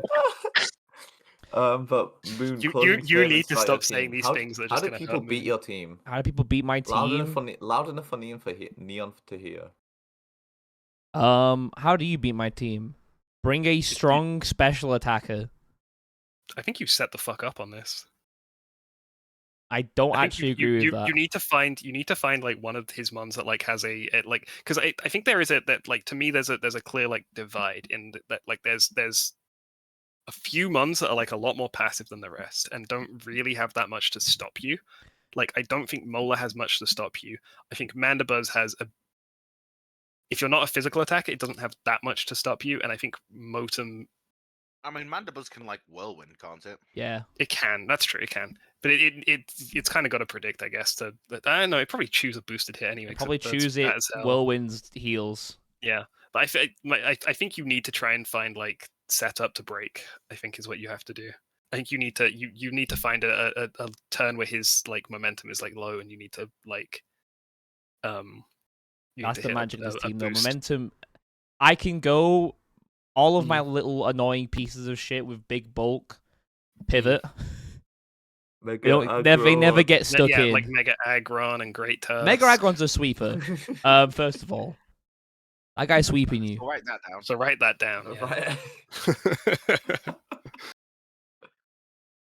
But Moon, you need to stop saying these things. That how just do gonna people hurt beat me. your team? How do people beat my team? Loud enough for Neon to hear. How do you beat my team? Bring a strong special attacker. I think you set the fuck up on this. I don't I think actually agree with that. You need to find like one of his mons that like has a like because I think there is that like to me there's a clear like divide in that like there's a few mons that are like a lot more passive than the rest and don't really have that much to stop you. Like I don't think Mola has much to stop you. I think Mandibuzz has a. If you're not a physical attacker, it doesn't have that much to stop you, and I think Motum. I mean, Mandibuzz can like whirlwind, can't it? Yeah, it can. That's true. It can, but it's kind of got to predict, I guess. I don't know. It probably choose a boosted hit anyway. Probably choose it. Whirlwind's heals. Yeah, but I think you need to try and find like setup to break. I think is what you have to do. I think you need to find a turn where his like momentum is like low, and you need to like That's the magic of this team, though. Momentum. I can go all of my little annoying pieces of shit with big bulk, pivot. They never get stuck in. Like Mega Aggron and Great Tusk. Mega Aggron's a sweeper. First of all, that guy's sweeping you. So write that down. Write that down.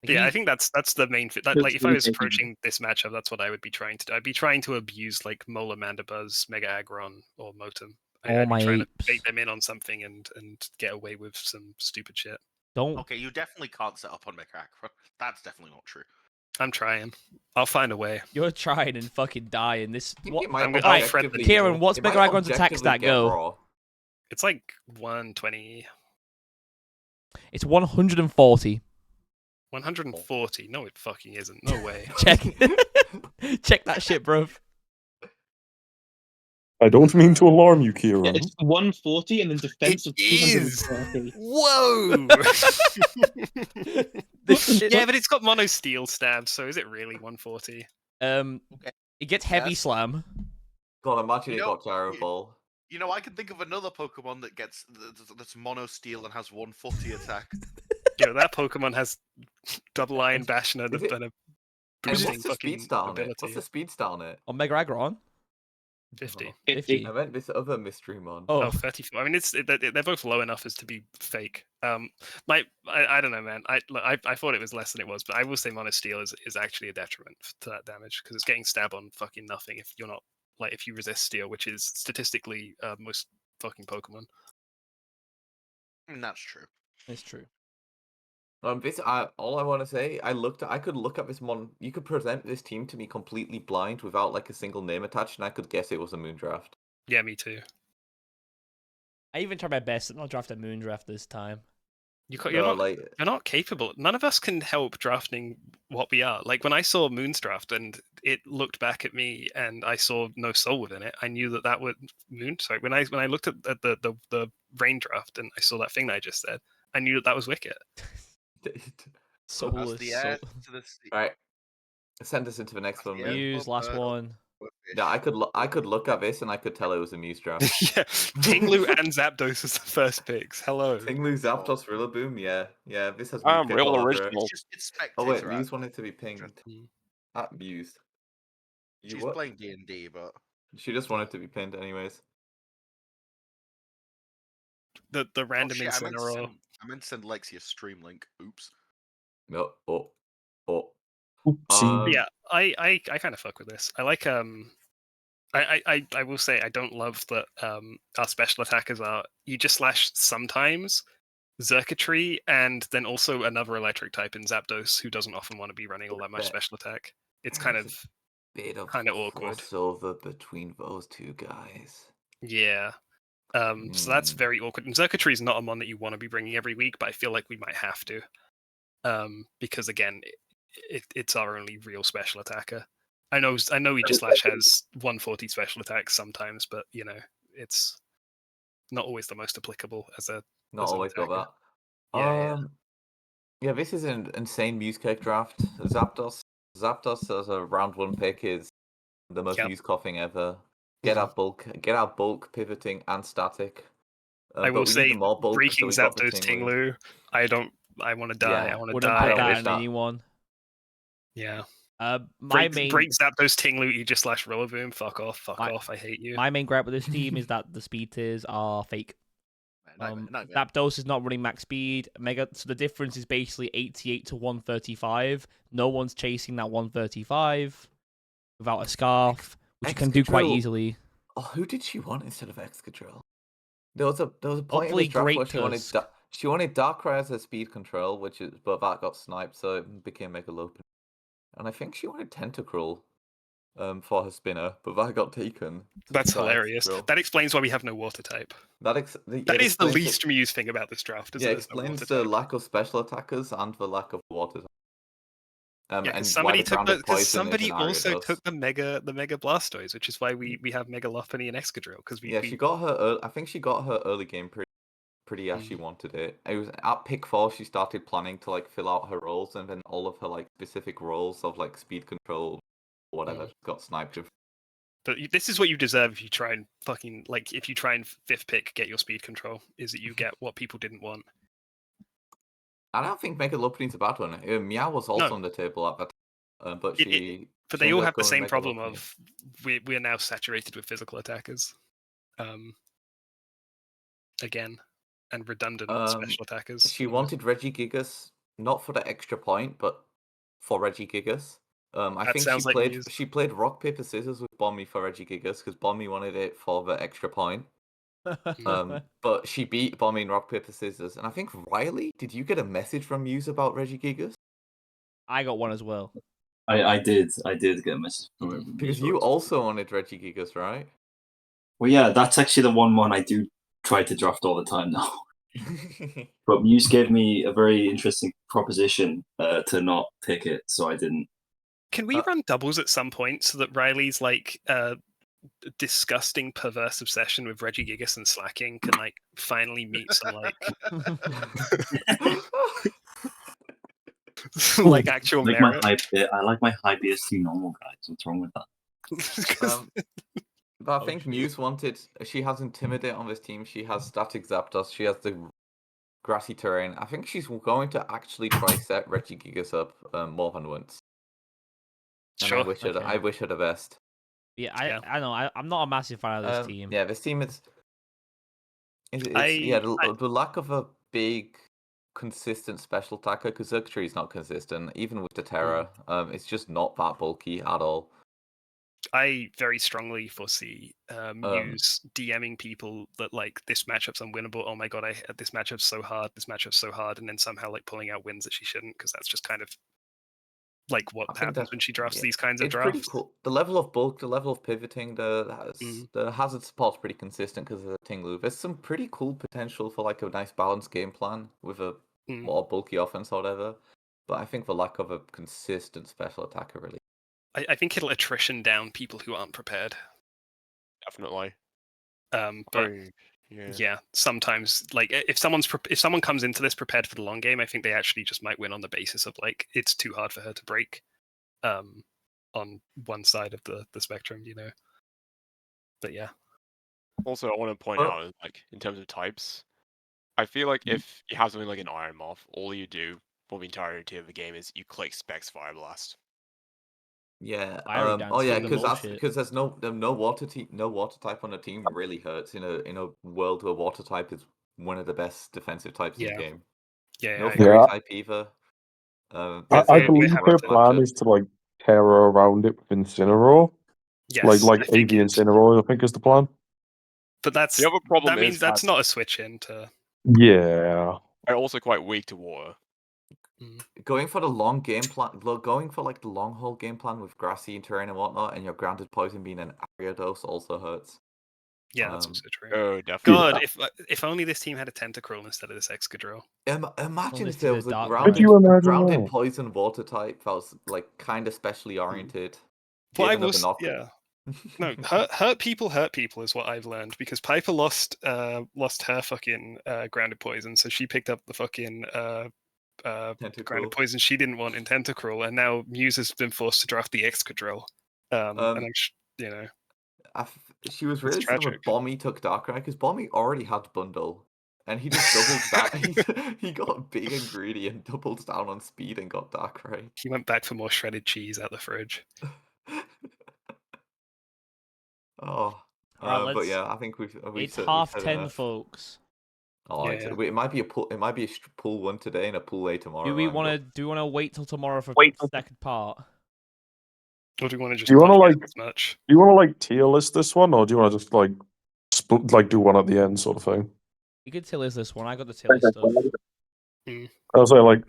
Yeah, I think that's the main fit. Like, if I was approaching this matchup, that's what I would be trying to do. I'd be trying to abuse like Mola, Mandibuzz, Mega Aggron, or Motum. I'd be trying to bait them in on something and get away with some stupid shit. Okay, you definitely can't set up on Mega Aggron. That's definitely not true. I'm trying. I'll find a way. You're trying and fucking dying. This. Kieran, what's Mega Aggron's attack stat go? It's like 120. It's 140. 140? No, it fucking isn't. No way. Check that shit, bro. I don't mean to alarm you, Yeah, Kieran. it's 140 and then defense It of is. 230. Whoa! The Yeah, but it's got mono steel stab, so is it really 140? It gets heavy Yes. slam. God, imagine You it know, got terrible. You know, I can think of another Pokemon that that's mono steel and has 140 attack. You know, that Pokemon has double iron bash and Is it- a And boosting what's the speed fucking stat on it? ability. What's the speed stat on it? On Mega Aggron? 50. 50. I meant this other mystery mon. Oh, 34. I mean, they're both low enough as to be fake. I don't know, man. I thought it was less than it was, but I will say Mono Steel is actually a detriment to that damage because it's getting stab on fucking nothing if you're not like if you resist steel, which is statistically most fucking Pokemon. That's true. It's true. All I want to say, I could look at this mon. You could present this team to me completely blind without like a single name attached, and I could guess it was a Moondraft. Yeah, me too. I even tried my best to not draft a Moondraft this time. You're not capable. None of us can help drafting what we are. Like when I saw Moon's draft and it looked back at me and I saw no soul within it, I knew that would Moon. Sorry, when I looked at the rain draft and I saw that thing that I just said, I knew that was Wicket. Soulless. Right, send us into the next one. Muse, last one. Yeah, I could look at this and I could tell it was a Muse draft. Yeah, Tinglu and Zapdos as the first picks. Hello. Tinglu, Zapdos, Rillaboom. Yeah. This has. I'm Muse real all over it. original. Oh wait, Muse wanted to be pinged. At Muse. She's playing D&D, but she just wanted to be pinned anyways. The random shit, Incineroar. I meant to send Lexi a stream link. Oops. No. Oh. Yeah, I kind of fuck with this. I like I will say I don't love that our special attackers are you just slash sometimes Xurkitree and then also another electric type in Zapdos who doesn't often want to be running all that much special attack. It's kind of awkward. Crossover between those two guys. Yeah. So that's very awkward. And Xurkitree is not a mon that you want to be bringing every week, but I feel like we might have to. Because again, it's our only real special attacker. I know Aegislash has 140 special attacks sometimes, but you know, it's not always the most applicable as a Not always got that. Yeah, this is an insane Muse cake draft. Zapdos as a round one pick is the most Muse coughing ever. Get out bulk, pivoting, and static. I will say, breaking Zapdos Tinglu. I want to die. I want to die. Wouldn't put that on anyone. Yeah. My main break Zapdos Tinglu, Aegislash Rillaboom. Fuck off. I hate you. My main gripe with this team is that the speed tiers are fake. Zapdos is not running max speed. So the difference is basically 88 to 135. No one's chasing that 135 without a scarf, which you can do quite easily. Oh, who did she want instead of Excadrill? There was a point in this draft where she wanted Darkrai as her speed control, but that got sniped, so it became Megalopen. And I think she wanted Tentacruel for her spinner, but that got taken. That's hilarious. That explains why we have no water type. That is the least Muse thing about this draft. It explains the lack of special attackers and the lack of water type. And somebody also took the Mega Blastoise, which is why we have Mega Lopunny and Excadrill. She got her. I think she got her early game pretty as she wanted it. It was at pick 4 she started planning to like fill out her roles, and then all of her like specific roles of like speed control, or whatever, got sniped. But this is what you deserve if you try and if you try and 5th pick get your speed control, is that you get what people didn't want. I don't think Mega Lopunny's a bad one. Meow was also on the table at that time, but But they all have the same problem of we are now saturated with physical attackers. Again, and redundant special attackers. She wanted Regigigas, not for the extra point, but for Regigigas. I think she played rock paper scissors with Bommy for Regigigas because Bommy wanted it for the extra point. But she beat Bommy in rock paper scissors, and I think Riley, did you get a message from Muse about Regigigas? I got one as well. I did get a message from him because you also wanted Regigigas, right? Well, yeah, that's actually the one I do try to draft all the time now. But Muse gave me a very interesting proposition to not pick it, so I didn't. Can we run doubles at some point so that Riley's disgusting, perverse obsession with Regigigas and slacking can like finally meet some like actual like merit. I like my high BST normal guys. What's wrong with that? But I think Muse wanted. She has Intimidate on this team. She has Static Zapdos. She has the grassy terrain. I think she's going to actually try set Regigigas up more than once. And Sure. I wish her the best. Yeah, I know. I'm not a massive fan of this team. Yeah, this team is. The lack of a big, consistent special attacker, because Xurkitree is not consistent, even with the Terra. It's just not that bulky at all. I very strongly foresee Muse DMing people that like this matchup's unwinnable. Oh my god, this matchup's so hard. This matchup's so hard, and then somehow like pulling out wins that she shouldn't, because that's just kind of like what happens when she drafts these kinds of drafts. It's pretty cool. The level of bulk, the level of pivoting, the hazard support's pretty consistent because of the Tinglu. There's some pretty cool potential for like a nice balanced game plan with a more bulky offense or whatever. But I think the lack of a consistent special attacker really. I think it'll attrition down people who aren't prepared. Definitely. But yeah, sometimes like if someone comes into this prepared for the long game, I think they actually just might win on the basis of like it's too hard for her to break on one side of the spectrum, you know. But yeah. Also, I want to point out, like in terms of types, I feel like if you have something like an Iron Moth, all you do for the entirety of the game is you click Specs Fire Blast. Yeah. Fiery Dance, because there's no water type on the team really hurts in a world where water type is one of the best defensive types in the game. Yeah. No fairy type either. I believe her plan is to like tear around it with Incineroar. Yes, like AV Incineroar, I think is the plan. But that's the other problem that means that's not a switch into. Yeah. They're also quite weak to water. Going for the long game plan, going for like the long haul game plan with grassy terrain and whatnot, and your grounded poison being an area dose also hurts. Yeah, that's also true. Oh, definitely. God, if only this team had a Tentacruel instead of this Excadrill. Imagine if there was a grounded poison water type that was like kind of specially oriented. Yeah. No, hurt people is what I've learned, because Piper lost her fucking grounded poison, so she picked up the fucking grounded poison she didn't want in Tentacruel, and now Muse has been forced to draft the Excadrill. And you know, she was really sad when Bommy took Darkrai, because Bommy already had Bundle, and he just doubled that. he got big and greedy and doubled down on speed and got Darkrai. He went back for more shredded cheese out the fridge. But yeah, I think we've it's 10:30, folks. Oh, yeah. It might be a pool. It might be a pool 1 today and a pool A tomorrow. Do we want to wait till tomorrow for the second part? Or do we want to just? Do you want to like? As much? Do you want to like tier list this one, or do you want to just like split, like do one at the end, sort of thing? You could tier list this one. I got the tier list stuff. I was like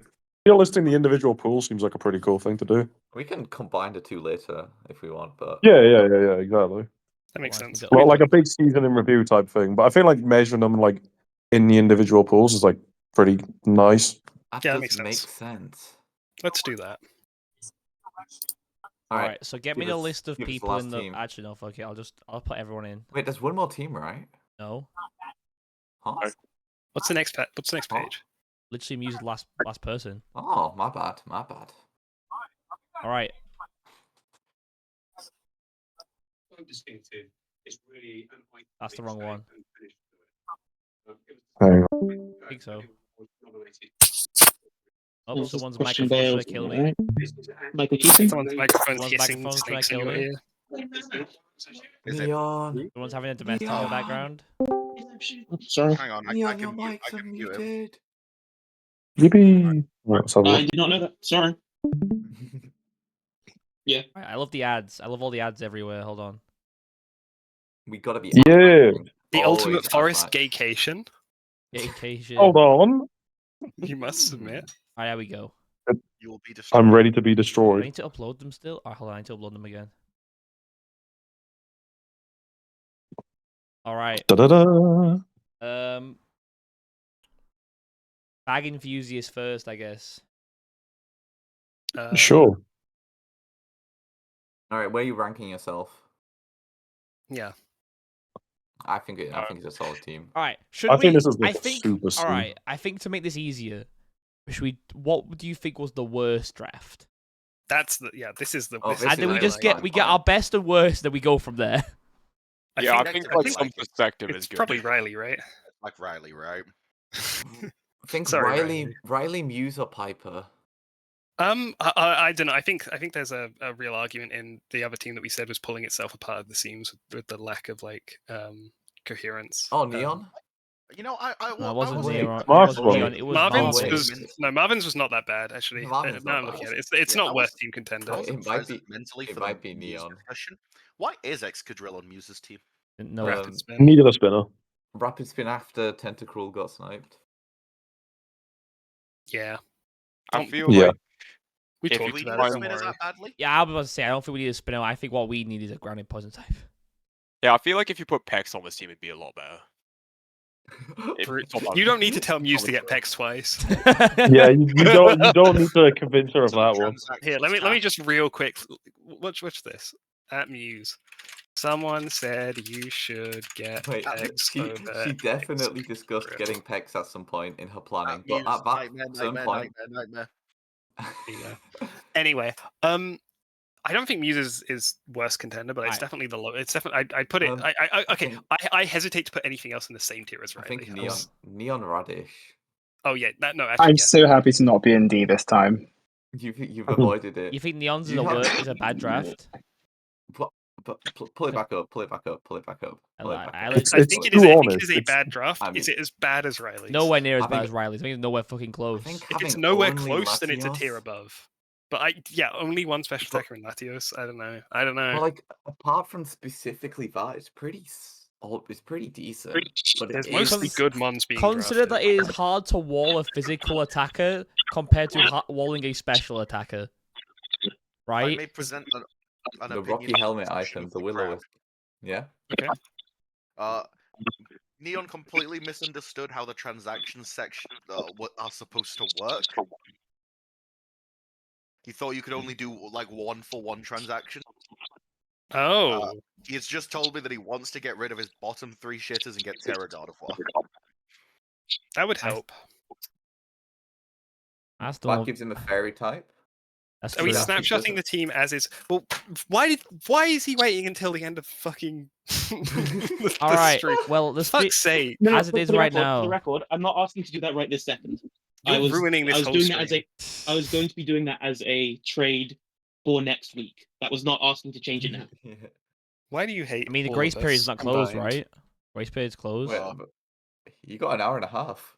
tier listing the individual pool seems like a pretty cool thing to do. We can combine the two later if we want, but yeah, exactly. That makes sense. Well, like a big season in review type thing, but I feel like measuring them like in the individual pools is like pretty nice. That makes sense. Let's do that. All right, so get me the list of people in the. Team. Actually, no, fuck it. I'll put everyone in. Wait, there's one more team, right? No. Huh? What's the next page? Literally, Muse last person. Oh, my bad. All right. That's the wrong one. Hang on. I think so. Oh, someone's microphone's trying to kill me. Someone's microphone's trying to kill me. Leon. Someone's having a domestic in the background. Sorry. Hang on, Leon, your mic's unmuted. Yippee! I did not know that. Sorry. Yeah. I love the ads. I love all the ads everywhere. Hold on. We gotta be. Yeah. The ultimate forest gaycation. Gaycation. Hold on. You must submit. All right, there we go. You will be destroyed. I'm ready to be I destroyed. need to upload them still. Oh, hold on, I need to upload them again. All right. Da-da-da. Bag Infusius first, I guess. Sure. All right, where are you ranking yourself? Yeah. I think it's a solid team. All right, should I we? think this is I the think. super All soon. right, I think to make this easier, should we? What do you think was the worst draft? That's the this is the. Oh, This this And is then we the just highlight. get our best and worst, then we go from there. Yeah, I think I like think some perspective is it's good. probably Riley, right? Like Riley, right? I think Sorry, Riley, Muse, or Piper. I don't know. I think there's a real argument in the other team that we said was pulling itself apart at the seams with the lack of like coherence. Oh, Neon. You know, I No, it wasn't Neon. It Mark's wasn't one. Neon. It was Marvin's wait. was Marvin's was not that bad actually. Marvin's Now not I'm looking bad. at it. It's Yeah, not I worst was- team contender. I wasn't It might present be- mentally it for might the be Muse Neon. discussion. Why is Excadrill on Muse's team? No, Rapid spin. Neither the spinner. Rapid spin after Tentacruel got sniped. Yeah, I Don't- feel Yeah. like we If talked you We about need it. a Don't spinner worry. that badly? yeah, I was about to say I don't think we need a spinner. I think what we need is a grounded poison type. yeah, I feel like if you put Pex on this team, it'd be a lot better. It's not bad. You don't need to tell Muse to get Pex twice. Yeah, you don't need to convince her of that one. Here, let me just real quick watch this at Muse. Someone said you should get Wait, Pex she over definitely discussed Excadrill. getting Pex at some point in her planning, Muse, but at that nightmare, certain nightmare, point, nightmare, nightmare. Yeah. Anyway, I don't think Muse is worst contender, but it's Right. definitely the low. It's definitely I put it. I hesitate to put anything else in the same tier as I Riley. think Neon Radish. Oh yeah, no. Actually, I'm yeah. so happy to not be in D this time. You've avoided it. You think Neon's You have- is a bad draft? But pull it back up. Pull it back up. Pull it back up. Pull it back up. Alex- I It's think it too is. I think honest. it is a It's- bad draft. I mean- Is it as bad as Riley's? Nowhere near as I bad think- as Riley's. I think it's nowhere fucking close. think If it's having nowhere only close, then it's a tier Latios- above. But only one special attacker in Latios. I don't know. Well, like apart from specifically that, it's pretty decent. But There's it mostly is- good mons being Consider drafted. that it is hard to wall a physical attacker compared to walling a special attacker. I Right? may present an the opinion Rocky on helmet the item, of the crowd. Will-O-Wisp. Yeah. Okay. Neon completely misunderstood how the transactions section are supposed to work. He thought you could only do like 1-for-1 transaction. Oh. He has just told me that he wants to get rid of his bottom 3 shitters and get Terra God of War. That would help. That's That the gives him a fairy type. That's Are we true. Exactly. snapshotting the team as is? Well, why is he waiting until the end of fucking? All right. stream? Well, the Fuck's sake! No, As it for is the right record, now. For the record, I'm not asking to do that right this second. You're ruining this I was whole doing that as stream. I was going to be doing that as a trade for next week. That was not asking to change it now. Why do you hate? I mean, the all grace of period's us not closed, combined? right? Grace period's closed. Wait, but you got an hour and a half.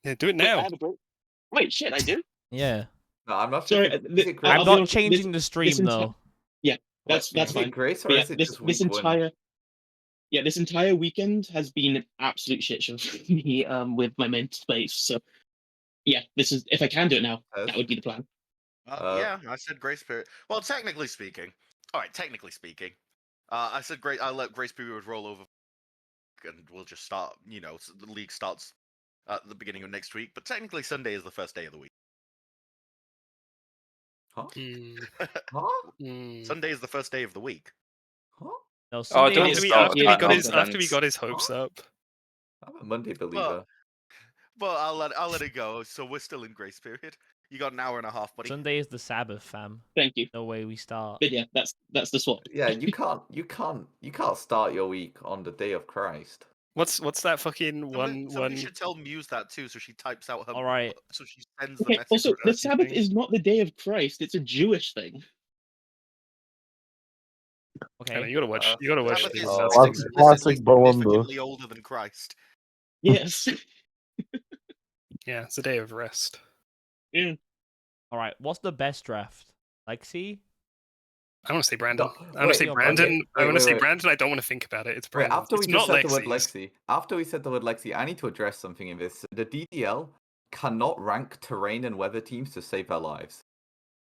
Yeah, do it Wait, I now. have a break. Wait, shit, I do. Yeah. No, I'm not Sorry, sure. I'll I'm be not honest, changing the stream though. Yeah, that's Is it fine. Grace or But yeah, is it this just this week one? entire this entire weekend has been an absolute shit show for me with my mental space. So yeah, this is if I can do it now, that would be the plan. Yeah, I said grace period. Well, technically speaking, all right. Technically speaking, I said I let grace period roll over, and we'll just start. You know, the league starts at the beginning of next week. But technically, Sunday is the first day of the week. Huh? Mm, Huh? mm. Sunday is the first day of the week. Huh? No, don't Sunday get is me After started we on got his nonsense. hopes up. I'm a Monday believer. Well, I'll let it go. So we're still in grace period. You got an hour and a half, buddy. Sunday is the Sabbath, fam. Thank you. No way we start. But yeah, that's the swap. Yeah, you can't start your week on the day of Christ. What's that fucking Somebody one? should tell Muse that too, so she types out her. All right. So she sends the Okay. message. Also, to the her. Sabbath thing. is not the day of Christ; it's a Jewish thing. I know, Okay. you gotta watch. You gotta watch. Sabbath the is Nazis. Classic Bowunder. significantly older than Christ. Yes. Yeah, it's a day of rest. Yeah. All right. What's the best draft? Lexi? I want to say Brandon. No, I want wait, to say okay, Brandon. I wait, want to say wait. Brandon. I don't want to think about it. It's Wait, Brandon. after we It's just not said the word Lexi's. Lexi, I need to address something in this. The DDL cannot rank terrain and weather teams to save their lives.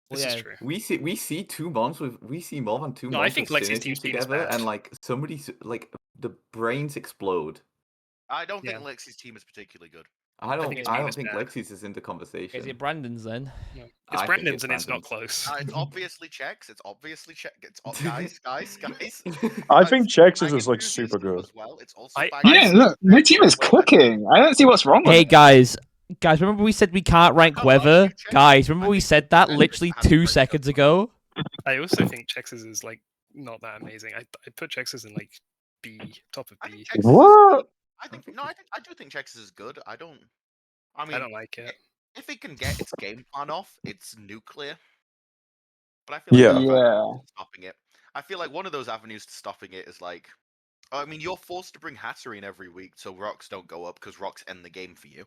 This Well, is yeah. true. We see two mons we see more than two No, I mons think with Lexi's synergy team's team is together, bad. and like somebody's like the brains explode. I don't Yeah. think Lexi's team is particularly good. I don't think his I game don't is think bad. Lexi's is into conversation. Is it Brandon's then? No. It's I think Brandon's it's and it's not Brandon's. close. It's obviously checks. It's obviously check. Guys. I Guys, think Chex is bang just like super enthusiasm good. as well. It's also I- bang Yeah, enthusiasm. look, my team is Way better. cooking. I don't see what's wrong with Hey it. guys, remember we said we can't rank I love Weather? you, Chex. Guys, remember I we think said that Chex literally has a 2 great seconds touch. ago? I also think Chex's is like not that amazing. I put Chex's in like B, top of I B. think Chex is. What? I do think Chex is good. I mean, I don't like it. if it can get its game plan off, it's nuclear. But I feel like Yeah. there's avenues Yeah. to stopping it. I feel like one of those avenues to stopping it is like, I mean, you're forced to bring Hatterene every week so rocks don't go up because rocks end the game for you.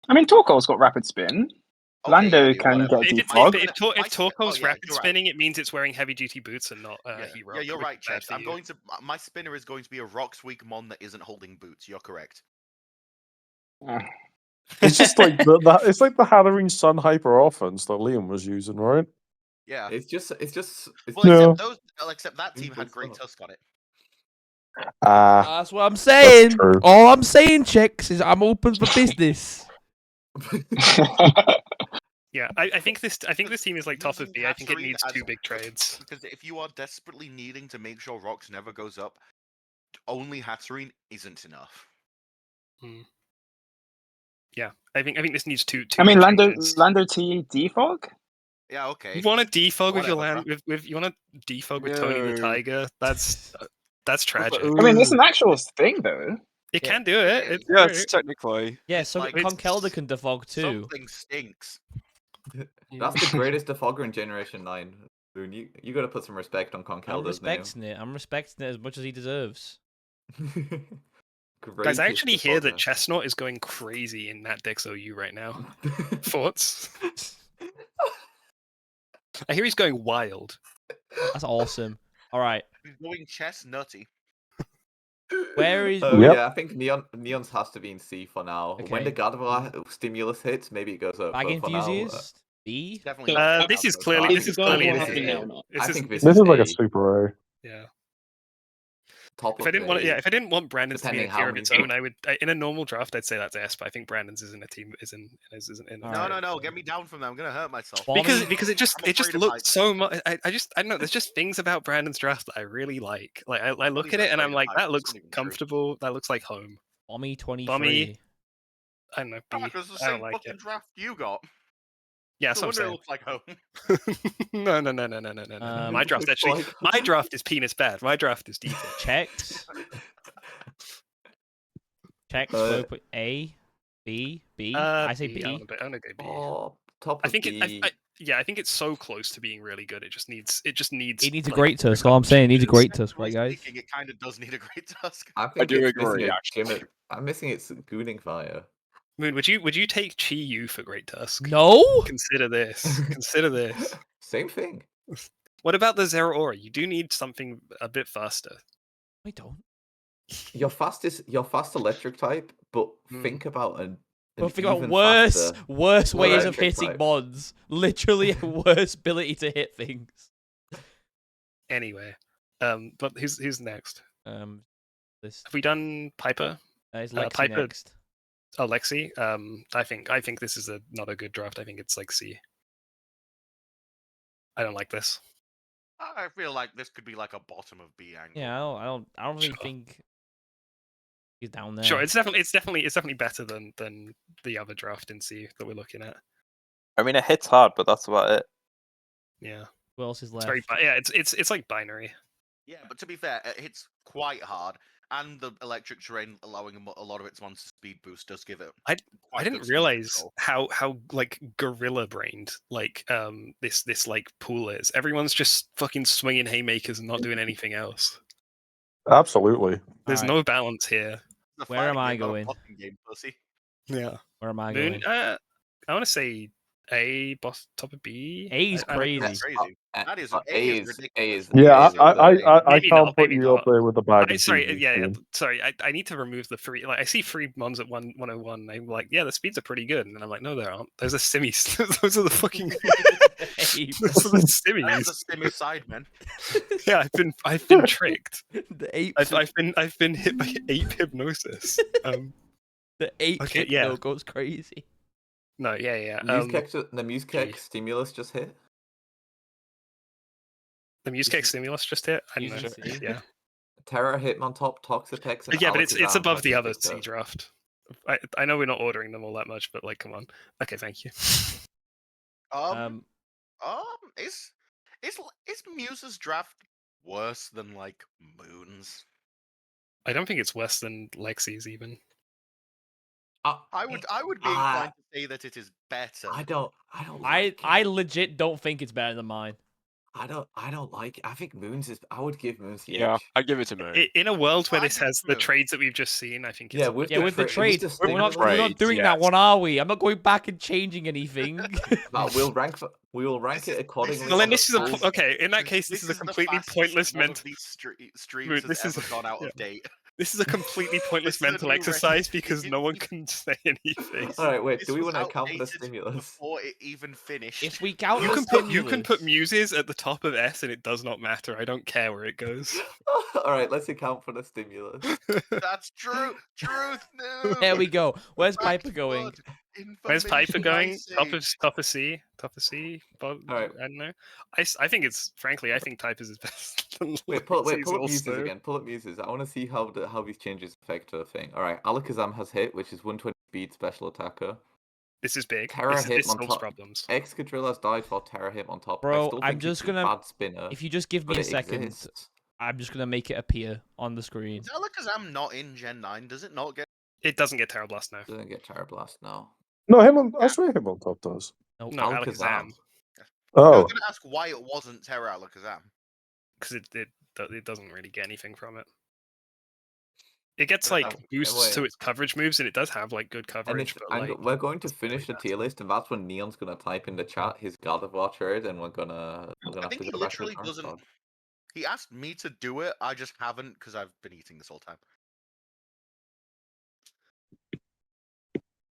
I mean, Torkoal's got rapid spin. Okay, Lando yeah, dude, can whatever. get If defog. Torko's yeah, rapid you're right. spinning, it means it's wearing heavy duty boots and not hero. Yeah, you're which right, is bad Chex. for I'm you. going to my spinner is going to be a rocks weak mon that isn't holding boots. You're correct. It's just like it's like the Halloween Sun hyper offense that Liam was using, right? Yeah. It's just Well, Yeah. except that team had Good great stuff. tusk on it. That's what I'm saying. true. All I'm saying, Chex, is I'm open for business. Yeah, I think this team is like top of Using B. I think it Hatterene needs as- 2 big trades. Because if you are desperately needing to make sure rocks never goes up, only Hatterene isn't enough. Yeah, I think this needs two. I mean, big Lando changes. T defog. Yeah, okay. You want to defog with your Whatever, land with you want to defog with Tony the No. Tiger? That's tragic. I mean, it's an actual thing though. It Yeah. can do it. It's Yeah, great. it's technically. Yeah, It's so like- Conkelda can defog too. Something stinks. That's the greatest defogger in Generation 9. Boone, you got to put some respect on I'm Conkelda's name. respecting it. I'm respecting it as much as he deserves. Guys, I Greatest actually hear that defogger. Chestnut is going crazy in that Dex OU right now. Thoughts? I hear he's going wild. That's awesome. All right, He's going chestnutty. where is? Oh Yep. yeah, I think Neon's has to be in C for now. When the Okay. Gardevoir stimulus hits, maybe it goes up. Bag But for now, enthusiast? B. It's definitely not This is Gardevoir, clearly though. this is clearly an Gardevoir A. happening now or not? This I is think This is like A. a super A. yeah. Top If of I didn't want A. if I didn't want Brandon's to be a Depending how tier of many its own, I would in a normal draft I'd say that's S, but I think Brandon's is in a team isn't in. Alright. No, get me down from that. I'm gonna hurt myself. Because it just I'm it just afraid of looks heights. so much. I don't know. There's just things about Brandon's draft that I really like. Like I look He's at it and afraid I'm of like, heights, that that's looks not even true. comfortable. That looks like home. Bommy 23. Bummy. I don't know. B. Because the I don't same like fucking it. draft you got. Yeah, No that's what I'm wonder it saying. looks like home. No. My draft Looks actually. like- My draft is penis bad. My draft is detailed. Checks. Checks. Uh, A. B. B. I say B. I want to go B. Oh, top I of think B. I think it's so close to being really good. It just needs. It needs a like, great tusk. All I'm saying, it needs a changes. great tusk, right, guys? Speaking, it kind of does need a great tusk. I think do it's missing agree, a actually. gimmick. I'm missing its Gooning Fire. Moon, would you take Chi Yu for Great Tusk? No. Consider this. Consider this. Same thing. What about the Zero Aura? You do need something a bit faster. I don't. Your fast electric type, but think about an But think about even worse faster ways of electric hitting type. mods. Literally a worse ability to hit things. Anyway, but who's next? This Have we done Piper? is Lexi Piper. next. Oh, Lexi. I think this is not a good draft. I think it's like C. I don't like this. I feel like this could be like a bottom of B angle. Yeah, I don't really Sure. think he's down there. Sure, it's definitely better than the other draft in C that we're looking at. I mean, it hits hard, but that's about it. Yeah. Who else is It's left? very it's like binary. Yeah, but to be fair, it hits quite hard, and the electric terrain allowing a lot of its monster speed boost does give it. I quite didn't good speed realize control. how like gorilla brained like this like pool is. Everyone's just fucking swinging haymakers and not doing anything else. Absolutely. There's Alright. no balance here. It's a Where am fighting I game, not a going? fucking game, pussy. Yeah. Where am I Moon, going? I want to say A, boss top of B. A's I like crazy. Crazy. That is A A is ridiculous. Yeah, is upsetting. I Maybe can't not, put maybe you up not. there with the bag of Sorry, cheese, yeah, Ian. sorry. I need to remove the free. Like, I see free mons at 101. I'm like, yeah, the speeds are pretty good, and then I'm like, no, there aren't. Those are simmies. Those are the fucking. Those are the That's simmies. a simmy side, man. Yeah, I've been tricked. The ape. I've been hit by ape hypnosis. The 8 Okay, kick yeah. though goes crazy. No, yeah. The Muse stimulus just hit. The Muse stimulus just hit. I don't know. Muse C. Yeah. Terra, Hitmontop, Toxapex, and Yeah, but it's Alakazam above have the been other picked C up. draft. I know we're not ordering them all that much, but like, come on. Okay, thank you. Is Muse's draft worse than like Moon's? I don't think it's worse than Lexi's even. I would be inclined to say that it is better. I don't like I legit don't think it's better than mine. I don't like it. I think Moon's is. I would give Moon's the Yeah, edge. I give it to Moon. In a world where I this give it has to the Moon. trades that we've just seen, I think it's Yeah, a bit with Yeah, the with the tra- trade, with the we're not stimulus- doing that one, are we? I'm not going back and changing anything. But we will rank it accordingly. Well, then on the this is a full- okay. In that case, this is a the completely fastest pointless one of mental. these streams Moon, has this is ever gone out yeah. of date. This is a completely pointless This is a mental new exercise record. because no one can say anything. All right, wait. This Do we was want to account for the outdated stimulus? before it even finished? If we count You the can stimulus, put muses at the top of S and it does not matter. I don't care where it goes. All right, let's account for the stimulus. That's true. Truth news. there we go. Where's Back Piper going? blood. Where's Piper Information going? I Top say. of top of C. But Alright. I don't know. I think it's frankly I think Typers is best. Than Pull up Lexi's muses also. again. Pull up muses. I want to see how these changes affect the thing. All right, Alakazam has hit, which is 120 speed special attacker. This is big. Terra This Hitmontop. solves problems. Excadrill has died for Terra Hitmontop. Bro, I still I'm think just it's a gonna- bad spinner. If you just give me but a it second, exists. I'm just gonna make it appear on the screen. Is Alakazam not in Gen 9? Does it not get? It doesn't get Terra Blast now. Doesn't get Terra Blast now. No, I swear Hitmontop does. Nope. No, Alakazam. I Oh, was going to ask why it wasn't Terra Alakazam. Because it doesn't really get anything from it. It gets Oh, like boosts wait. to its coverage moves, and it does have like good And, coverage. But like, we're going to it's finish the pretty tier list, and that's when Neon's gonna type in the chat his God of War trade, and we're gonna I have think to he go back to the literally draft doesn't. card. He asked me to do it. I just haven't because I've been eating this whole time.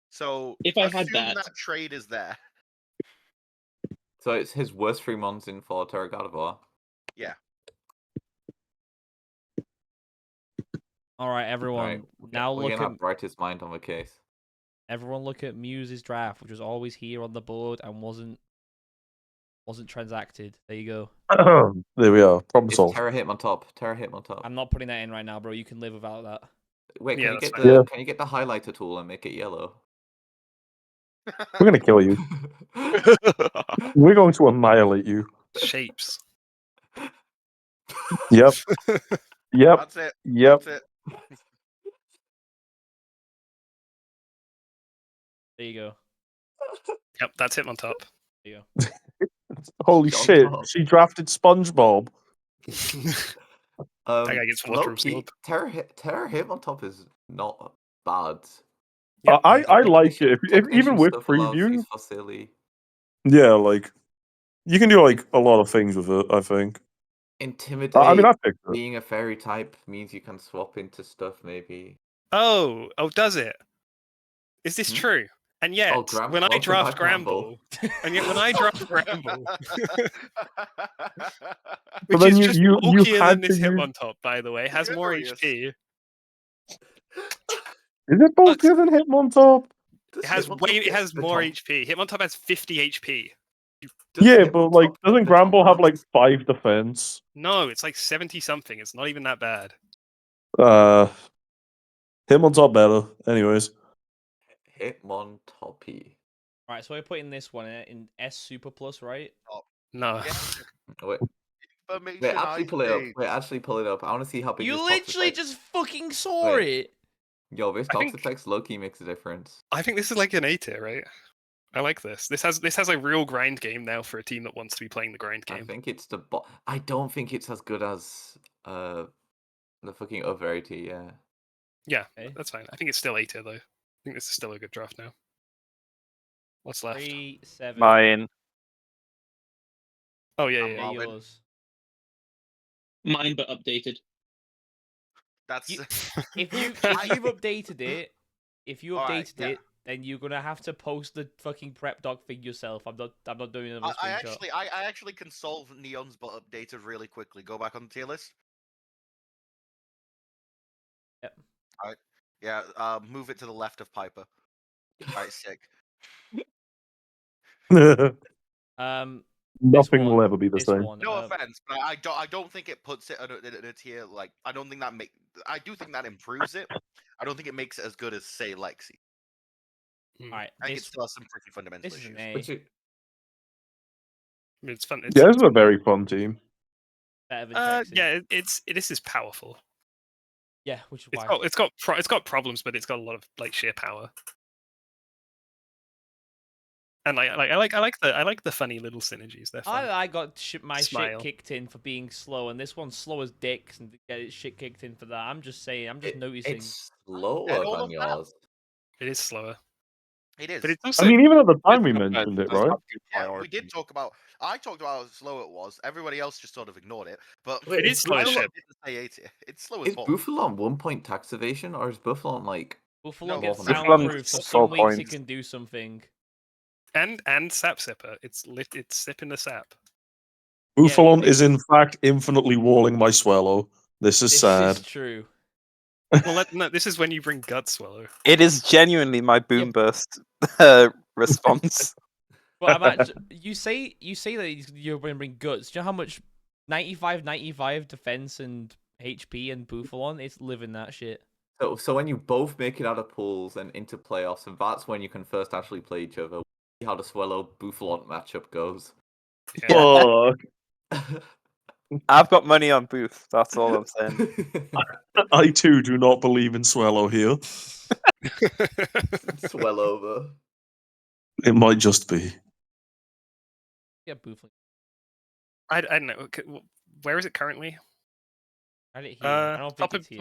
So If I had assume that- trade is there. So it's his worst 3 months in for Terra God of War. Yeah. All right, everyone. Alright, Now we're look gonna at have brightest mind on the case. everyone. Look at Muse's draft, which was always here on the board and wasn't transacted. There you go. there we are. Problem It's solved. Terra Hitmontop. Terra Hitmontop. I'm not putting that in right now, bro. You can live without that. Wait, Yeah, can you that's get fine. the can you get the highlighter tool and make it yellow? We're gonna kill you. We're going to annihilate you. shapes. Yep. Yep. That's it. Yep. That's it. There you go. Yep, that's him on top. There you Holy John shit! Paul. She drafted SpongeBob. That guy gets water low-key, absorbed. Terra Hitmontop is not bad. Yep. I like it. If, Technician even with stuff allows preview, use for silly. yeah, like you can do like a lot of things with it. I think. Intimidate. I mean, I picked it. Being a fairy type means you can swap into stuff. Maybe. Oh, does it? Is this true? And yet, when I welcome draft back, Gramble. Gramble, and yet when I draft Gramble, But which then is you- just you bulkier had than this to use- Hitmontop, by the way, has more Furious. HP. Is it bulkier than Hitmontop? It has it has more HP. Hitmontop has 50 HP. Yeah, but like, doesn't Gramble have like 5 defense? No, it's like 70 something. It's not even that bad. Hitmontop better. Anyways, Hitmontopy. Right, so we're putting this one in S Super Plus, right? No. Wait. Information Wait, actually I pull it up. say. Wait, actually pull it up. I want to see how big You this literally Toxapex- just fucking saw Wait. it. Yo, this I think- Toxapex low-key makes a difference. I think this is like an A tier, right? I like this. This has a real grind game now for a team that wants to be playing the grind I game. think it's the I don't think it's as good as the fucking other AT, yeah. Yeah, Okay. that's fine. I think it's still A tier though. I think this is still a good draft now. What's left? 3, 7. Mine. Oh yeah, I'm yeah. Yeah, Marvin. yours. Mine, but updated. That's You- If you've updated it, Alright, yeah. then you're gonna have to post the fucking prep doc thing yourself. I'm not doing another I screenshot. actually can solve Neon's but updated really quickly. Go back on the tier list. Yep. Alright. Yeah, move it to the left of Piper. Alright, sick. Nothing one, will ever be the this same. one. No offense, but I don't think it puts it in a tier like I don't think that I do think that improves it. I don't think it makes it as good as say Lexi. All right, I think it this still has some pretty fundamental this is issues. an A. Which is, I mean, it's fun. Yeah, this is a very fun team. Better than Texas. Yeah, this is powerful. Yeah, which is It's why. got it's got problems, but it's got a lot of like sheer power. And I like the funny little synergies. They're fun. I got my Smile. shit kicked in for being slow, and this one's slow as dicks, and to get its shit kicked in for that. I'm just saying. I'm just noticing. it's slower all than of that. yours. It is slower. It is. But it's also I mean, even at the time It's we not bad, mentioned it, does right? have good Yeah, we priority. did talk about. I talked about how slow it was. Everybody else just sort of ignored it. But Wait, it is slow as Buffalo- shit. didn't say 80. It's slow as Is balls. Buffalo on 1 point tax evasion, or is Buffalo on like? Buffalo No, gets more than that. soundproof, so Buffalo's some 4 weeks it points. can do something. And sap sipper. It's sipping the sap. Buffalon Yeah, is in fact infinitely walling my Swallow. This is This sad. is true. Well, no, this is when you bring gut swallow. It is genuinely my boom burst response. But I'm actually, you say that you're going to bring guts. Do you know how much 95 defense and HP and Buffalon? It's living that shit. So when you both make it out of pools and into playoffs, and that's when you can first actually play each other. See how the Swallow Buffalon matchup goes. Fuck. I've got money on Booth. That's all I'm saying. I too do not believe in Swallow here. Swell over. It might just be. Yeah, Buffalon. I don't know. Where is it currently? I had it here. I don't think it's here.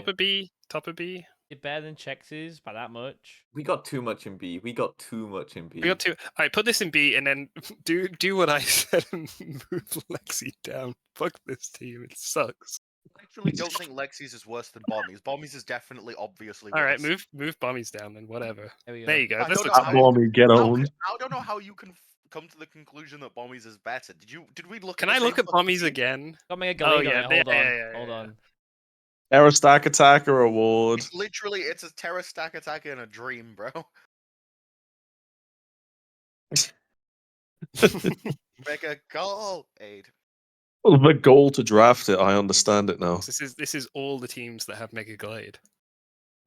Top of B. It's better than Chex's by that much. We got too much in B. We got too much in B. We got two. I put this in B, and then do what I said and move Lexi down. Fuck this team. It sucks. I actually don't think Lexi's is worse than Bommies. Bommies is definitely obviously worse. All right, move Bommies down then. Whatever. There we go. There you go. I This don't looks know fine. how- Bommy, get owned. I don't know how you can come to the conclusion that Bommies is better. Did we look? Can at I the look same at fucking Bommies team? again? Got me a Oh Galego. yeah, Hold on. yeah, Hold on. Aerostack Attacker Award. It's literally it's a Terror Stack Attack in a dream, bro. Make a call, Aid. Well, the goal to draft it, I understand it now. This is all the teams that have Mega Glade.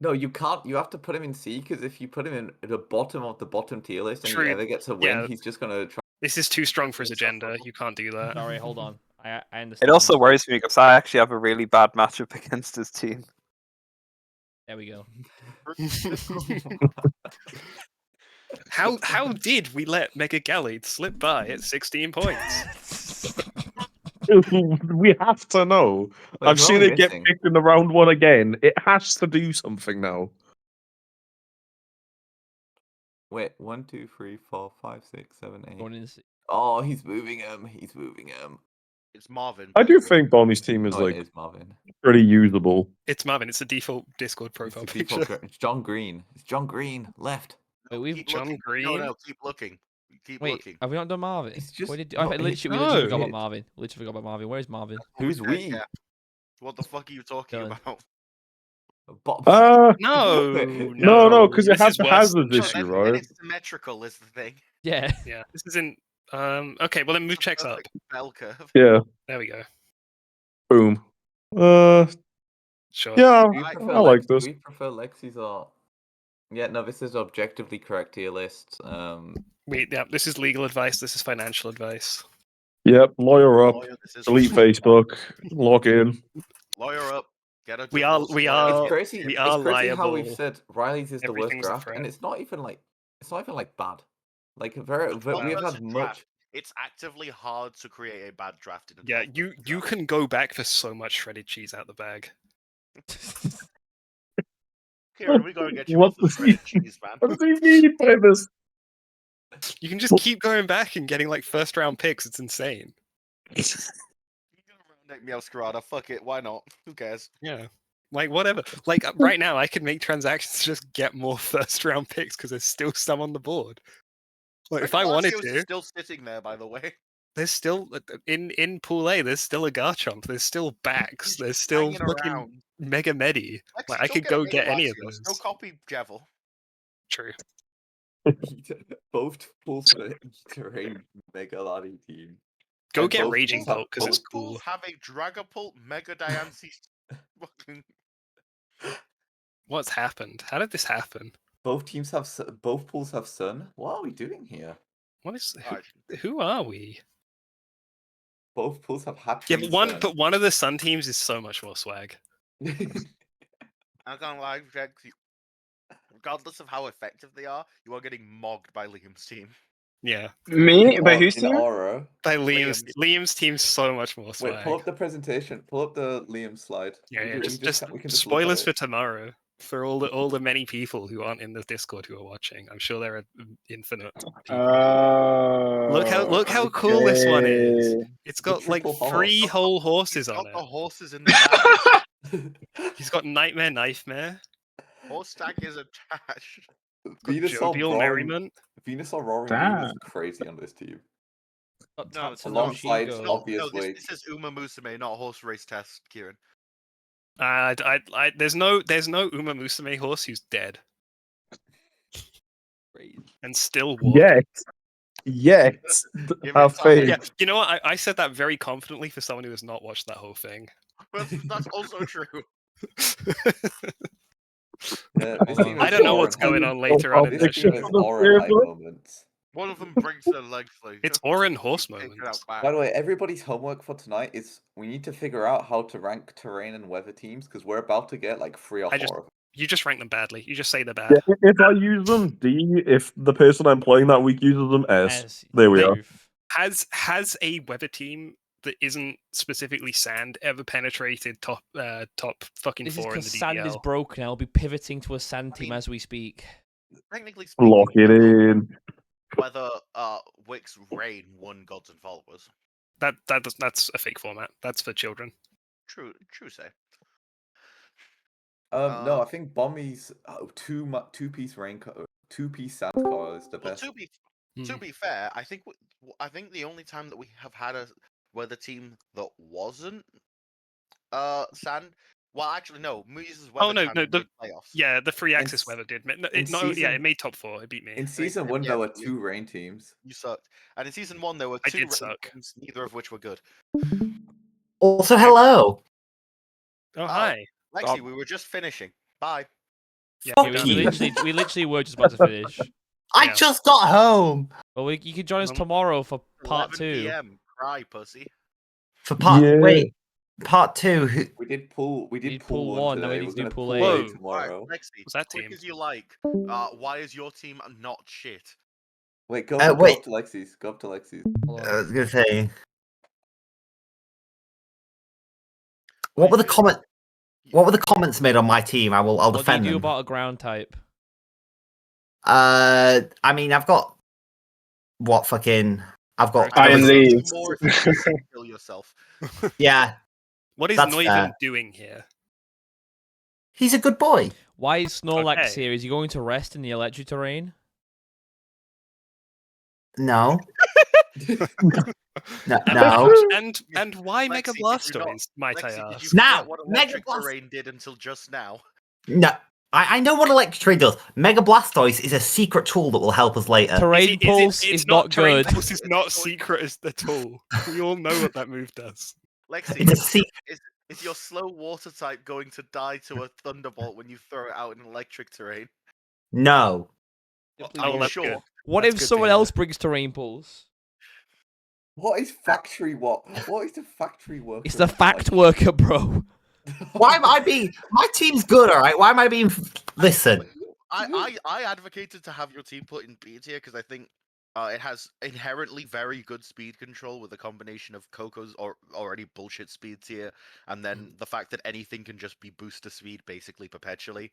No, you can't. You have to put him in C, because if you put him in the bottom of the bottom tier list and True. he ever gets a win, Yeah. he's just gonna try. This is too strong for his agenda. You can't do that. Sorry, hold on. I understand. It also worries me because I actually have a really bad matchup against his team. There we go. How did we let Mega Galade slip by at 16 points? We have to know. Wait, I've who are seen we it get missing? picked in the round one again. It has to do something now. Wait, 1, 2, 3, 4, 5, 6, 7, 8. Going in C. Oh, he's moving him. He's moving him. It's Marvin. I do think Bommy's team is Oh, it like is Marvin. pretty usable. It's Marvin. It's the default Discord It's profile the picture. default it's John Green. It's John Green. Left. Wait, we've Keep John looking. Green? No, keep looking. Keep Wait, looking. have we not done Marvin? It's just I not literally, hit- we literally forgot no. about Marvin. Literally forgot about Marvin. Where's Marvin? Who's Who we? cares? What the fuck are you talking Done. about? No, no, because it this has is the worse than hazards John issue, Green. And right? it's symmetrical is the thing. Yeah. Yeah, this isn't. Okay, well then move checks up. Perfect bell curve. Yeah. There we go. Boom. Sure. Yeah, Do you I prefer like Do this. we prefer Lexi's or? Yeah, no. This is objectively correct tier list. Yeah, this is legal advice. This is financial advice. Yep, lawyer up, Lawyer, this is delete free. Facebook, log in. Lawyer up. Get a We are- divorce, we lawyer are- up. It's crazy. we It's are crazy how we've liable. said Riley's is the worst Everything's a draft, threat. and it's not even like bad. Like very, It's not we've just had a much. draft. It's actively hard to create a bad draft in a Yeah, 12 you person you draft. can go back for so much shredded cheese out the bag. Kieran, we gotta get you What off the does shredded he- cheese, man. What does he mean by this? You can just keep going back and getting like first round picks. It's insane. Meowscarada, fuck it, why not? Who cares? Yeah. Like whatever. Like right now, I could make transactions to just get more first round picks because there's still some on the board. Like if I wanted Palacios is to. still sitting there, by the way. there's still in Pool A. There's still a Garchomp. There's still Bax. He's There's still hanging fucking around. Mega Medi. Lexi, Like I go could get go Mega get any of Latios. Go those. copy Jevil. True. Both pools for terrain Mega Lottie team. Go And get both Raging pools have Bolt because it's Both cool. pools have a Dragapult, Mega Diancie. Fucking What's happened? How did this happen? Both teams have both pools have Sun. What are we doing here? What is Alright. who are we? Both pools have Hatchery. Yeah, but one of the Sun teams is so much more swag. I'm gonna lie, Jax, regardless of how effective they are, you are getting mogged by Liam's team. Yeah. Me? By whose in team? Aura. By Liam's team's so much more swag. Wait, pull up the presentation. Pull up the Liam slide. Yeah, We just we can just spoilers look for at tomorrow for all the many people who aren't in the Discord who are watching. I'm sure there are infinite people. Look how cool this one is. okay. It's got like triple horse. 3 whole horses He's on got the it. horses in the back. it. He's got Nightmare Knifemare, Horse stack is attached. Venusaur Jovial roaring. Merriment. Venusaur roaring Beam is Damn. crazy on this team. No, it's Alongside No, obviously. this is Uma Musume, not horse race test, Kieran. There's no Uma Musume horse who's dead and still walking. Yet. Give Have it time. faith. Yeah, you know what? I said that very confidently for someone who has not watched that whole thing. That's also true. This team I has don't know aura what's and going hype. on later on in This the team show. has aura and hype moments. One of them breaks their legs. Like, It's aura and horse take it out moments. back. By the way, everybody's homework for tonight is we need to figure out how to rank terrain and weather teams because we're about to get like 3 or 4 of them. You just rank them badly. You just say they're bad. Yeah, if I use them D, if the person I'm playing that week uses them S, there we are. Has a weather team that isn't specifically sand ever penetrated top fucking This is 4 in the because sand is DDL? broken. I'll be pivoting to a sand team as we speak. Technically speaking, Lock it in. whether Wix Rain won Gods and Followers. That's a fake format. That's for children. True say. No, I think Bommy's 2-piece two-piece sand core is the Well, best. to be fair, I think the only time that we have had a weather team that wasn't sand. Well, actually, no. Muse's weather. Oh no, champion the made playoffs. yeah, the free access s- weather did. in It made top 4. It beat me. In season 1, there were 2 rain teams. You sucked. And in season 1, there were I 2 did rain suck. teams, neither of which were good. Also, hello. Oh hi. Lexi, we were just finishing. Bye. Yeah, Fuck we're we, done. you. we literally were just about to finish. I Yeah. just got home Well, you can join us tomorrow for part 11 2. PM. Cry, pussy. for part. Yeah. Wait, part 2. We did pool Pool 1 one, now today. we need We're to do gonna pool pool A. A Whoa. Alright, tomorrow. Lexi, What's that quick team? as you like. Why is your team not shit? Wait, go wait. up to Lexi's. Go up to Lexi's. Hold on. I was gonna say. What were the comment? What were the comments made on my team? I'll What do you defend do them. about a ground type? I mean, I've got what fucking. I've got Iron everything. Leaves. More efficient to kill yourself. Yeah, What is That's Neuven fair. doing here? he's a good boy. Why is Snorlax Okay. here? Is he going to rest in the electric terrain? No, no, And no. and why Mega Lexi, did you not- Blastoise, might I Lexi, did you ask? Now, forget what Mega electric Blast- terrain did until just now? No, I know what Electric Trade does. Mega Blastoise is a secret tool that will help us later. Terrain Pulse is not Terrain good. Pulse is not secret at all. We all know what that move does. Lexi, It's a secret. is your slow water type going to die to a thunderbolt when you throw it out in electric terrain? No. Oh, that's sure. good. What That's if good to someone hear. else brings Terrain Pulse? What is factory what? What is the factory worker? It's the fact worker, bro. Why am I being? My team's good, all right. Why am I being? Listen. I advocated to have your team put in B tier because I think it has inherently very good speed control with a combination of Coco's already bullshit speed tier, and then the fact that anything can just be booster speed basically perpetually.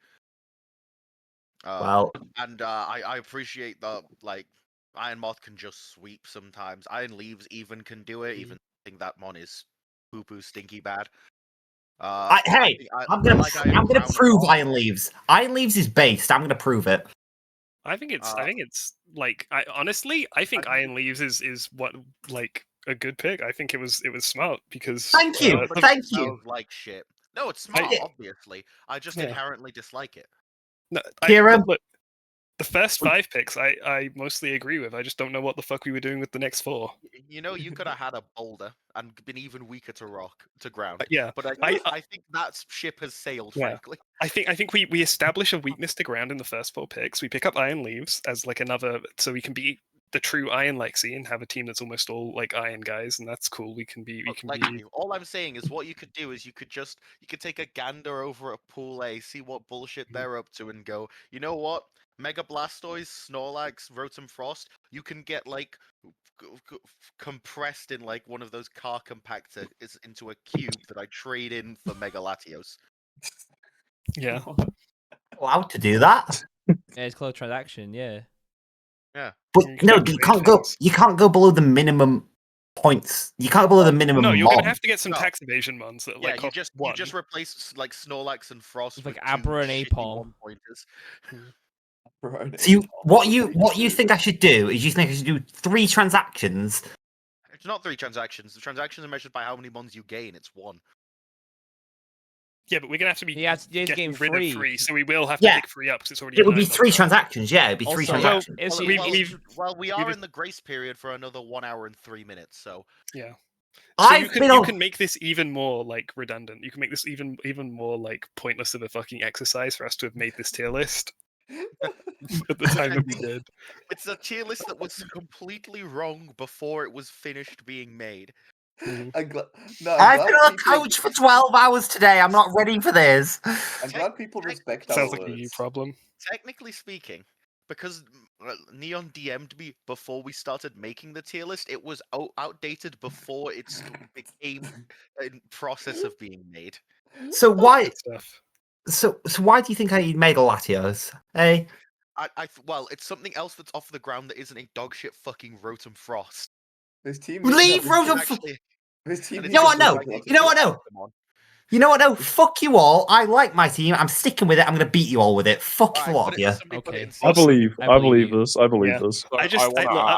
Well, And I appreciate that like Iron Moth can just sweep sometimes. Iron Leaves even can do it, even I think that mon is poo poo stinky bad. hey, I'm gonna Ground prove Ball. Iron Leaves. Iron Leaves is based. I'm gonna prove it. I think it's like I honestly think Iron Leaves is what like a good pick. I think it was smart because Thank you. But Thank it you. smells like shit. No, it's smart, I- obviously. I just Yeah. inherently dislike it. No, Kieran? look, the first 5 picks I mostly agree with. I just don't know what the fuck we were doing with the next 4. You know, you could have had a boulder and been even weaker to ground. Yeah, But I think that ship has sailed, Yeah. frankly. I think we establish a weakness to ground in the first 4 picks. We pick up Iron Leaves as like another, so we can be the true Iron Lexi and have a team that's almost all like Iron guys, and that's cool. We can be. All I'm saying is what you could do is you could take a gander over at Pool A, see what bullshit they're up to, and go, you know what? Mega Blastoise, Snorlax, Rotom Frost, you can get like compressed in like one of those car compactor is into a cube that I trade in for Mega Latios. Yeah. Allowed to do that. Yeah, it's close transaction. Yeah. Yeah. But You no, can't you trade can't go. things. You can't go below the minimum points. You can't go below the minimum. No, you're gonna mod. have to get some No. tax evasion ones that Yeah, like you cost just 1. replace like Snorlax and Frost With, with like, two Abra and shitty Apom. 1-pointers. So what you think I should do is you think I should do 3 transactions. It's not 3 transactions. The transactions are measured by how many mons you gain. It's 1. Yeah, but we're gonna have to be Yeah, it's getting game rid free. of 3, so we will have to Yeah. pick 3 up because it's already. It would be 9 months 3 out. transactions. Yeah, it'd be 3 Also, transactions. it's- Well, it's- we are we've- in the grace period for another 1 hour and 3 minutes, so Yeah. So I've you been can on. make this even more like redundant. You can make this even more like pointless of a fucking exercise for us to have made this tier list at the time that we did. it's a tier list that was completely wrong before it was finished being made. Mhm. I'm I've been on a couch for 12 hours today. I'm not ready for this. I'm glad people respect our Sounds like a you words. problem. Technically speaking, because Neon DM'd me before we started making the tier list, it was outdated before it became in process of being made. So why? Good stuff. So why do you think I need Mega Latios? Hey, Well, it's something else that's off the ground that isn't a dogshit fucking Rotom Frost. This team leave This Rotom. actually- This team and You it's know what? something No. like a You know what? No. Pokemon. You know what? No. Fuck you all. I like my team. I'm sticking with it. I'm gonna beat you all with it. Fuck Alright, you all put of it- you. somebody put it Okay. in I Awesome. believe. I I believe believe you. this. I believe Yeah. this. So I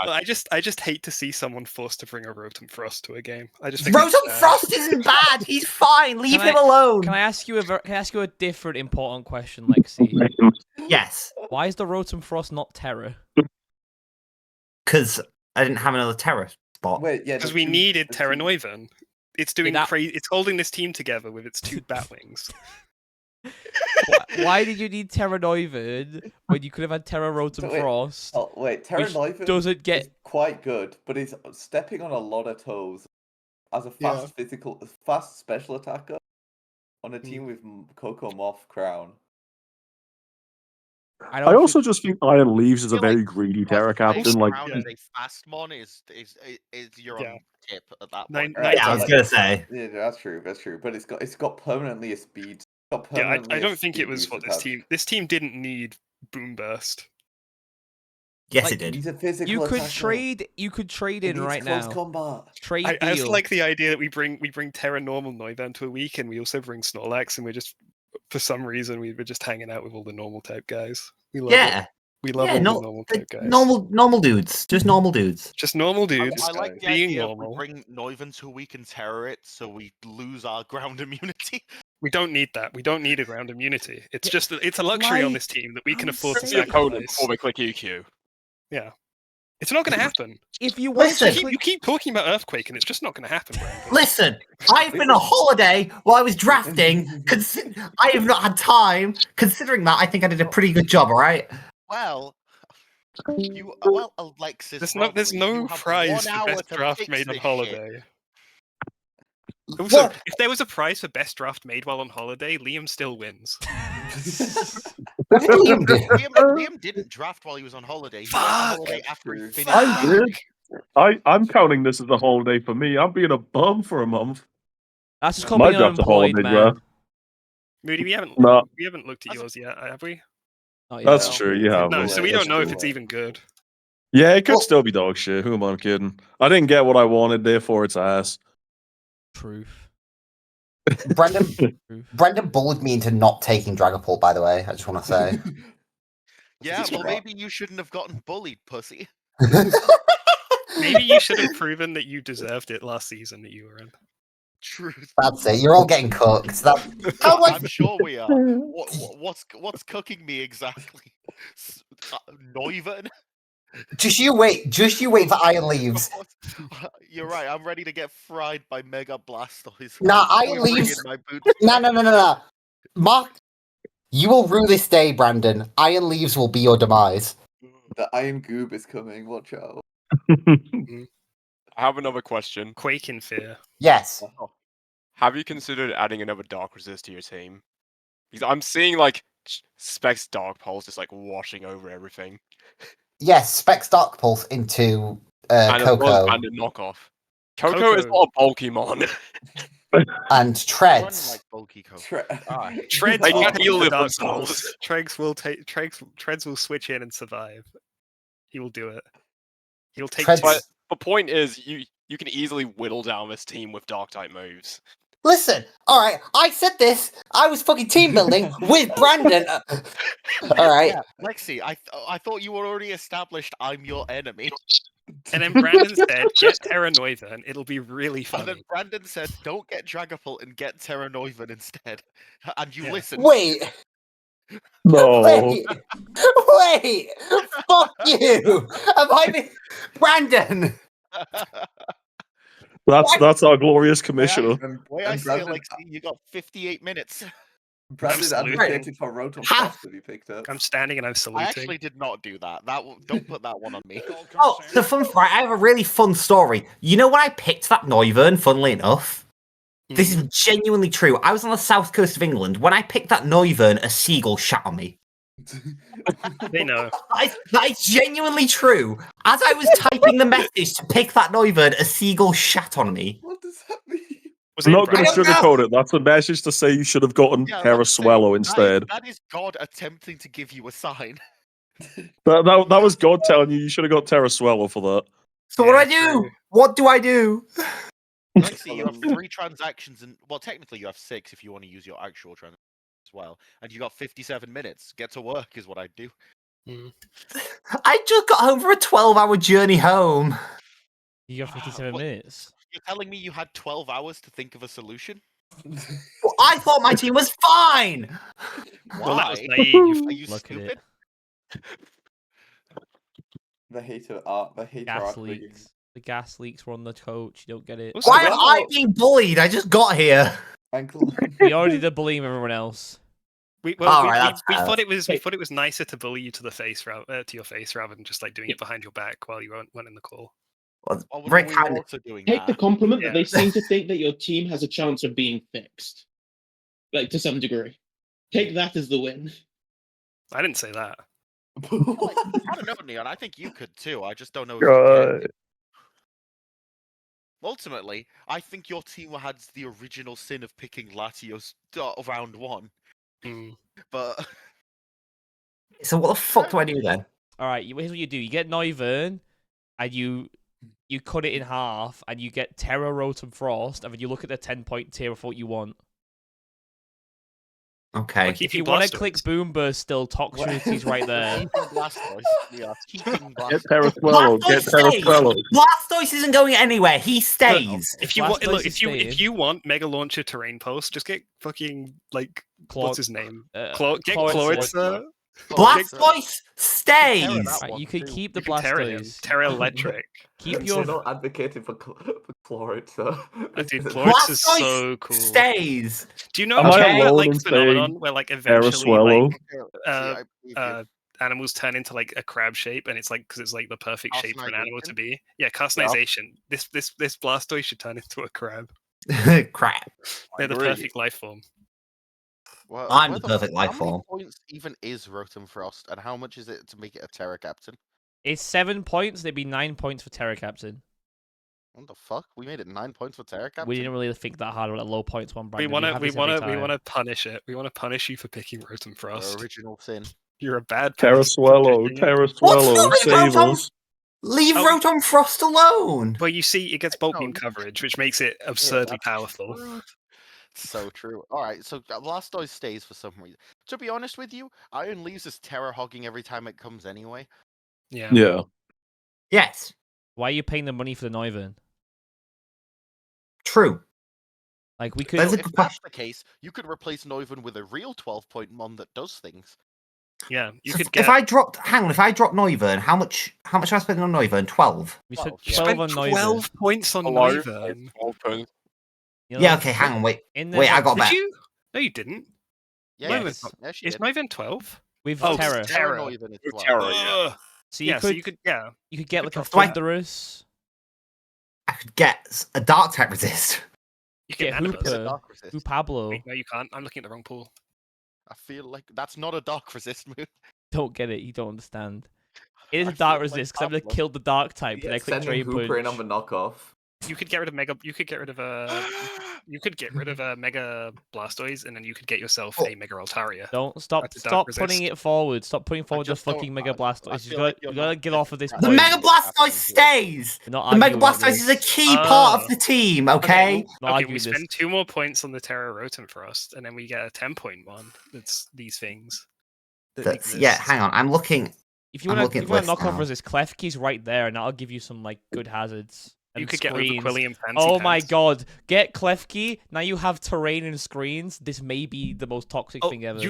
wanna just hate to see someone forced to bring a Rotom Frost to a game. I just think it's Rotom sad. Frost isn't bad. He's fine. Leave Can him I- alone. Can I ask you a different important question, Lexi? Yes, Why is the Rotom Frost not Terra? because I didn't have another Terra spot. Wait, yeah, Because the we two- needed the Terra two- Neuven. It's doing that- crazy. It's holding this team together with its 2 Batwings. Why did you need Terra Neuven when you could have had Terra Rotom So wait, Frost? Oh wait, Terra which Neuven doesn't get is quite good, but is stepping on a lot of toes as a fast special attacker on a team with Coco Moth Crown. I I don't also just think Iron Leaves is a feel like very greedy Terra Playing captain. Like, Crown as a fast mon is you're Yeah. on tip at that Nine- point. nine Yeah, I was times. gonna say. Yeah, that's true. That's true. But it's got permanently a speed. It's got Yeah, permanently I a don't think it speed was boost what this attached. team. This team didn't need Boom Burst. Yes, Like, it did. He's a physical you could attacker. trade. You could trade It in needs right close now. combat. Trade I just deal. like the idea that we bring Terra Normal Neuven to a week, and we also bring Snorlax, and we're just for some reason we were just hanging out with all the normal type guys. We love it. Yeah. We love Yeah, all no, the normal the type guys. normal dudes. Just normal dudes. Just normal dudes. I like the being idea normal. of we bring Neuven so we can terror it, so we lose our ground immunity. We don't need that. We don't need a ground immunity. It's just it's a luxury on this team that we can afford to the opponent sacrifice. before we click EQ. Yeah. It's not going to happen. If you want Listen. to You keep talking about Earthquake, and it's just not going to happen, Brandon. Listen, I've been on holiday while I was drafting. I have not had time. Considering that, I think I did a pretty good job. All right. Well, Alexis. There's Rodri, no you have prize 1 for hour best to draft fix made on this holiday. shit. Also, What? if there was a prize for best draft made while on holiday, Liam still wins. Liam didn't draft while he was on holiday. He went on holiday after he finished I drafting. did. I'm counting this as a holiday for me. I'm being a bum for a month. That's just called My being draft's a unemployed, holiday man. draft. Moody, we haven't No. looked at yours yet, have we? Not yet. That's true. You have. No, so we don't know if true. it's even good. Yeah, it could still be dog shit. Who am I kidding? I didn't get what I wanted, therefore it's ass. Truth. Brendan bullied me into not taking Dragapult, by the way. I just want to say. Yeah, well, maybe you shouldn't have gotten bullied, pussy. We Maybe you should have proven that you deserved it last season that you were in. Truth. That's it. You're all getting cooked. That. How like I'm sure we are. What's cooking me exactly? Neuven? just you wait. Just you wait for Iron Leaves. You're right. I'm ready to get fried by Mega Blastoise. Nah, Let Iron me bring Leaves. in my boots. No. Mark, you will rue this day, Brandon. Iron Leaves will be your demise. The Iron Goob is coming. Watch out. I have another question. Quake in fear. Yes. Have you considered adding another Dark Resist to your team? Because I'm seeing like Specs Dark Pulse just like washing over everything. Yes. Specs Dark Pulse into And as well as Coco Bandit Knockoff. Coco is not a bulky mon. and Treads. Run like bulky Coco. Treads They will can take heal the it Dark themselves. Pulse. Treads will switch in and survive. He will do it. He'll take Treads- two. But the point is, you can easily whittle down this team with Dark type moves. Listen, all right. I said this. I was fucking team building with Brandon. All right. Yeah, Lexi, I thought you were already established. I'm your enemy. And then Brandon said, "Get Terra Noiva, and it'll be really And funny." then Brandon said, "Don't get Dragapult and get Terra Neuven instead." And you listened. Wait. No. Wait. Fuck you. Have I been Brandon? That's our glorious commissioner. Way I And see it, Brandon, Lexi, you got 58 minutes. Brandon saluting. advocated for Rotom Frost to be picked up. I'm standing and I'm I saluting. actually did not do that. Don't put that one on me. Oh, the fun right. I have a really fun story. You know when I picked that Noivern, funnily enough? This is genuinely true. I was on the south coast of England. When I picked that Noivern, a seagull shat on me. They know. That is genuinely true. As I was typing the message to pick that Noivern, a seagull shat on me. What does that mean? Was I'm it not going to I don't know. sugarcoat it. That's a message to say you should have gotten Yeah, I was Terra about to say, Swallow instead. That is God attempting to give you a sign. That was God telling you should have got Terra Swallow for that. So what do I do? What do I do? Lexi, you have 3 transactions, and well, technically you have 6 if you want to use your actual transaction as well. And you got 57 minutes. Get to work is what I'd do. I just got home for a 12-hour journey home. You got 57 What? minutes. You're telling me you had 12 hours to think of a solution? Well, I thought my team was fine. Well, that was Why? naive. Are you Look at stupid? it. The hater art. The hater Gas art rigging. leaks. The gas leaks were on the coach. You don't get it. Also, Why am I being bullied? I just got here. Ankle. We already did bullying everyone else. We Alright, that's fair. thought it was nicer to bully you to the face to your face rather than just like doing it behind your back while you weren't in the call. Well, Or were very we kind. also doing Take the that? compliment that Yeah. they seem to think that your team has a chance of being fixed, like to some degree. Take that as the win. I didn't say that. I don't know, Neon. I think you could too. I just don't know if you can. Ultimately, I think your team had the original sin of picking Latios round 1. But So what the fuck do I do then? All right, here's what you do: you get Noivern, and you cut it in half, and you get Terra Rotom Frost, and then you look at the 10-point tier of what you want. Okay. Keep If you your want to Blastoise. click Boom Burst, still Toxtrinity's right there. keeping Blastoise. Yeah, keeping Get Blastoise. Terra Swallow. Get Blastoise Terra stays. Swallow. Blastoise isn't going anywhere. He stays. If you want, Blastoise look, is if staying. you want Mega Launcher Terrain Pulse, just get fucking like what's his name? Get Chloritzer. Chloritzer. Blastoise stays. Right, you could keep the You can Terra him. Blastoise. Terra Electric. Keep We're your. not advocating for Chloritzer. Dude, Chloritz is Blastoise so cool. stays. Do you know Am I that alone like in phenomenon saying where like Terra eventually Swallow? like animals turn into like a crab shape, and it's like because it's like the perfect shape for an animal to Carcinization? be. Yeah, carcinization. This Blastoise should turn into a crab. Crap. They're the agree. perfect life form. Well, I'm where the perfect life How many form. points even is Rotom Frost, and how much is it to make it a Terra Captain? It's 7 points. There'd be 9 points for Terra Captain. What the fuck? We made it 9 points for Terra Captain. We didn't really think that hard with a low points one. We Brandon. we wanna punish it. We want to punish you for picking Rotom Our Frost. original sin. You're a bad Terra person for Swallow. picking it. Terra What's Swallow. wrong with Save Rotom? us. Leave Oh. Rotom Frost alone. Well, you see, it gets bulk No, beam coverage, which makes it absurdly powerful. True. So true. Alright, so Blastoise stays for some reason. To be honest with you, Iron Leaves is Terra hogging every time it comes anyway. Yeah. Yeah. Yes. Why are you paying the money for the Noivern? True. Like, we could. That's a If good that's the case, you could replace Noivern with a real 12-point mon that does things. Yeah, you So could if get. I dropped, hang on, if I dropped Noivern, how much have I spent on Noivern? 12. We spent 12, yeah. 12 on Spent Noivern. 12 points on Hello. Noivern. Open. You Yeah, know, okay, hang on, wait. in Wait, I like, got Did better. you? No, you didn't. Yeah, Yes. she Is did. Noivern 12? with Oh, Terror. Terror. Noivern is With 12. Terror, yeah. So Yeah, so you could. Yeah. you could get could like a drop- Thunderous. I could get a dark type resist. You Get can Animus. It's a Hooper. dark resist. Who Pablo. Wait, no, you can't. I'm looking at the wrong pool. I feel like that's not a dark resist move. Don't get it. You don't understand. It is I a dark feel like resist because I'm gonna Pablo. kill the dark type and Yeah, I click sending Drain Hooper in on Punch. the knockoff. You could get rid of Mega. You could get rid of You could get rid of Mega Blastoise, and then you could get yourself a Mega Altaria. Don't stop. That's a dark Stop putting resist. it forward. Stop putting forward the just don't- fucking Mega I Blastoise. You feel gotta, like you're you gotta not get off of this getting The point. Mega Blastoise stays! We're not The Mega arguing about Blastoise is a this. key part of Oh. the team, okay? Not Okay, arguing we this. spend 2 more points on the Terra Rotom Frost, and then we get a 10-point one. That's these things. That Yeah, exist. hang on, I'm looking. If you I'm want looking to at lists knock off now. resist, Klefki's right there, and that'll give you some like good hazards. You and could get screens. Overquillium Fancy Oh my Pants. god! Get Klefki. Now you have terrain and screens. This may be the most toxic Oh, thing ever.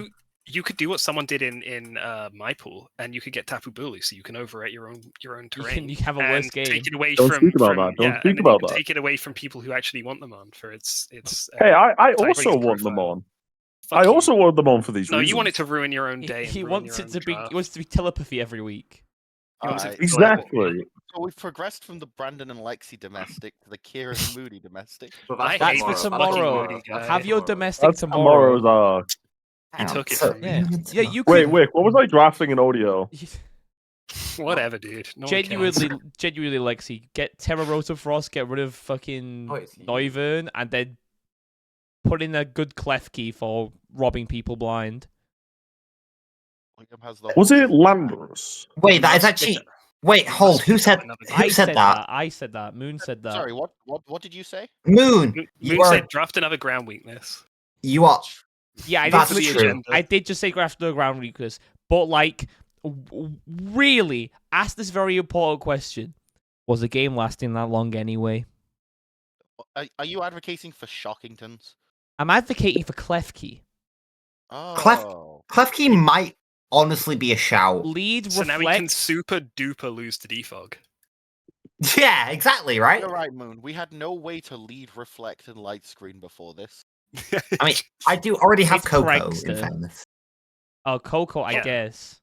you could do what someone did in my pool, and you could get Tapu Bulu, so you can overwrite your own terrain. you have a worse and game. Take it away Don't from, speak about from- that. Don't yeah, speak and then about you can that. Take it away from people who actually want them on for its. Hey, I type also rating want them profile. on. Fuck I you. also want them on for these No, reasons. you want it to ruin your own day. He and ruin wants your it own to be. draft. He wants to be telepathy every week. He wants it to Alright, be delightful. Exactly. So we've progressed from the Brandon and Lexi domestic to the Kieran and Moody domestic. But I That's hate for this tomorrow. fucking Moody guy. Have your Tomorrow. domestic That's tomorrow. tomorrow's arc. He Hang on, took it so- from me. Yeah, you Wait, could. what was I drafting in audio? Whatever, dude. No one cares. Genuinely, Lexi, get Terra Rotom Frost, get rid of fucking Oh, it's you. Noivern, and then put in a good Klefki for robbing people blind. William has the Was whole it Landorus? Wait, that is Must actually. pick Wait, hold. must Who pick said? another Who I said that? I said that. Moon said that. Sorry, what did you say? Moon. Moon You are. said draft another ground weakness. You are. Yeah, I That's did. true. Literally, I did just say graph the ground weakness, but like, really, ask this very important question: was the game lasting that long anyway? Are you advocating for Shockingtons? I'm advocating for Klefki. Oh. Klefki might honestly be a shout. Lead So now we can reflect. super duper lose to Defog. Yeah, exactly, right? You're right, Moon. We had no way to lead, reflect, and light screen before this. I mean, I do already have It's Coco, Craigster. in fairness. Oh, Coco, I Yeah. guess.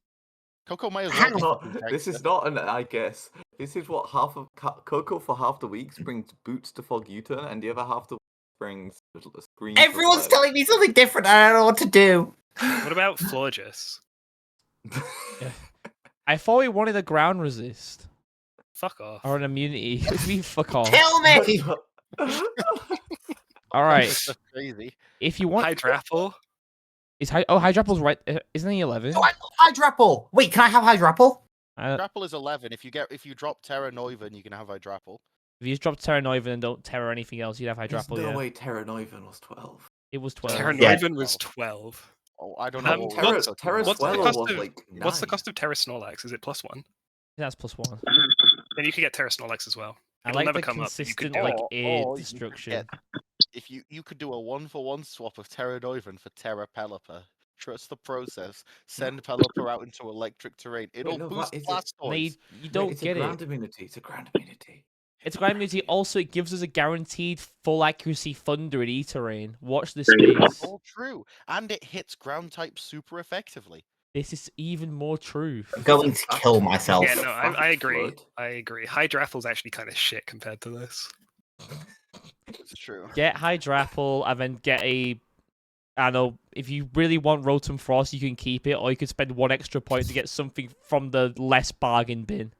Coco may as Hang well. No, this is not an I guess. This is what half of Coco for half the weeks brings boots to Fog U-turn, and the other half the week brings the screen. Everyone's telling me something different, and I don't know what to do. What about Florges? I thought we wanted a ground resist Fuck off. or an immunity. What do you mean, fuck off? Kill me! All right. That's crazy. If you want, Hydrapple. Hydrapple's right. Isn't he 11? Oh, I love Hydrapple. Wait, can I have Hydrapple? Hydrapple is 11. If you drop Terra Noivern, you can have Hydrapple. If you just drop Terra Noivern and don't Terra anything else, you'd have There's Hydrapple. no Yeah, way Terra Noivern was 12. it was 12. Terra Yeah. Noivern was 12. Oh, I don't know. what Terra, we're talking Terra about. What's the Swellow cost was of- like 9. What's the cost of Terra Snorlax? Is it +1? That's +1. Then you can get Terra Snorlax as well. I It'll like never the come up. But you could consistent do like it. Or aid you could destruction. If you could do a 1-for-1 swap of Terra Noivern for Terra Pelipper. Trust the process. Send Pelipper out into electric terrain. It'll no, boost that is Blastoise. No, you don't it's get a ground it. immunity. It's a ground immunity. It's ground immunity. Also, it gives us a guaranteed full accuracy Thunder in E-terrain. Watch this space. All true, and it hits ground type super effectively. This is even more true. I'm going to kill myself. Yeah, no, I agree. Flood. I agree. Hydrapple's actually kind of shit compared to this. It's true. Get Hydrapple and then get a. I know if you really want Rotom Frost, you can keep it, or you could spend 1 extra point to get something from the less bargain bin.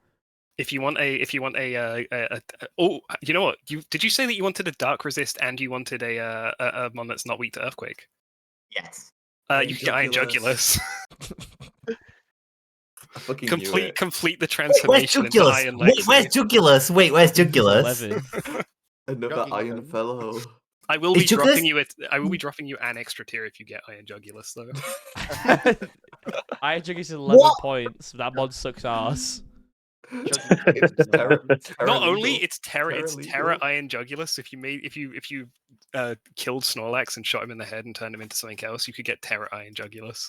If you want oh, you know what? Did you say that you wanted a Dark Resist and you wanted a mon that's not weak to Earthquake? Yes. You can get Iron Jugulus. I fucking knew it. Complete the Wait, where's transformation into Jugulus? Iron Wait, Lexi. where's Jugulus? Wait, where's Jugulus? 11. Another Juggy Iron Gun. Fellow. I will Is be Jugulus- dropping you. I will be dropping you an extra tier if you get Iron Jugulus, though. Iron Jugulus is 11 What? points. That mod sucks ass. It's Terra Not only legal. it's Terra, it's Terra Terra legal. Iron Jugulus. If you killed Snorlax and shot him in the head and turned him into something else, you could get Terra Iron Jugulus.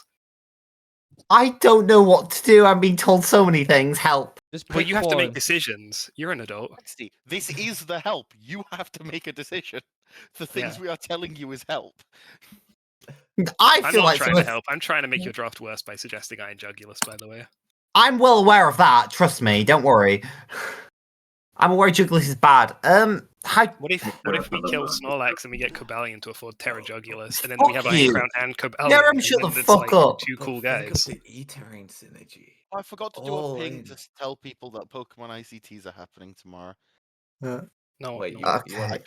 I don't know what to do. I'm being told so many things. Help. Just Well, pick you have to make one. decisions. You're an adult. Lexi, this is the help. You have to make a decision. The things Yeah. we are telling you is help. I I'm feel not like trying to help. I'm trying to make your draft worse by suggesting Iron Jugulus, by the way. I'm well aware of that. Trust me. Don't worry. I'm aware Jugulus is bad. What if we kill Snorlax and we get Cobalion to afford Terra Jugulus, and then Fuck we have Iron you. Crown and Cobalion? Jerem, and shut then the it's fuck like up. two cool Think of guys. the E-Terrain synergy. I forgot to do All a ping in. to tell people that Pokemon ICTs are happening tomorrow. No, Wait, no.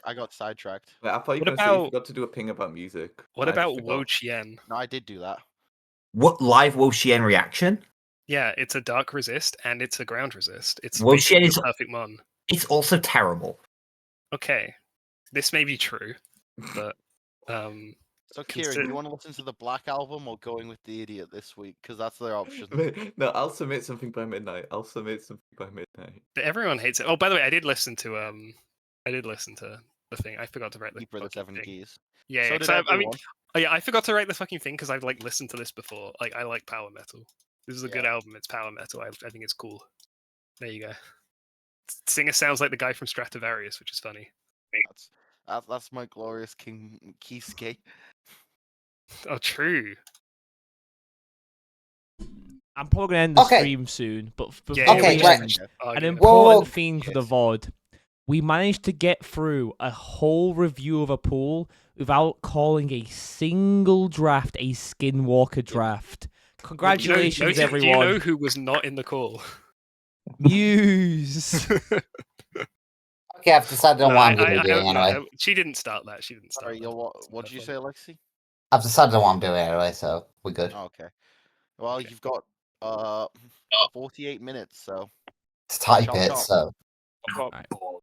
I got sidetracked. Wait, I thought you What were going to say you about- forgot to do a ping about music. What I just about forgot. Wo Chien? No, I did do that. What live Wo-Chien reaction? Yeah, it's a dark resist and it's a ground resist. It's Wo-Chien basically is a perfect mon. It's also terrible. Okay, this may be true, but So, Kieran, do you want to listen to the Black Album or Going with the Idiot this week? Because that's their option. No, I'll submit something by midnight. everyone hates it. Oh, by the way, I did listen to the thing. I forgot to write the Keeper of the fucking Seven thing. Keys. Yeah, So yeah, did 'cause I mean, everyone. oh, yeah, I forgot to write the fucking thing because I've like listened to this before. Like, I like power metal. This is a good album. It's power metal. I think it's cool. There you go. Singer sounds like the guy from Stratovarius, which is funny. That's my glorious King Kisuke. Oh, true. I'm probably gonna end the Okay. stream soon, but before Yeah, Okay, we right. end, Oh, an yeah. important Whoa. thing for the VOD. We managed to get through a whole review of a pool without calling a single draft a Skinwalker draft. Congratulations, Do you everyone. know who was not in the call? Muse. Okay, I've decided on what I'm going to be doing anyway. She didn't start that. She didn't start Sorry, what did you say, Alexi? I've decided on what I'm doing anyway, so we're good. Oh, okay. Well, you've got 48 minutes, so To type chop, it, chop. so. Well,